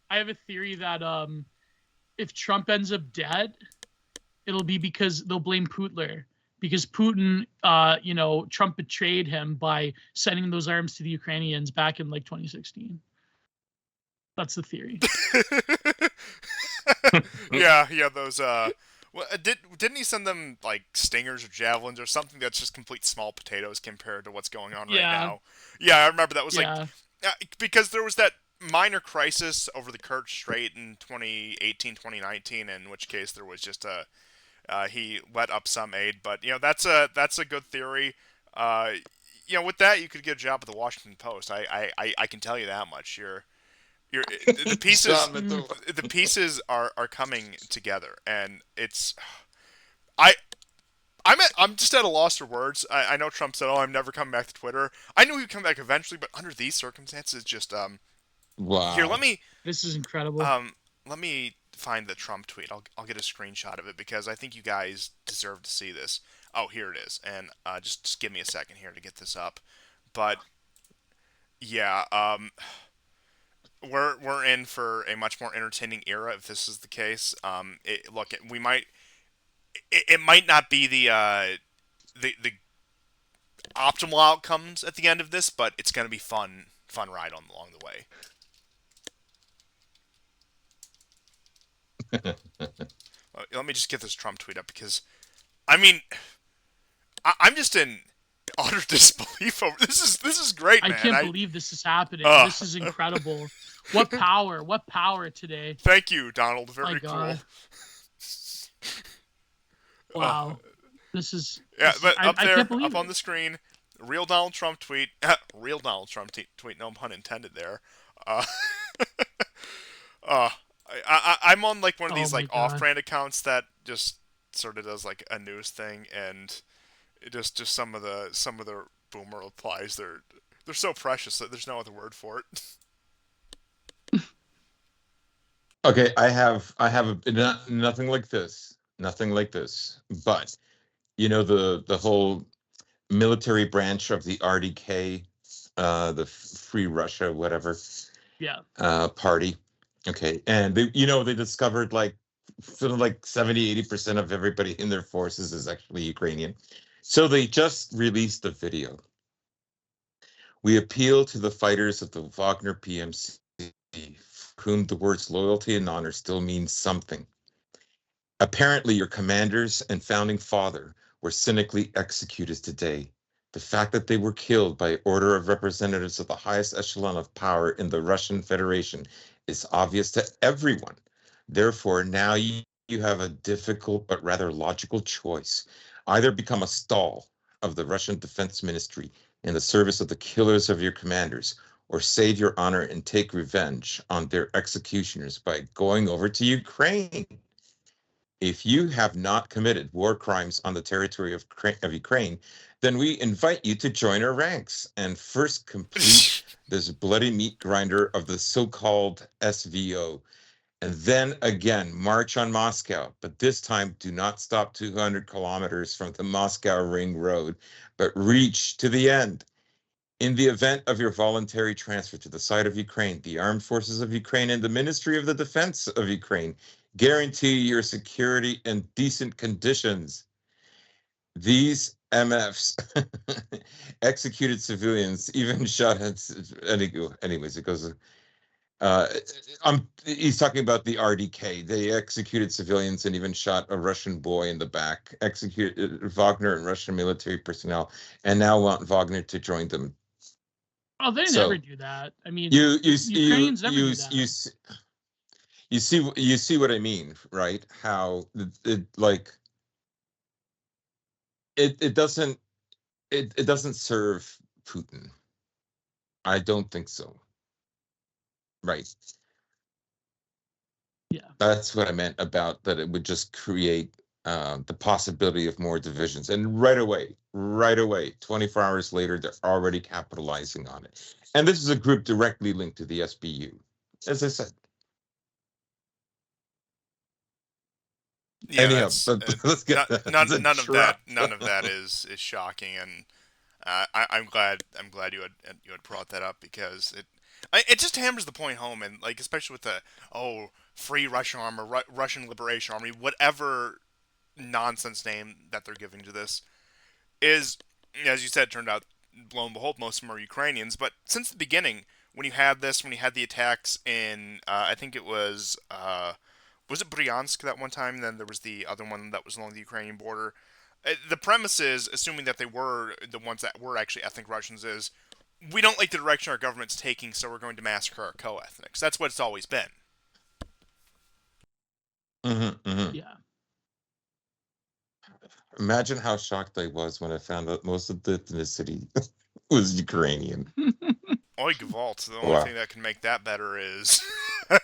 [SPEAKER 2] I have a theory that if Trump ends up dead, it'll be because they'll blame Putler. Because Putin, Trump betrayed him by sending those arms to the Ukrainians back in like 2016. That's the theory.
[SPEAKER 1] yeah. Those well, didn't he send them like stingers or javelins or something that's just complete small potatoes compared to what's going on right
[SPEAKER 2] Yeah.
[SPEAKER 1] now? Yeah, I remember that was
[SPEAKER 2] Yeah.
[SPEAKER 1] because there was that minor crisis over the Kerch Strait in 2018, 2019, in which case there was just he let up some aid, but that's a good theory. With that you could get a job at the Washington Post. I can tell you that much. The pieces are coming together, and it's I'm just at a loss for words. I know Trump said, "Oh, I'm never coming back to Twitter." I knew he'd come back eventually, but under these circumstances, just
[SPEAKER 6] Wow.
[SPEAKER 1] Here, let me
[SPEAKER 2] This is incredible.
[SPEAKER 1] let me find the Trump tweet. I'll get a screenshot of it because I think you guys deserve to see this. Oh, here it is, and just give me a second here to get this up. But yeah, we're in for a much more entertaining era if this is the case. It might not be the optimal outcomes at the end of this, but it's going to be fun ride along the way. Let me just get this Trump tweet up because, I mean, I'm just in utter disbelief over this. Is great, man.
[SPEAKER 2] I can't believe this is happening. This is incredible. What power today.
[SPEAKER 1] Thank you, Donald. Very
[SPEAKER 2] My
[SPEAKER 1] cool.
[SPEAKER 2] God. Wow. This is
[SPEAKER 1] But up
[SPEAKER 2] I
[SPEAKER 1] there,
[SPEAKER 2] can't believe
[SPEAKER 1] up on
[SPEAKER 2] it.
[SPEAKER 1] the screen, real Donald Trump tweet. Real Donald Trump tweet. No pun intended there. I'm on like one of these
[SPEAKER 2] Oh my
[SPEAKER 1] like
[SPEAKER 2] God.
[SPEAKER 1] off-brand accounts that just sort of does like a news thing, and just some of the boomer replies. They're so precious that there's no other word for it.
[SPEAKER 6] Okay, I have nothing like this. Nothing like this. But the whole military branch of the RDK, the Free Russia, whatever.
[SPEAKER 2] Yeah.
[SPEAKER 6] Party. Okay, and they discovered like sort of like 70-80% of everybody in their forces is actually Ukrainian. So they just released a video. We appeal to the fighters of the Wagner PMC. whom the words loyalty and honor still mean something. Apparently, your commanders and founding father were cynically executed today. The fact that they were killed by order of representatives of the highest echelon of power in the Russian Federation is obvious to everyone. Therefore, now you have a difficult but rather logical choice. Either become a stall of the Russian Defense Ministry in the service of the killers of your commanders, or save your honor and take revenge on their executioners by going over to Ukraine. If you have not committed war crimes on the territory of Ukraine, then we invite you to join our ranks and first complete this bloody meat grinder of the so-called SVO, and then again march on Moscow. But this time, do not stop 200 kilometers from the Moscow Ring Road, but reach to the end. In the event of your voluntary transfer to the side of Ukraine, the armed forces of Ukraine and the Ministry of the Defense of Ukraine guarantee your security and decent conditions. These MFs executed civilians, even shot at. Anyways, it goes. He's talking about the RDK. They executed civilians and even shot a Russian boy in the back. Executed Wagner and Russian military personnel, and now want Wagner to join them.
[SPEAKER 2] Oh, they
[SPEAKER 6] So,
[SPEAKER 2] never do that. I mean,
[SPEAKER 6] Ukrainians
[SPEAKER 2] never do that.
[SPEAKER 6] You see what I mean, right? How it doesn't serve Putin. I don't think so. Right.
[SPEAKER 2] Yeah.
[SPEAKER 6] That's what I meant about that. It would just create the possibility of more divisions, and right away, 24 hours later, they're already capitalizing on it. And this is a group directly linked to the SBU, as I said.
[SPEAKER 1] Yeah,
[SPEAKER 6] Anyhow,
[SPEAKER 1] that's
[SPEAKER 6] let's get
[SPEAKER 1] none of that. None of that is shocking, and I'm glad you had brought that up, because it just hammers the point home, and like especially with the Free Russian Army, Russian Liberation Army, whatever nonsense name that they're giving to this is, as you said, turned out, lo and behold, most of them are Ukrainians. But since the beginning, when you had the attacks in, I think it was it Bryansk that one time? Then there was the other one that was along the Ukrainian border. The premise is, assuming that they were the ones that were actually ethnic Russians, is we don't like the direction our government's taking, so we're going to massacre our co-ethnics. That's what it's always been.
[SPEAKER 2] Yeah.
[SPEAKER 6] Imagine how shocked I was when I found out most of the ethnicity was Ukrainian.
[SPEAKER 1] Oy Gevalt. The only
[SPEAKER 6] Wow.
[SPEAKER 1] thing that can make that better is.
[SPEAKER 2] Oh,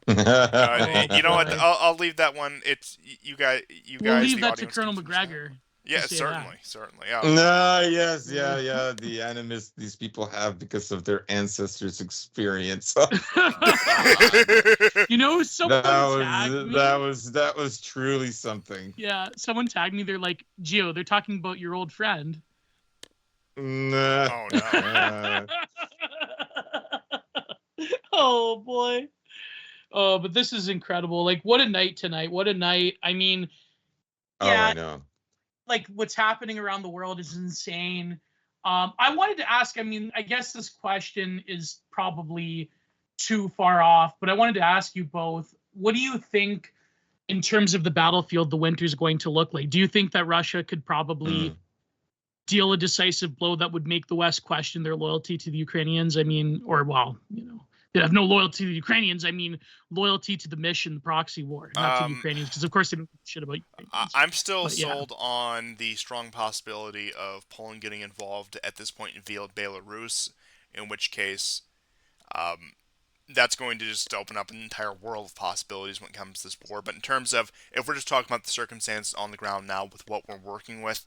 [SPEAKER 1] You know what?
[SPEAKER 2] boy.
[SPEAKER 1] I'll leave that one. It's you guys.
[SPEAKER 2] We'll leave
[SPEAKER 1] The
[SPEAKER 2] that to
[SPEAKER 1] audience,
[SPEAKER 2] Colonel
[SPEAKER 1] can finish that.
[SPEAKER 2] McGregor.
[SPEAKER 1] Yeah,
[SPEAKER 2] say
[SPEAKER 1] certainly,
[SPEAKER 2] that.
[SPEAKER 1] certainly.
[SPEAKER 6] Yes, yeah. The animus these people have because of their ancestors' experience.
[SPEAKER 2] You know, someone tagged me.
[SPEAKER 6] That was truly something.
[SPEAKER 2] Yeah, someone tagged me. They're like, Gio, they're talking about your old friend.
[SPEAKER 6] Nah.
[SPEAKER 1] Oh no.
[SPEAKER 2] Oh boy. Oh, but this is incredible. Like, what a night tonight. What a night. I mean, yeah,
[SPEAKER 6] I know.
[SPEAKER 2] like what's happening around the world is insane. I wanted to ask, I mean, I guess this question is probably too far off, but I wanted to ask you both, what do you think in terms of the battlefield the winter's going to look like? Do you think that Russia could probably deal a decisive blow that would make the West question their loyalty to the Ukrainians? I mean, or well, you know, they have no loyalty to the Ukrainians. I mean, loyalty to the mission, the proxy war, not to the Ukrainians, because of course they don't give a shit about Ukrainians.
[SPEAKER 1] I'm still sold on the strong possibility of Poland getting involved at this point via Belarus, in which case that's going to just open up an entire world of possibilities when it comes to this war. But in terms of, if we're just talking about the circumstances on the ground now with what we're working with,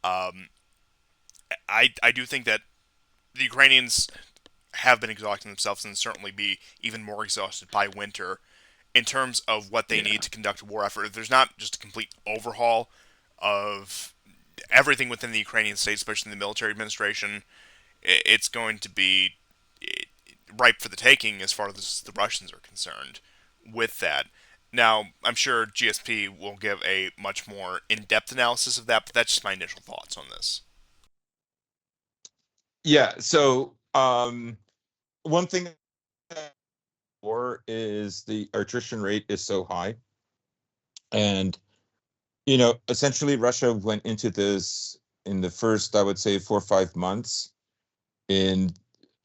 [SPEAKER 1] I do think that the Ukrainians have been exhausting themselves and certainly be even more exhausted by winter in terms of what they need to conduct a war effort. If there's not just a complete overhaul of everything within the Ukrainian state, especially in the military administration, it's going to be ripe for the taking as far as the Russians are concerned with that. Now, I'm sure GSP will give a much more in-depth analysis of that, but that's just my initial thoughts on this.
[SPEAKER 6] Yeah, so one thing war is the attrition rate is so high. And, essentially Russia went into this in the first, I would say, 4 or 5 months in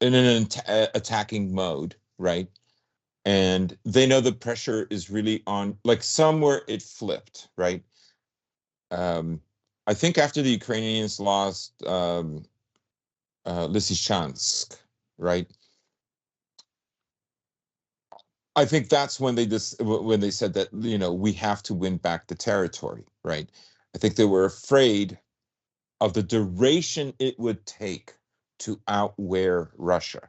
[SPEAKER 6] an attacking mode, right? And they know the pressure is really on, like somewhere it flipped, right? I think after the Ukrainians lost Lysychansk, right? I think that's when they said that we have to win back the territory, right? I think they were afraid of the duration it would take to outwear Russia.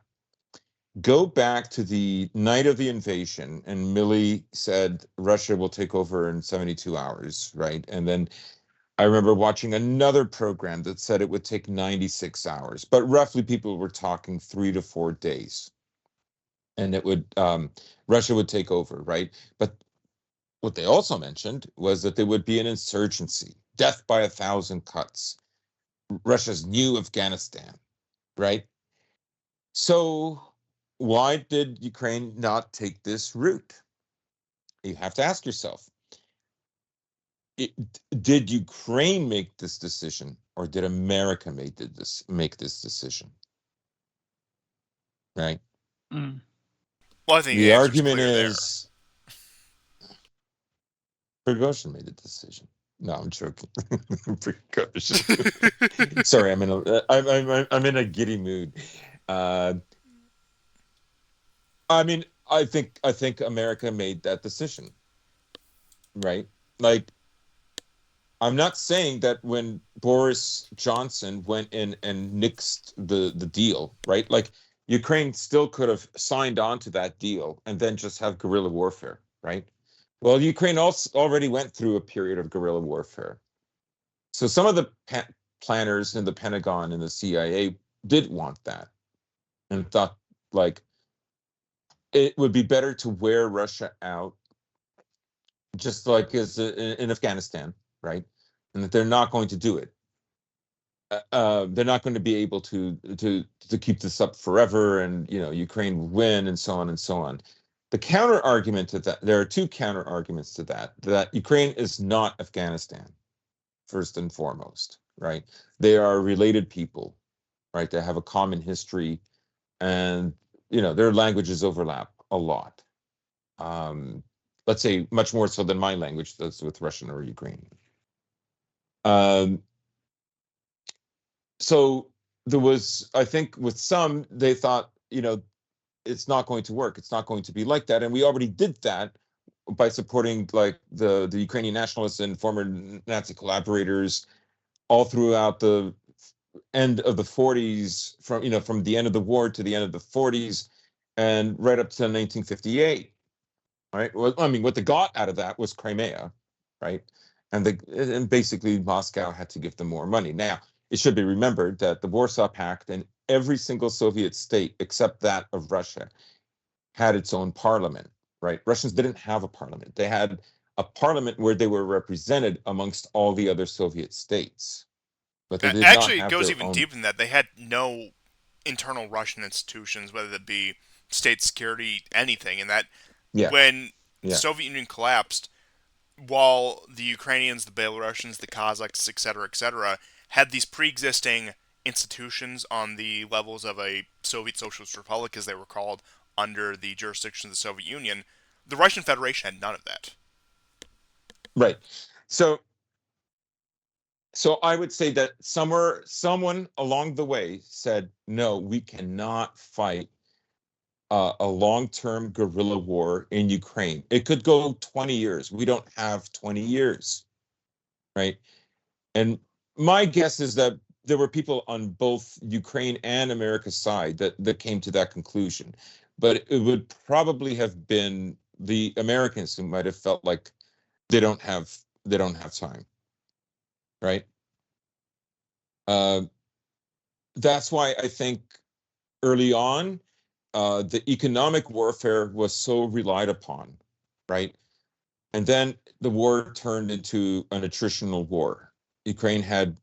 [SPEAKER 6] Go back to the night of the invasion, and Milley said Russia will take over in 72 hours, right? And then I remember watching another program that said it would take 96 hours, but roughly people were talking 3 to 4 days, and Russia would take over, right? But what they also mentioned was that there would be an insurgency, death by 1,000 cuts, Russia's new Afghanistan, right? So why did Ukraine not take this route? You have to ask yourself, did Ukraine make this decision, or did America make this decision? Right?
[SPEAKER 2] Mm.
[SPEAKER 1] Well, I think the
[SPEAKER 6] The
[SPEAKER 1] answer's
[SPEAKER 6] argument
[SPEAKER 1] clear there.
[SPEAKER 6] is Prigozhin made the decision. No, I'm joking. Prigozhin. Sorry, I'm in a giddy mood. I mean, I think America made that decision, right? Like, I'm not saying that when Boris Johnson went in and nixed the deal, right? Like, Ukraine still could have signed on to that deal and then just have guerrilla warfare, right? Well, Ukraine also already went through a period of guerrilla warfare. So some of the planners in the Pentagon and the CIA did want that and thought, like, it would be better to wear Russia out, just like as in Afghanistan, right? And that they're not going to do it. They're not going to be able to keep this up forever, and Ukraine will win, and so on and so on. The counter argument to that, there are two counter arguments to that. That Ukraine is not Afghanistan, first and foremost, right? They are related people, right? They have a common history, and their languages overlap a lot. Let's say much more so than my language does with Russian or Ukrainian. So there was, I think, with some, they thought, it's not going to work. It's not going to be like that, and we already did that by supporting like the Ukrainian nationalists and former Nazi collaborators all throughout the end of the 40s, from the end of the war to the end of the 40s, and right up to 1958. Right. Well, I mean, what they got out of that was Crimea, right? And basically Moscow had to give them more money. Now, it should be remembered that the Warsaw Pact and every single Soviet state except that of Russia had its own parliament, right? Russians didn't have a parliament. They had a parliament where they were represented amongst all the other Soviet states, but they did not
[SPEAKER 1] Actually, it
[SPEAKER 6] have
[SPEAKER 1] goes
[SPEAKER 6] their
[SPEAKER 1] even
[SPEAKER 6] own.
[SPEAKER 1] deeper than that. They had no internal Russian institutions, whether it be state security, anything. And that
[SPEAKER 6] Yeah,
[SPEAKER 1] when the
[SPEAKER 6] yeah,
[SPEAKER 1] Soviet Union collapsed, while the Ukrainians, the Belarusians, the Kazakhs, etc., had these pre-existing institutions on the levels of a Soviet Socialist Republic, as they were called, under the jurisdiction of the Soviet Union, the Russian Federation had none of that.
[SPEAKER 6] right. So I would say that someone along the way said, no, we cannot fight a long-term guerrilla war in Ukraine. It could go 20 years. We don't have 20 years, right? And my guess is that there were people on both Ukraine and America's side that came to that conclusion. But it would probably have been the Americans who might have felt like they don't have time, right? Uh, that's why I think early on, the economic warfare was so relied upon, right? And then the war turned into an attritional war. Ukraine had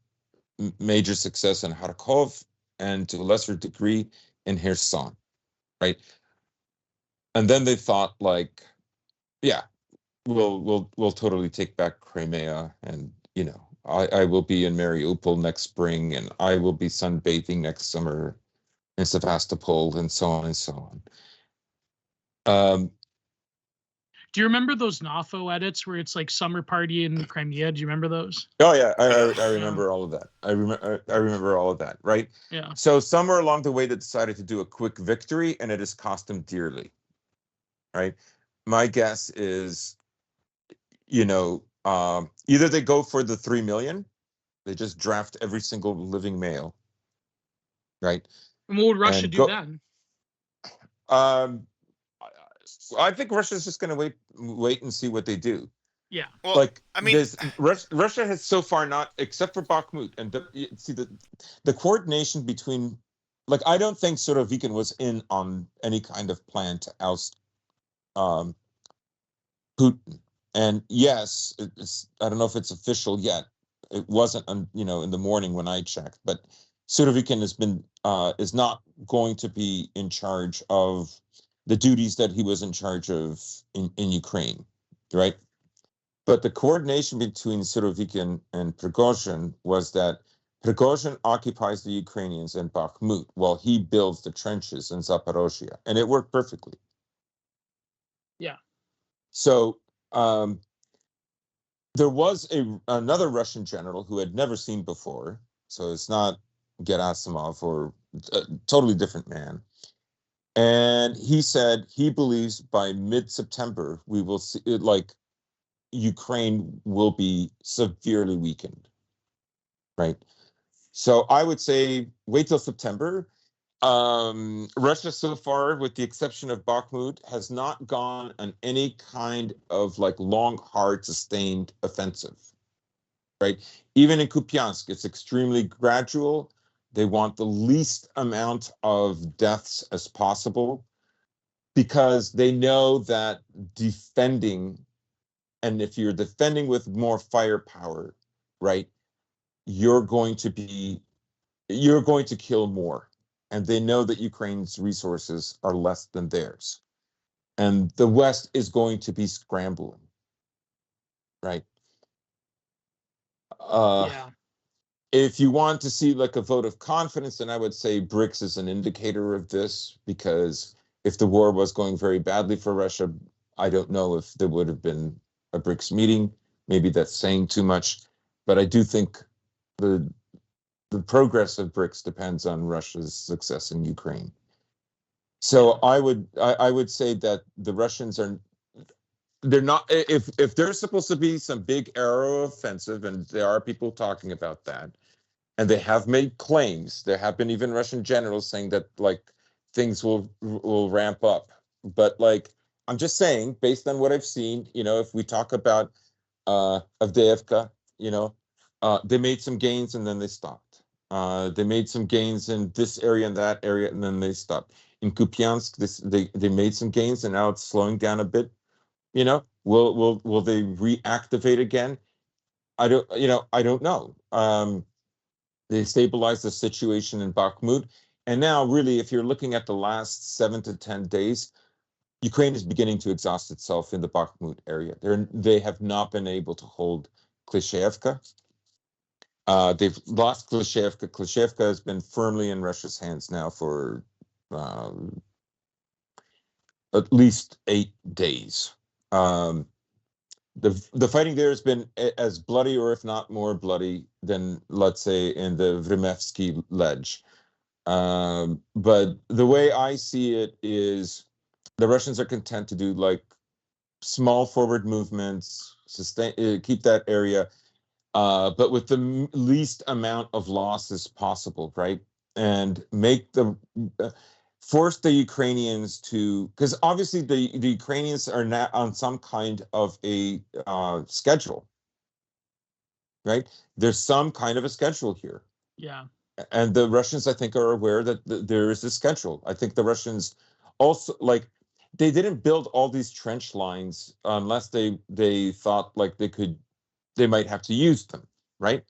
[SPEAKER 6] major success in Kharkov and to a lesser degree in Kherson, right? and then they thought like, yeah, we'll totally take back Crimea, and I will be in Mariupol next spring, and I will be sunbathing next summer in Sevastopol, and so on and so on.
[SPEAKER 2] Do you remember those NAFO edits where it's like summer party in Crimea? Do you remember those?
[SPEAKER 6] Oh yeah, I
[SPEAKER 2] Yeah.
[SPEAKER 6] remember all of that. I remember all of that, right?
[SPEAKER 2] Yeah.
[SPEAKER 6] So somewhere along the way, they decided to do a quick victory, and it has cost them dearly, right? My guess is, either they go for the 3 million, they just draft every single living male, right?
[SPEAKER 2] And what would Russia
[SPEAKER 6] And
[SPEAKER 2] do
[SPEAKER 6] go.
[SPEAKER 2] then?
[SPEAKER 6] I think Russia's just going to wait and see what they do.
[SPEAKER 2] Yeah.
[SPEAKER 1] Well,
[SPEAKER 6] Like,
[SPEAKER 1] I mean,
[SPEAKER 6] Russia has so far not, except for Bakhmut, and see the coordination between, like, I don't think Surovikin was in on any kind of plan to oust Putin. And yes, I don't know if it's official yet. It wasn't, in the morning when I checked, but Surovikin is not going to be in charge of the duties that he was in charge of in Ukraine, right? But the coordination between Surovikin and Prigozhin was that Prigozhin occupies the Ukrainians in Bakhmut while he builds the trenches in Zaporozhye, and it worked perfectly.
[SPEAKER 2] Yeah.
[SPEAKER 6] So there was another Russian general who had never seen before, so it's not Gerasimov or a totally different man. And he said he believes by mid-September we will see, like, Ukraine will be severely weakened, right? So I would say wait till September. Russia so far, with the exception of Bakhmut, has not gone on any kind of like long, hard, sustained offensive, right? Even in Kupiansk, it's extremely gradual. They want the least amount of deaths as possible because they know that defending, and if you're defending with more firepower, right, you're going to kill more. And they know that Ukraine's resources are less than theirs. And the West is going to be scrambling, right?
[SPEAKER 2] Yeah.
[SPEAKER 6] If you want to see like a vote of confidence, then I would say BRICS is an indicator of this, because if the war was going very badly for Russia, I don't know if there would have been a BRICS meeting. Maybe that's saying too much, but I do think the progress of BRICS depends on Russia's success in Ukraine. So I would say that the Russians they're not, if there's supposed to be some big aero offensive, and there are people talking about that, and they have made claims. There have been even Russian generals saying that like things will ramp up. But like, I'm just saying, based on what I've seen, if we talk about Avdiivka, they made some gains and then they stopped. They made some gains in this area and that area, and then they stopped. In Kupiansk, they made some gains, and now it's slowing down a bit. Will they reactivate again? I don't know. They stabilized the situation in Bakhmut, and now really, if you're looking at the last 7 to 10 days, Ukraine is beginning to exhaust itself in the Bakhmut area. They have not been able to hold Klishevka. They've lost Klishevka. Klishevka has been firmly in Russia's hands now for at least 8 days. The fighting there has been as bloody, or if not more bloody, than, let's say, in the Vremevsky Ledge. But the way I see it is the Russians are content to do like small forward movements, keep that area, but with the least amount of losses possible, right? And force the Ukrainians to, because obviously the Ukrainians are not on some kind of a schedule, right? There's some kind of a schedule here.
[SPEAKER 2] Yeah.
[SPEAKER 6] And the Russians, I think, are aware that there is a schedule. I think the Russians also, like, they didn't build all these trench lines unless they thought like they might have to use them, right?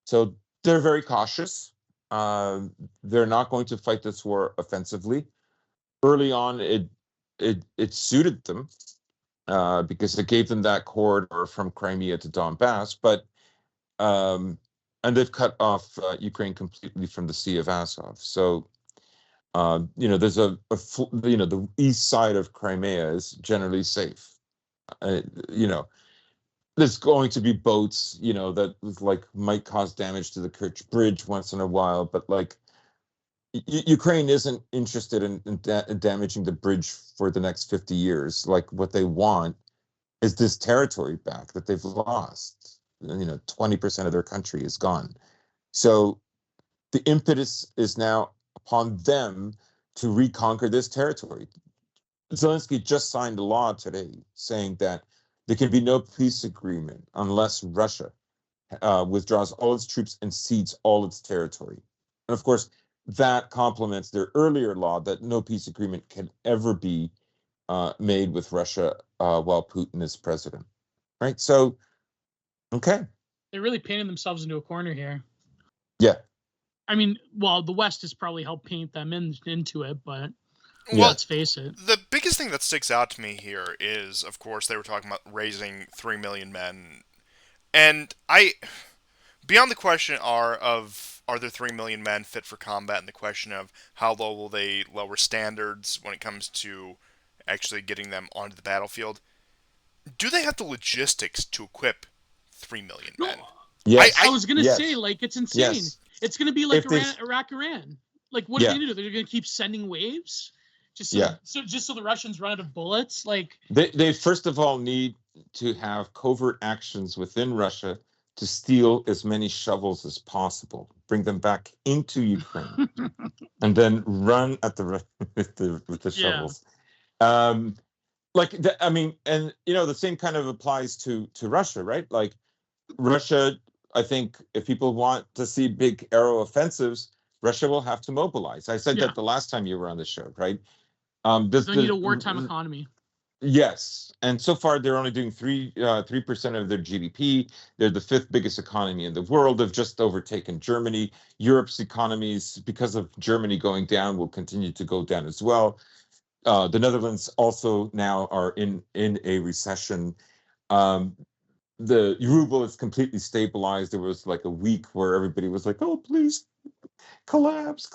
[SPEAKER 6] So they're very cautious. They're not going to fight this war offensively. Early on, it suited them because it gave them that corridor from Crimea to Donbass, but and they've cut off Ukraine completely from the Sea of Azov. So there's the east side of Crimea is generally safe. You know, there's going to be boats, that like might cause damage to the Kerch Bridge once in a while, but like Ukraine isn't interested in damaging the bridge for the next 50 years. Like what they want is this territory back that they've lost. 20% of their country is gone. So the impetus is now upon them to reconquer this territory. Zelensky just signed a law today saying that there can be no peace agreement unless Russia withdraws all its troops and cedes all its territory. And of course, that complements their earlier law that no peace agreement can ever be made with Russia while Putin is president. Right? So, okay.
[SPEAKER 2] They're really painting themselves into a corner here.
[SPEAKER 6] Yeah.
[SPEAKER 2] I mean, well, the West has probably helped paint them into it, but
[SPEAKER 1] Well,
[SPEAKER 2] let's face it.
[SPEAKER 1] The biggest thing that sticks out to me here is, of course, they were talking about raising 3 million men. And beyond the question are there 3 million men fit for combat, and the question of how low will they lower standards when it comes to actually getting them onto the battlefield, do they have the logistics to equip 3 million men?
[SPEAKER 6] Yes.
[SPEAKER 2] I was going to say, like, it's insane.
[SPEAKER 6] Yes.
[SPEAKER 2] It's going to be like Iraq-Iran. Like, what are they going to do? They're going to keep sending waves? Just so the Russians run out of bullets? Like
[SPEAKER 6] they first of all need to have covert actions within Russia to steal as many shovels as possible, bring them back into Ukraine, and then run at with the shovels. And the same kind of applies to Russia, right? Like Russia, I think if people want to see big aero offensives, Russia will have to mobilize. I said that the last time you were on the show, right?
[SPEAKER 2] They need a wartime economy.
[SPEAKER 6] Yes, and so far they're only doing 3% of their GDP. They're the fifth biggest economy in the world. They've just overtaken Germany. Europe's economies, because of Germany going down, will continue to go down as well. The Netherlands also now are in a recession. The ruble is completely stabilized. There was like a week where everybody was like, "Oh, please, collapse."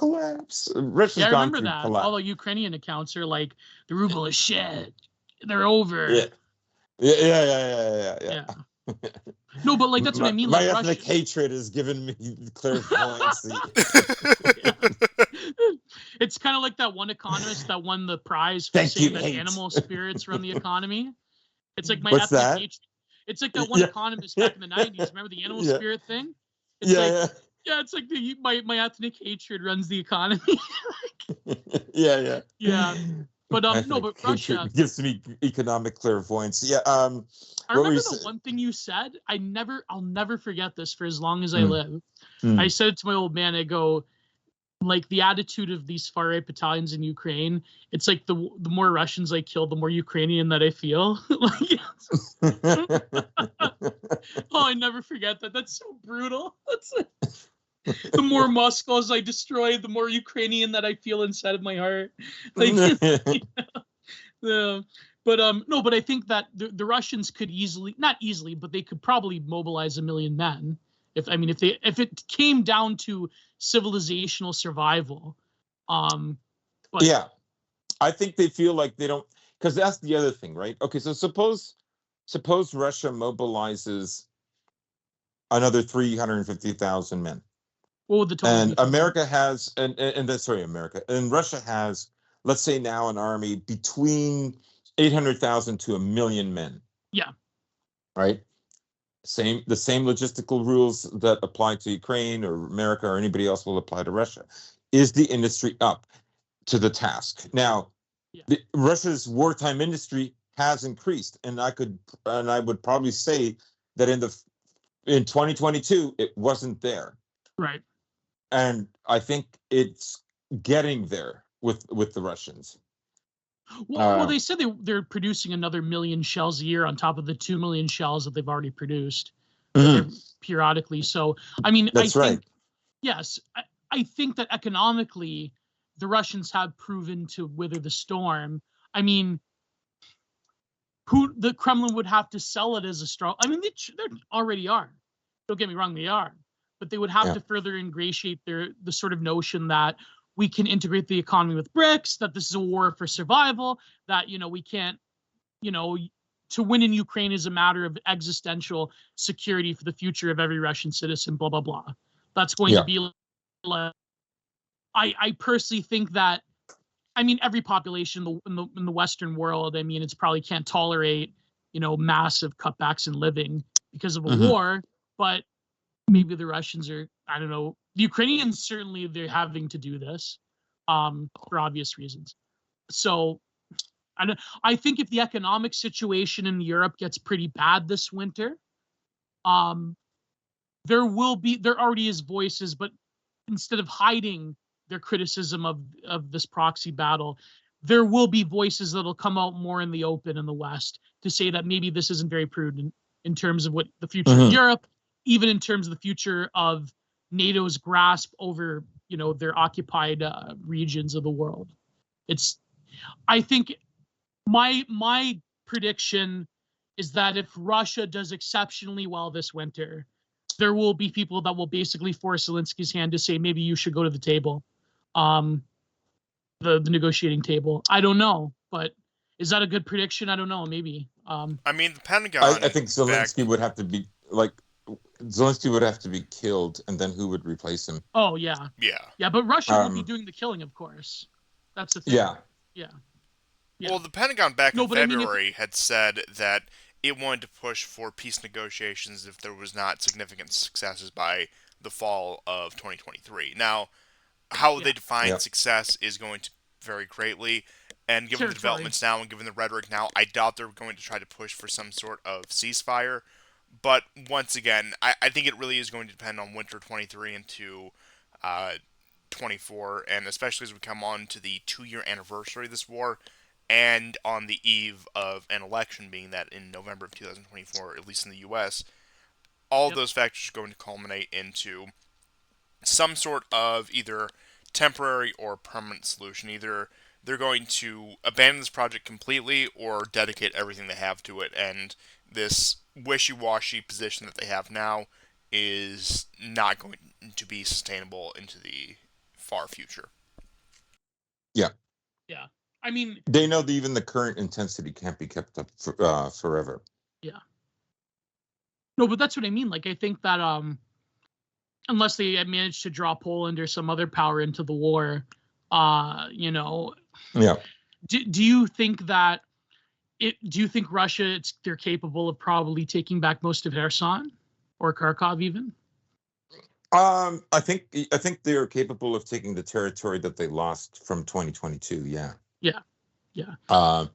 [SPEAKER 6] Russia's
[SPEAKER 2] I
[SPEAKER 6] gone
[SPEAKER 2] remember
[SPEAKER 6] through
[SPEAKER 2] that.
[SPEAKER 6] collapse.
[SPEAKER 2] All the Ukrainian accounts are like, the ruble is shit. They're over.
[SPEAKER 6] Yeah.
[SPEAKER 2] No, but like that's what I mean.
[SPEAKER 6] My
[SPEAKER 2] Like
[SPEAKER 6] ethnic
[SPEAKER 2] Russia...
[SPEAKER 6] hatred has given me clairvoyancy.
[SPEAKER 2] It's kind of like that one economist that won the prize for saying that animal spirits run the economy. It's like my
[SPEAKER 6] What's
[SPEAKER 2] ethnic
[SPEAKER 6] that?
[SPEAKER 2] hatred. It's like that one economist back in the 90s. Remember the animal spirit thing? It's it's like my ethnic hatred runs the economy.
[SPEAKER 6] Yeah.
[SPEAKER 2] But no, but Russia
[SPEAKER 6] gives me economic clairvoyance. Yeah.
[SPEAKER 2] I remember the one thing you said. I'll never forget this for as long as I live. I said it to my old man. I go, like, the attitude of these far right battalions in Ukraine. It's like the more Russians I kill, the more Ukrainian that I feel. I never forget that. That's so brutal. That's the more Moscows I destroy, the more Ukrainian that I feel inside of my heart. Like, but I think that the Russians could not easily, but they could probably mobilize 1 million men if it came down to civilizational survival. But
[SPEAKER 6] yeah, I think they feel like they don't, because that's the other thing, right? Okay, so suppose Russia mobilizes another 350,000 men.
[SPEAKER 2] What would the total
[SPEAKER 6] and
[SPEAKER 2] be?
[SPEAKER 6] America has America and Russia has, let's say now, an army between 800,000 to 1 million men.
[SPEAKER 2] Yeah.
[SPEAKER 6] Right? The same logistical rules that apply to Ukraine or America or anybody else will apply to Russia. Is the industry up to the task? Now, Russia's wartime industry has increased, and I would probably say that in 2022 it wasn't there.
[SPEAKER 2] Right.
[SPEAKER 6] And I think it's getting there with the Russians.
[SPEAKER 2] Well, they said they're producing another 1 million shells a year on top of the 2 million shells that they've already produced periodically. So, I mean,
[SPEAKER 6] that's right.
[SPEAKER 2] Yes, I think that economically, the Russians have proven to weather the storm. I mean, who the Kremlin would have to sell it as a strong. I mean, they already are. Don't get me wrong, they are, but they would have to further ingratiate the sort of notion that we can integrate the economy with BRICS, that this is a war for survival, that we can't, to win in Ukraine is a matter of existential security for the future of every Russian citizen. Blah blah blah. That's going to be like. I personally think that. I mean, every population in the Western world, I mean, it's probably can't tolerate, massive cutbacks in living because of a war. But maybe the Russians are, I don't know. The Ukrainians certainly they're having to do this, for obvious reasons. So, I think if the economic situation in Europe gets pretty bad this winter, there already is voices, but instead of hiding their criticism of this proxy battle, there will be voices that'll come out more in the open in the West to say that maybe this isn't very prudent in terms of what the future of Europe, even in terms of the future of NATO's grasp over, their occupied regions of the world. I think my prediction is that if Russia does exceptionally well this winter, there will be people that will basically force Zelensky's hand to say maybe you should go to the table, the negotiating table. I don't know, but is that a good prediction? I don't know. Maybe.
[SPEAKER 1] I mean, the Pentagon.
[SPEAKER 6] I think Zelensky would have to be killed, and then who would replace him?
[SPEAKER 2] Oh yeah, yeah. But Russia will be doing the killing, of course. That's the thing. Yeah.
[SPEAKER 1] Well, the Pentagon back in February had said that it wanted to push for peace negotiations if there was not significant successes by the fall of 2023. Now, how they define success is going to vary greatly, and given the developments now and given the rhetoric now, I doubt they're going to try to push for some sort of ceasefire. But once again, I think it really is going to depend on winter 23 into 24, and especially as we come on to the 2-year anniversary of this war, and on the eve of an election, being that in November of 2024, at least in the U.S., all of those factors are going to culminate into some sort of either temporary or permanent solution. Either they're going to abandon this project completely or dedicate everything they have to it, and this wishy-washy position that they have now is not going to be sustainable into the far future.
[SPEAKER 6] Yeah.
[SPEAKER 2] Yeah. I mean,
[SPEAKER 6] they know that even the current intensity can't be kept up forever.
[SPEAKER 2] Yeah. No, but that's what I mean. Like, I think that unless they manage to draw Poland or some other power into the war,
[SPEAKER 6] Yeah.
[SPEAKER 2] Do you think that do you think Russia they're capable of probably taking back most of Kherson or Kharkov even?
[SPEAKER 6] I think they are capable of taking the territory that they lost from 2022. Yeah.
[SPEAKER 2] Yeah. Yeah.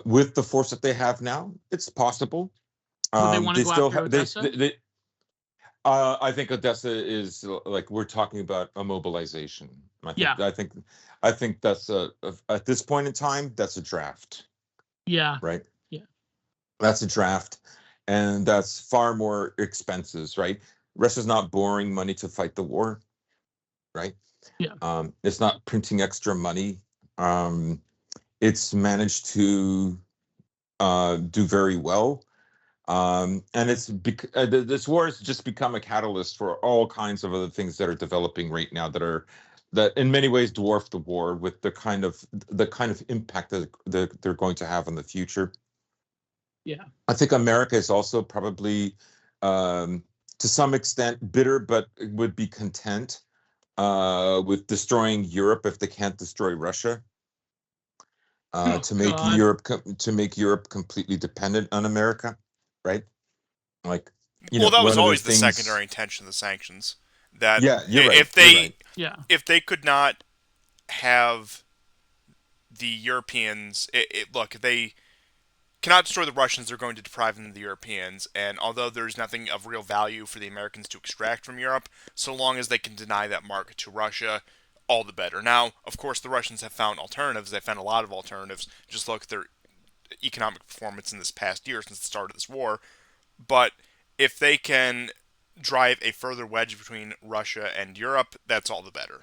[SPEAKER 6] With the force that they have now, it's possible.
[SPEAKER 2] Would they want to go after Odessa?
[SPEAKER 6] I think Odessa is like we're talking about a mobilization. I think that's at this point in time that's a draft.
[SPEAKER 2] Yeah.
[SPEAKER 6] Right.
[SPEAKER 2] Yeah.
[SPEAKER 6] That's a draft, and that's far more expenses. Right. Russia's not borrowing money to fight the war. Right.
[SPEAKER 2] Yeah.
[SPEAKER 6] It's not printing extra money. It's managed to do very well. And it's this war has just become a catalyst for all kinds of other things that are developing right now that in many ways dwarf the war with the kind of impact that they're going to have in the future.
[SPEAKER 2] Yeah.
[SPEAKER 6] I think America is also probably to some extent bitter, but would be content with destroying Europe if they can't destroy Russia. To make Europe completely dependent on America, right? Like,
[SPEAKER 1] that was always the secondary intention of the sanctions. That
[SPEAKER 6] you're right.
[SPEAKER 1] If they could not have the Europeans, look, if they cannot destroy the Russians, they're going to deprive them of the Europeans. And although there's nothing of real value for the Americans to extract from Europe, so long as they can deny that market to Russia, all the better. Now, of course, the Russians have found alternatives. They've found a lot of alternatives. Just look at their economic performance in this past year since the start of this war. But if they can drive a further wedge between Russia and Europe, that's all the better.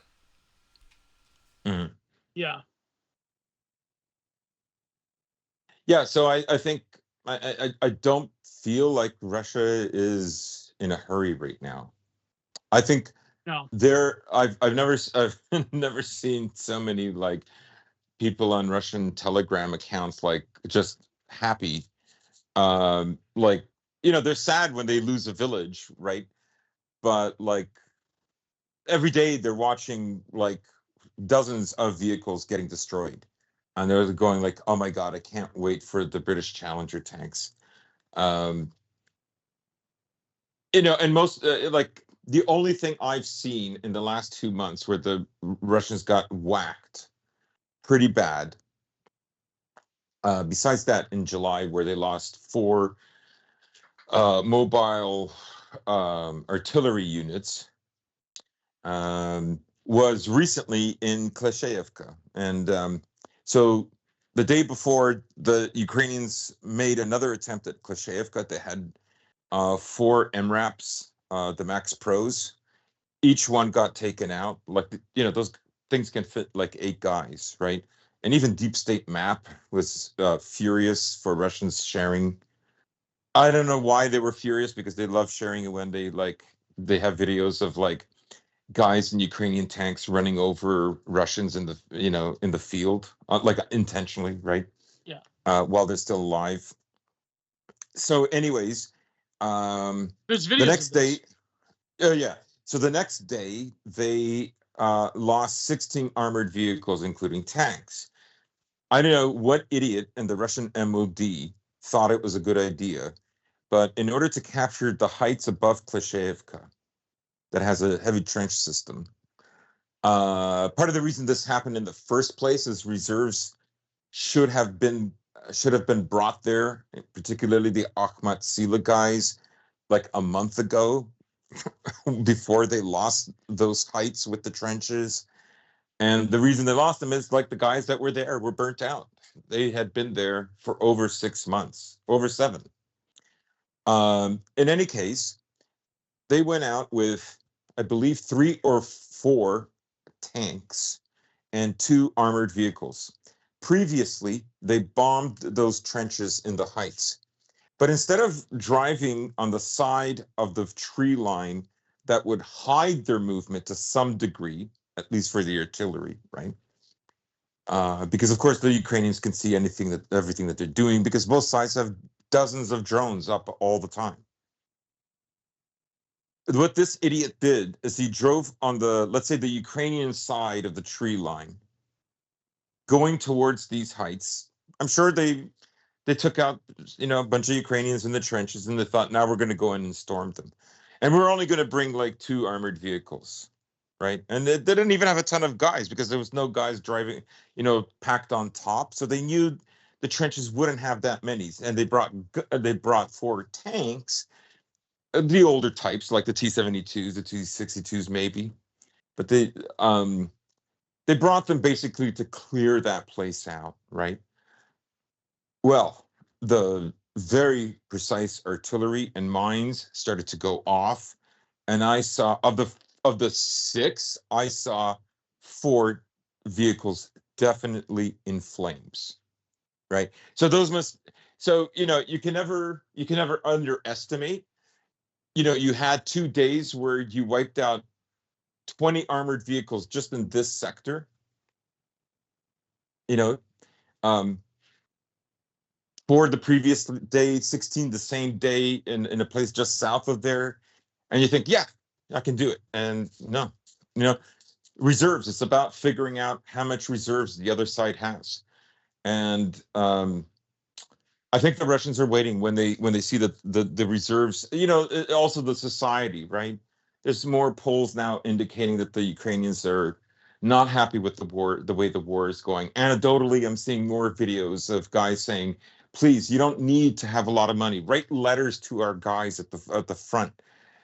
[SPEAKER 6] Mm-hmm.
[SPEAKER 2] Yeah.
[SPEAKER 6] Yeah, so I think I don't feel like Russia is in a hurry right now. I think
[SPEAKER 2] No.
[SPEAKER 6] I've never seen so many like people on Russian Telegram accounts like just happy. Like, they're sad when they lose a village, right? But like every day they're watching like dozens of vehicles getting destroyed. And they're going like, oh my God, I can't wait for the British Challenger tanks. Um, and most like the only thing I've seen in the last 2 months where the Russians got whacked pretty bad. Besides that, in July, where they lost 4 mobile artillery units, was recently in Kleshevka. And so the day before, the Ukrainians made another attempt at Kleshevka. They had 4 MRAPs, the Max Pros. Each one got taken out. Like, those things can fit like 8 guys, right? And even Deep State Map was furious for Russians sharing. I don't know why they were furious, because they love sharing it when they have videos of like guys in Ukrainian tanks running over Russians in the field, like intentionally, right?
[SPEAKER 2] Yeah.
[SPEAKER 6] While they're still alive. So, anyways,
[SPEAKER 2] There's videos
[SPEAKER 6] the next
[SPEAKER 2] of this.
[SPEAKER 6] day, oh yeah. So the next day, they lost 16 armored vehicles, including tanks. I don't know what idiot in the Russian MOD thought it was a good idea, but in order to capture the heights above Kleshevka, that has a heavy trench system, part of the reason this happened in the first place is reserves should have been brought there, particularly the Akhmat Sila guys, like a month ago, before they lost those heights with the trenches. And the reason they lost them is like the guys that were there were burnt out. They had been there for over 6 months, over 7. In any case, they went out with, I believe, 3 or 4 tanks and 2 armored vehicles. Previously, they bombed those trenches in the heights. But instead of driving on the side of the tree line that would hide their movement to some degree, at least for the artillery, right? Because of course the Ukrainians can see everything that they're doing, because both sides have dozens of drones up all the time. What this idiot did is he drove on let's say the Ukrainian side of the tree line, going towards these heights. I'm sure they took out a bunch of Ukrainians in the trenches, and they thought, now we're going to go in and storm them, and we're only going to bring like 2 armored vehicles, right? And they didn't even have a ton of guys, because there was no guys driving, packed on top, so they knew the trenches wouldn't have that many. And they brought 4 tanks, the older types like the T-72s, the T-62s maybe, but they brought them basically to clear that place out, right? Well, the very precise artillery and mines started to go off, and I saw, of the 6, I saw 4 vehicles definitely in flames, right? So you can never underestimate. You had 2 days where you wiped out 20 armored vehicles just in this sector. Um, For the previous day, 16 the same day in a place just south of there. And you think, yeah, I can do it. And no, reserves. It's about figuring out how much reserves the other side has. And I think the Russians are waiting when they see the reserves, also the society, right? There's more polls now indicating that the Ukrainians are not happy with the way the war is going. Anecdotally, I'm seeing more videos of guys saying, please, you don't need to have a lot of money. Write letters to our guys at the front,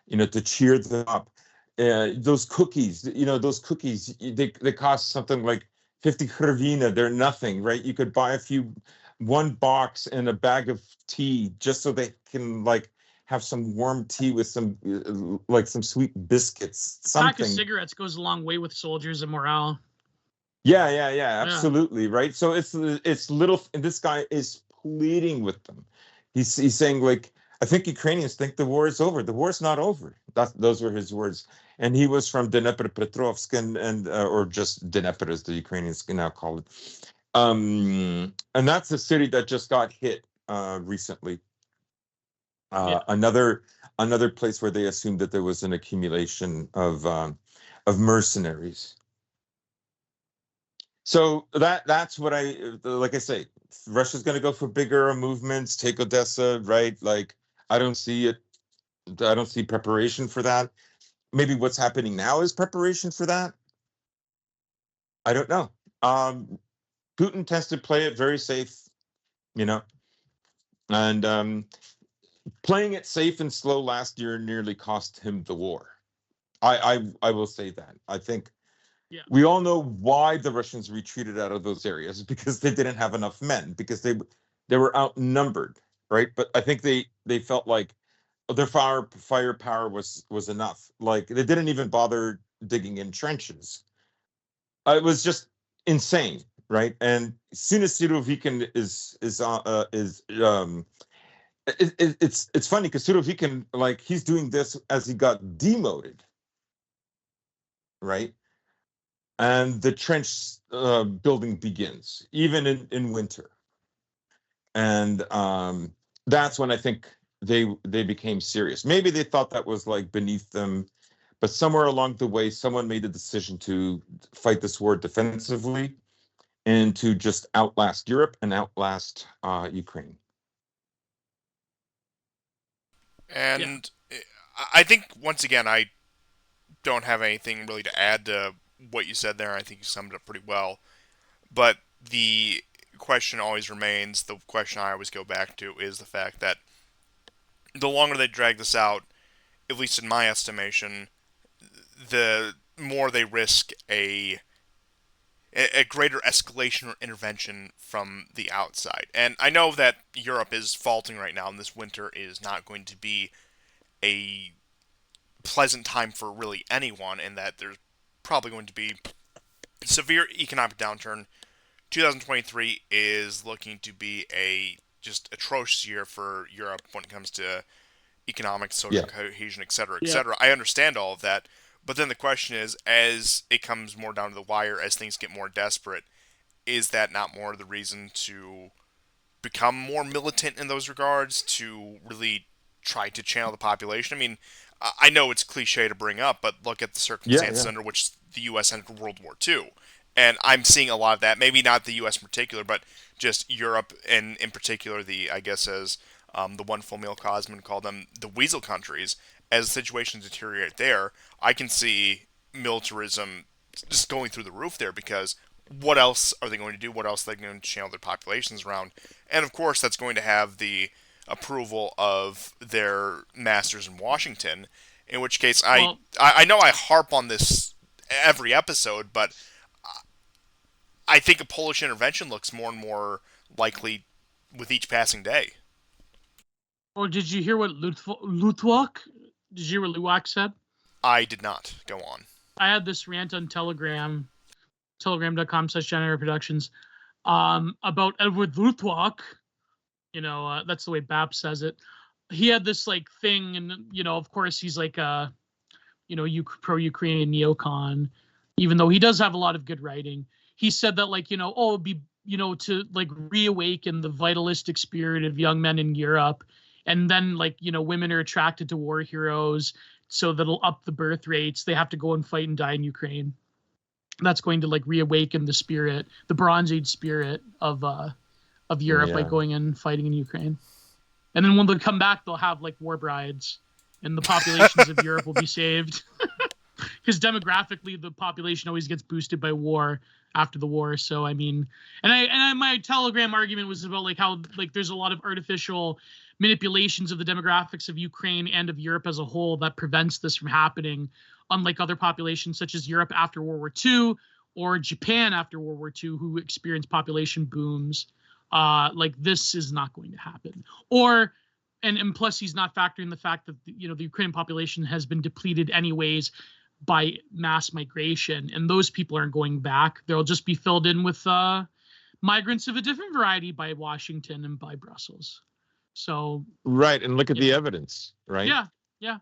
[SPEAKER 6] to cheer them up. Those cookies, they cost something like 50 hryvnia. They're nothing, right? You could buy one box and a bag of tea just so they can like have some warm tea with some some sweet biscuits,
[SPEAKER 2] Pack of
[SPEAKER 6] something.
[SPEAKER 2] cigarettes goes a long way with soldiers and morale.
[SPEAKER 6] Yeah, absolutely, right? So it's little, and this guy is pleading with them. He's saying, like, I think Ukrainians think the war is over. The war's not over. Those were his words. And he was from Dnepropetrovsk and or just Dnepr, as the Ukrainians can now call it. And that's the city that just got hit recently. Another place where they assumed that there was an accumulation of mercenaries. So that's what like I say, Russia's going to go for bigger movements, take Odessa, right? Like, I don't see it. I don't see preparation for that. Maybe what's happening now is preparation for that. I don't know. Putin tends to play it very safe, and playing it safe and slow last year nearly cost him the war. I will say that. I think we all know why the Russians retreated out of those areas, because they didn't have enough men, because they were outnumbered, right? But I think they felt like their firepower was enough. Like, they didn't even bother digging in trenches. It was just insane, right? And as soon as Surovikin it's funny because Surovikin, like, he's doing this as he got demoted, right? And the trench building begins, even in winter. And that's when I think they became serious. Maybe they thought that was like beneath them, but somewhere along the way, someone made a decision to fight this war defensively and to just outlast Europe and outlast Ukraine.
[SPEAKER 1] And I think, once again, I don't have anything really to add to what you said there. I think you summed it up pretty well. But the question always remains, the question I always go back to, is the fact that the longer they drag this out, at least in my estimation, the more they risk a greater escalation or intervention from the outside. And I know that Europe is faltering right now, and this winter is not going to be a pleasant time for really anyone, and that there's probably going to be severe economic downturn. 2023 is looking to be a just atrocious year for Europe when it comes to economic, social cohesion, etc., etc. I understand all of that, but then the question is, as it comes more down to the wire, as things get more desperate, is that not more the reason to become more militant in those regards, to really try to channel the population? I mean, I know it's cliche to bring up, but look at the circumstances under which the U.S. entered World War II. And I'm seeing a lot of that, maybe not the U.S. in particular, but just Europe, and in particular I guess as the wonderful Neil Cosman called them, the weasel countries. As situations deteriorate there, I can see militarism just going through the roof there, because what else are they going to do? What else are they going to channel their populations around? And of course, that's going to have the approval of their masters in Washington, in which case I know I harp on this every episode, but I think a Polish intervention looks more and more likely with each passing day.
[SPEAKER 2] Or did you hear what Lutwak? Did you hear what Luwak said?
[SPEAKER 1] I did not. Go on.
[SPEAKER 2] I had this rant on Telegram, telegram.com/Generator Productions, about Edward Lutwak. That's the way Bap says it. He had this like thing, and of course he's like a, pro-Ukrainian neocon, even though he does have a lot of good writing. He said that, like, it'd be, to like reawaken the vitalistic spirit of young men in Europe. And then, like, women are attracted to war heroes, so that'll up the birth rates. They have to go and fight and die in Ukraine. That's going to like reawaken the spirit, the Bronze Age spirit of Europe, by going and fighting in Ukraine. And then when they come back, they'll have like war brides, and the populations of Europe will be saved. Because demographically, the population always gets boosted by war after the war. So I mean, and my Telegram argument was about like how like there's a lot of artificial manipulations of the demographics of Ukraine and of Europe as a whole that prevents this from happening, unlike other populations such as Europe after World War II or Japan after World War II, who experienced population booms. Like, this is not going to happen. And plus he's not factoring the fact that the Ukrainian population has been depleted anyways by mass migration, and those people aren't going back. They'll just be filled in with migrants of a different variety by Washington and by Brussels. So
[SPEAKER 6] Right, and look at the
[SPEAKER 2] Yeah.
[SPEAKER 6] evidence, right?
[SPEAKER 2] yeah,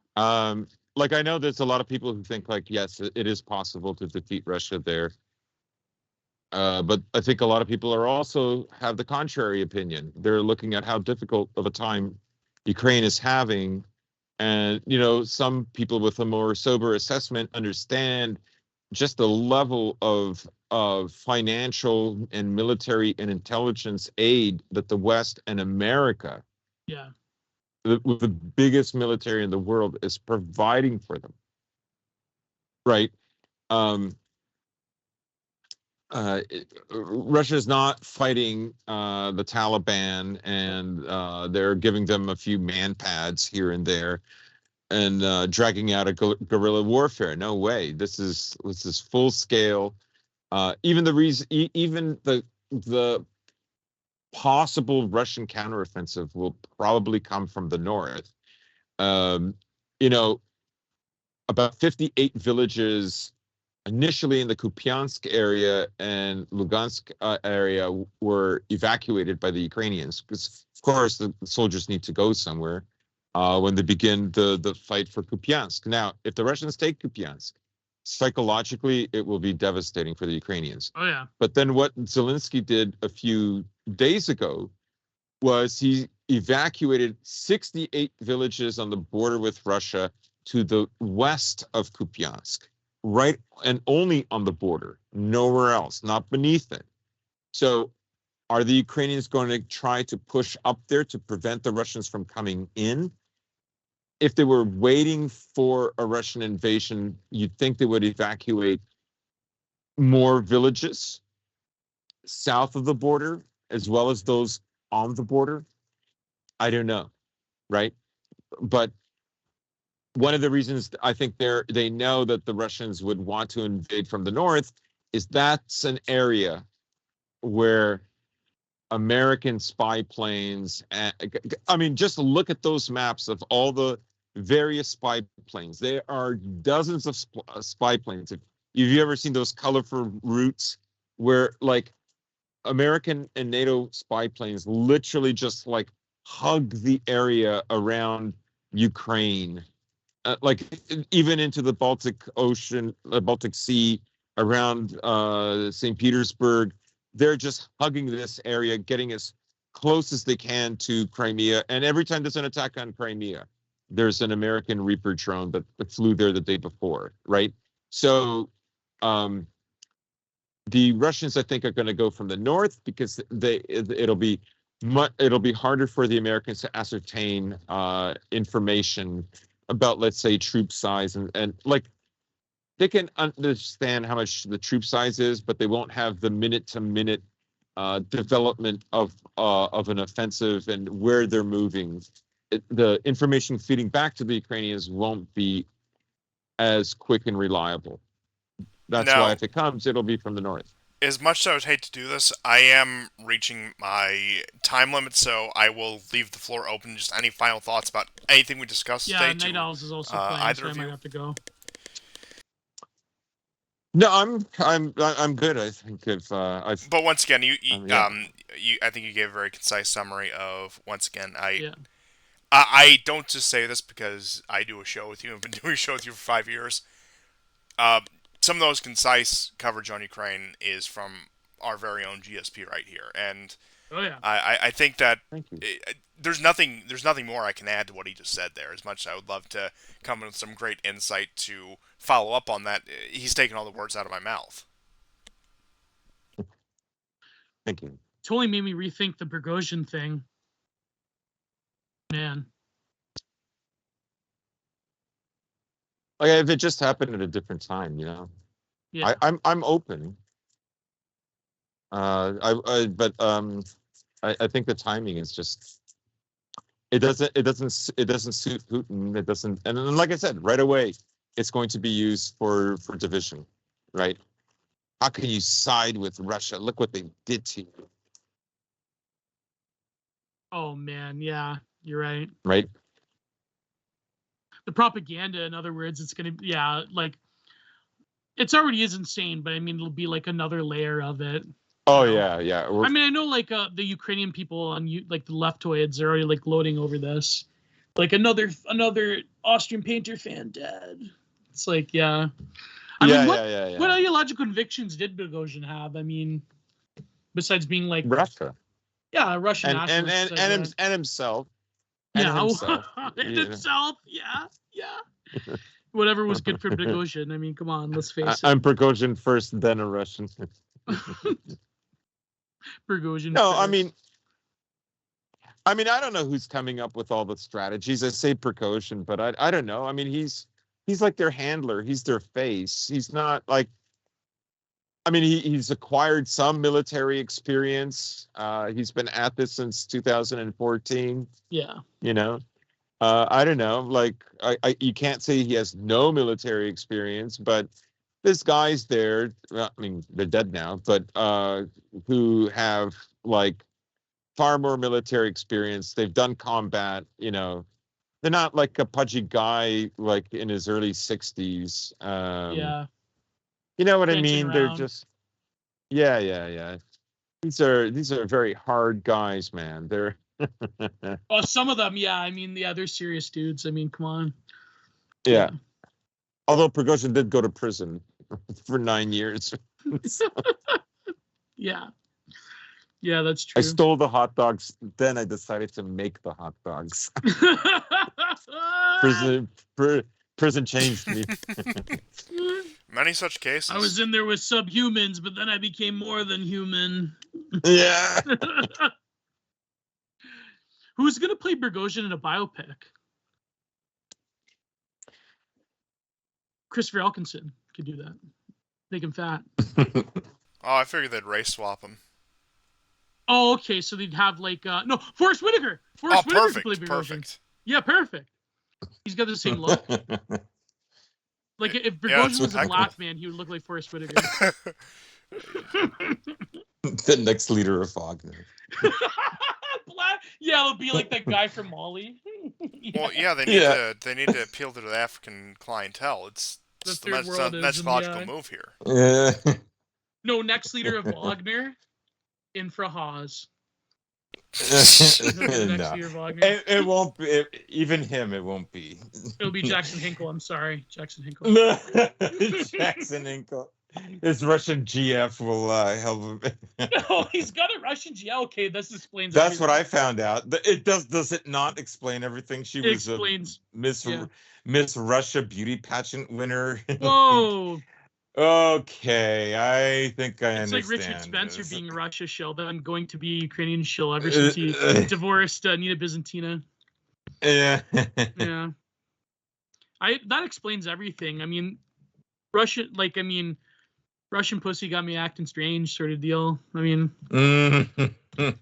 [SPEAKER 6] Like I know there's a lot of people who think like, yes, it is possible to defeat Russia there. But I think a lot of people are also have the contrary opinion. They're looking at how difficult of a time Ukraine is having, and some people with a more sober assessment understand just the level of financial and military and intelligence aid that the West and America,
[SPEAKER 2] yeah,
[SPEAKER 6] with the biggest military in the world, is providing for them. Right. Um, Russia is not fighting the Taliban, and they're giving them a few man pads here and there, and dragging out a guerrilla warfare. No way. This is full scale. Even the reason, even the possible Russian counteroffensive will probably come from the north. Um, you know, about 58 villages initially in the Kupiansk area and Lugansk area were evacuated by the Ukrainians because, of course, the soldiers need to go somewhere when they begin the fight for Kupiansk. Now, if the Russians take Kupiansk, psychologically, it will be devastating for the Ukrainians.
[SPEAKER 2] oh yeah,
[SPEAKER 6] But then what Zelensky did a few days ago was he evacuated 68 villages on the border with Russia to the west of Kupiansk, right, and only on the border, nowhere else, not beneath it. So are the Ukrainians going to try to push up there to prevent the Russians from coming in? If they were waiting for a Russian invasion, you'd think they would evacuate more villages south of the border as well as those on the border. I don't know, right? But one of the reasons I think they know that the Russians would want to invade from the north is that's an area where American spy planes. I mean, just look at those maps of all the various spy planes. There are dozens of spy planes. If you've ever seen those colorful routes where like American and NATO spy planes literally just like hug the area around Ukraine, like even into the Baltic Ocean, the Baltic Sea, around St. Petersburg. They're just hugging this area, getting as close as they can to Crimea. And every time there's an attack on Crimea, there's an American Reaper drone that flew there the day before, right? So the Russians, I think, are going to go from the north because it'll be harder for the Americans to ascertain information about, let's say, troop size, and like they can understand how much the troop size is, but they won't have the minute-to-minute development of an offensive and where they're moving. The information feeding back to the Ukrainians won't be as quick and reliable. That's why
[SPEAKER 1] Now,
[SPEAKER 6] if it comes, it'll be from the north.
[SPEAKER 1] as much as I would hate to do this, I am reaching my time limit, so I will leave the floor open. Just any final thoughts about anything we discussed
[SPEAKER 2] yeah.
[SPEAKER 1] today?
[SPEAKER 2] Night Owls is also playing,
[SPEAKER 1] either
[SPEAKER 2] so I
[SPEAKER 1] of
[SPEAKER 2] might
[SPEAKER 1] you?
[SPEAKER 2] have to go.
[SPEAKER 6] No, I'm good. I think if I've
[SPEAKER 1] But once again,
[SPEAKER 6] yeah.
[SPEAKER 1] I think you gave a very concise summary of. Once again,
[SPEAKER 2] Yeah.
[SPEAKER 1] I don't just say this because I do a show with you. I've been doing a show with you for 5 years. Some of those concise coverage on Ukraine is from our very own GSP right here, and
[SPEAKER 2] Oh yeah.
[SPEAKER 1] I think that
[SPEAKER 6] Thank you.
[SPEAKER 1] there's nothing more I can add to what he just said there. As much as I would love to come with some great insight to follow up on that, he's taken all the words out of my mouth.
[SPEAKER 6] Thank you.
[SPEAKER 2] Totally made me rethink the Prigozhin thing. Man.
[SPEAKER 6] Like if it just happened at a different time,
[SPEAKER 2] Yeah.
[SPEAKER 6] I'm open. But I think the timing is just it doesn't suit Putin. It doesn't, and like I said, right away, it's going to be used for division, right? How can you side with Russia? Look what they did to you,
[SPEAKER 2] Oh man. Yeah. You're right.
[SPEAKER 6] right?
[SPEAKER 2] The propaganda, in other words, it's gonna, yeah, like it's already is insane, but I mean it'll be like another layer of it.
[SPEAKER 6] Oh
[SPEAKER 2] you know?
[SPEAKER 6] yeah.
[SPEAKER 2] I mean, I know like the Ukrainian people on like the leftoids are already like gloating over this. Like another Austrian painter fan dead. It's like, yeah. I mean, what ideological convictions did Prigozhin have? I mean, besides being like,
[SPEAKER 6] Russia
[SPEAKER 2] yeah, a Russian
[SPEAKER 6] and
[SPEAKER 2] nationalist.
[SPEAKER 6] and himself and
[SPEAKER 2] Yeah,
[SPEAKER 6] himself.
[SPEAKER 2] and himself. Yeah. Whatever was good for Prigozhin. I mean, come on, let's face it.
[SPEAKER 6] I'm Prigozhin first, then a Russian.
[SPEAKER 2] Prigozhin.
[SPEAKER 6] No,
[SPEAKER 2] first.
[SPEAKER 6] I mean, I don't know who's coming up with all the strategies. I say Prigozhin, but I don't know. I mean, he's like their handler. He's their face. He's not like. I mean, he's acquired some military experience. He's been at this since 2014.
[SPEAKER 2] Yeah.
[SPEAKER 6] You know, I don't know. Like, you can't say he has no military experience, but there's guys there. Well, I mean, they're dead now, but who have like far more military experience. They've done combat. You know, they're not like a pudgy guy like in his early 60s.
[SPEAKER 2] Yeah.
[SPEAKER 6] You know what I
[SPEAKER 2] Dancing
[SPEAKER 6] mean? They're
[SPEAKER 2] around.
[SPEAKER 6] just yeah. These are very hard guys, man. They're
[SPEAKER 2] Oh, some of them, yeah. I mean, yeah, they're serious dudes. I mean, come on.
[SPEAKER 6] yeah. Although Prigozhin did go to prison for 9 years.
[SPEAKER 2] Yeah. Yeah, that's true.
[SPEAKER 6] I stole the hot dogs, then I decided to make the hot dogs. Prison changed me.
[SPEAKER 1] Many such cases.
[SPEAKER 2] I was in there with subhumans, but then I became more than human.
[SPEAKER 6] Yeah.
[SPEAKER 2] Who's gonna play Prigozhin in a biopic? Christopher Elkinson could do that. Make him fat.
[SPEAKER 1] Oh, I figured they'd race swap him.
[SPEAKER 2] Oh, okay. So they'd have like no, Forrest Whitaker. Forrest Whitaker could play Prigozhin.
[SPEAKER 1] Perfect.
[SPEAKER 2] Yeah, perfect. He's got the same look. Like if Prigozhin was a black man, he would look like Forrest Whitaker.
[SPEAKER 6] The next leader of Wagner.
[SPEAKER 2] Black? Yeah, it'll be like that guy from Mali.
[SPEAKER 1] Yeah. Well, yeah, they need to appeal to the African clientele. It's the next logical move here.
[SPEAKER 6] Yeah.
[SPEAKER 2] No, next leader of Wagner, Infra Haas.
[SPEAKER 6] No. It won't be. Even him, it won't be.
[SPEAKER 2] It'll be Jackson Hinkle. I'm sorry, Jackson Hinkle.
[SPEAKER 6] Jackson Hinkle. His Russian GF will help him.
[SPEAKER 2] No, he's got a Russian GF. Okay, this explains.
[SPEAKER 6] That's
[SPEAKER 2] everything.
[SPEAKER 6] what I found out. It does. Does it not explain everything? She was
[SPEAKER 2] explains,
[SPEAKER 6] a Miss Russia beauty pageant winner.
[SPEAKER 2] Whoa.
[SPEAKER 6] Okay, I think I understand.
[SPEAKER 2] It's like Richard Spencer being a Russia shill, then going to be a Ukrainian shill ever since he divorced Nina Byzantina.
[SPEAKER 6] Yeah.
[SPEAKER 2] Yeah. That explains everything. I mean, Russian pussy got me acting strange sort of deal. I mean,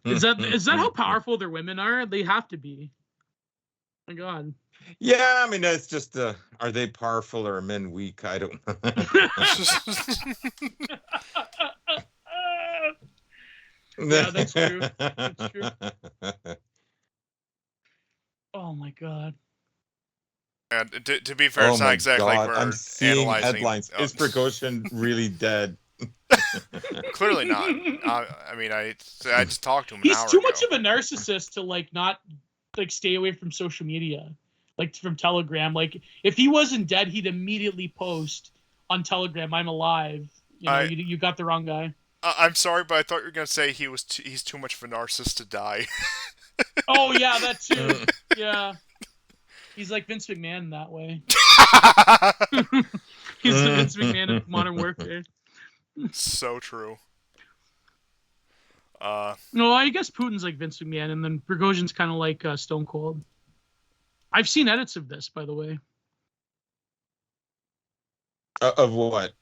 [SPEAKER 2] is that how powerful their women are? They have to be. My God.
[SPEAKER 6] Yeah, I mean, it's just, are they powerful or are men weak? I don't know.
[SPEAKER 2] Yeah, that's true. That's true. Oh my God.
[SPEAKER 1] And to be fair, it's not exactly like we're
[SPEAKER 6] I'm seeing
[SPEAKER 1] analyzing
[SPEAKER 6] headlines. Is Prigozhin really dead?
[SPEAKER 1] Clearly not. I mean, I just talked to him.
[SPEAKER 2] He's too much of a narcissist to like not like stay away from social media, like from Telegram. Like if he wasn't dead, he'd immediately post on Telegram, "I'm alive." You know, you got the wrong guy.
[SPEAKER 1] I'm sorry, but I thought you were gonna say he's too much of a narcissist to die.
[SPEAKER 2] Oh yeah, that too. Yeah, he's like Vince McMahon in that way. He's the Vince McMahon of Modern Warfare.
[SPEAKER 1] So true.
[SPEAKER 2] No, I guess Putin's like Vince McMahon, and then Prigozhin's kind of like Stone Cold. I've seen edits of this, by the way.
[SPEAKER 6] Of what?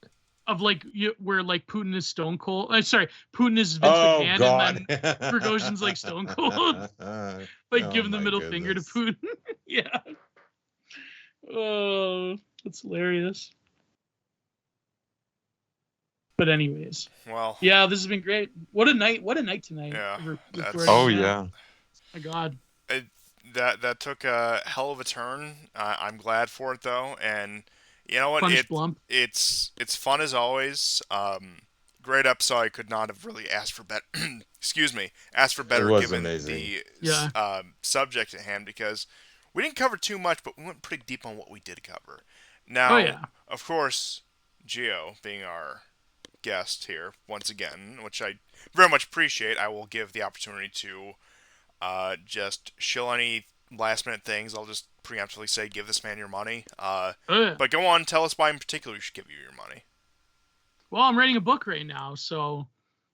[SPEAKER 2] Of like where like Putin is Stone Cold. Sorry, Putin is Vince McMahon,
[SPEAKER 6] God.
[SPEAKER 2] and then Prigozhin's like Stone Cold, like giving the middle finger to Putin. Yeah. Oh, that's hilarious. But anyways,
[SPEAKER 1] well,
[SPEAKER 2] yeah, this has been great. What a night! What a night tonight.
[SPEAKER 1] Yeah.
[SPEAKER 6] Yeah.
[SPEAKER 2] My God.
[SPEAKER 1] That took a hell of a turn. I'm glad for it though, and you know what?
[SPEAKER 2] Punch Blump.
[SPEAKER 1] It's fun as always. great episode. I could not have really asked for better. Excuse me, asked for better
[SPEAKER 6] was
[SPEAKER 1] given
[SPEAKER 6] amazing.
[SPEAKER 1] the subject at hand, because we didn't cover too much, but we went pretty deep on what we did cover.
[SPEAKER 2] Oh
[SPEAKER 1] Now,
[SPEAKER 2] yeah.
[SPEAKER 1] of course, Gio being our guest here once again, which I very much appreciate, I will give the opportunity to just shill any last minute things. I'll just preemptively say, give this man your money.
[SPEAKER 2] Oh yeah.
[SPEAKER 1] But go on, tell us why in particular we should give you your money.
[SPEAKER 2] Well, I'm writing a book right now, so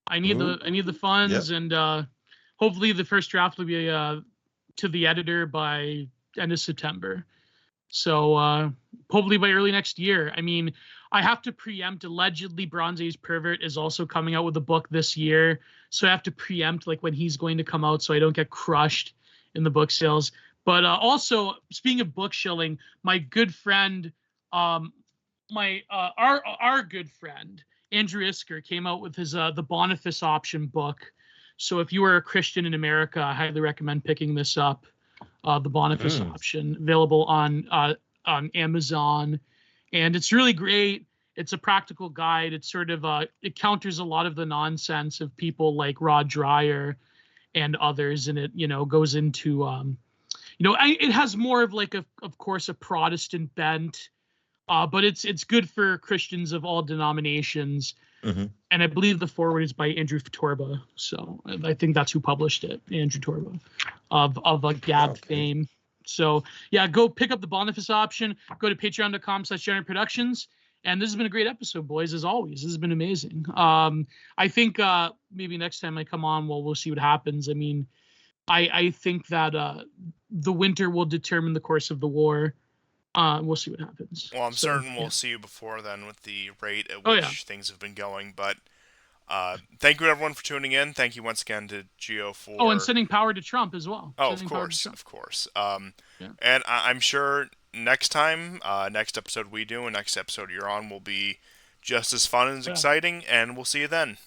[SPEAKER 2] I need the funds, and hopefully the first draft will be to the editor by end of September. So hopefully by early next year. I mean, I have to preempt. Allegedly, Bronze Age Pervert is also coming out with a book this year, so I have to preempt like when he's going to come out, so I don't get crushed in the book sales. But also, speaking of book shilling, my good friend, our good friend Andrew Isker came out with his the Boniface Option book. So if you are a Christian in America, I highly recommend picking this up. The Boniface Option, available on Amazon, and it's really great. It's a practical guide. It's sort of it counters a lot of the nonsense of people like Rod Dreyer and others, and it goes into it has more of like of course a Protestant bent, but it's good for Christians of all denominations.
[SPEAKER 6] Mm-hmm.
[SPEAKER 2] And I believe the forward is by Andrew Torba. So I think that's who published it, Andrew Torba of Gab fame. So yeah, go pick up the Boniface Option. Go to patreon.com/Generate Productions. And this has been a great episode, boys, as always. This has been amazing. I think maybe next time I come on, we'll see what happens. I mean, I think that the winter will determine the course of the war. We'll see what happens.
[SPEAKER 1] Well, I'm certain we'll see you before then with the rate at which things have been going. But thank you, everyone, for tuning in. Thank you once again to Gio for...
[SPEAKER 2] Oh, and sending power to Trump as well.
[SPEAKER 1] Oh, of course. And I'm sure next time, next episode we do, and next episode you're on will be just as fun and exciting, and we'll see you then.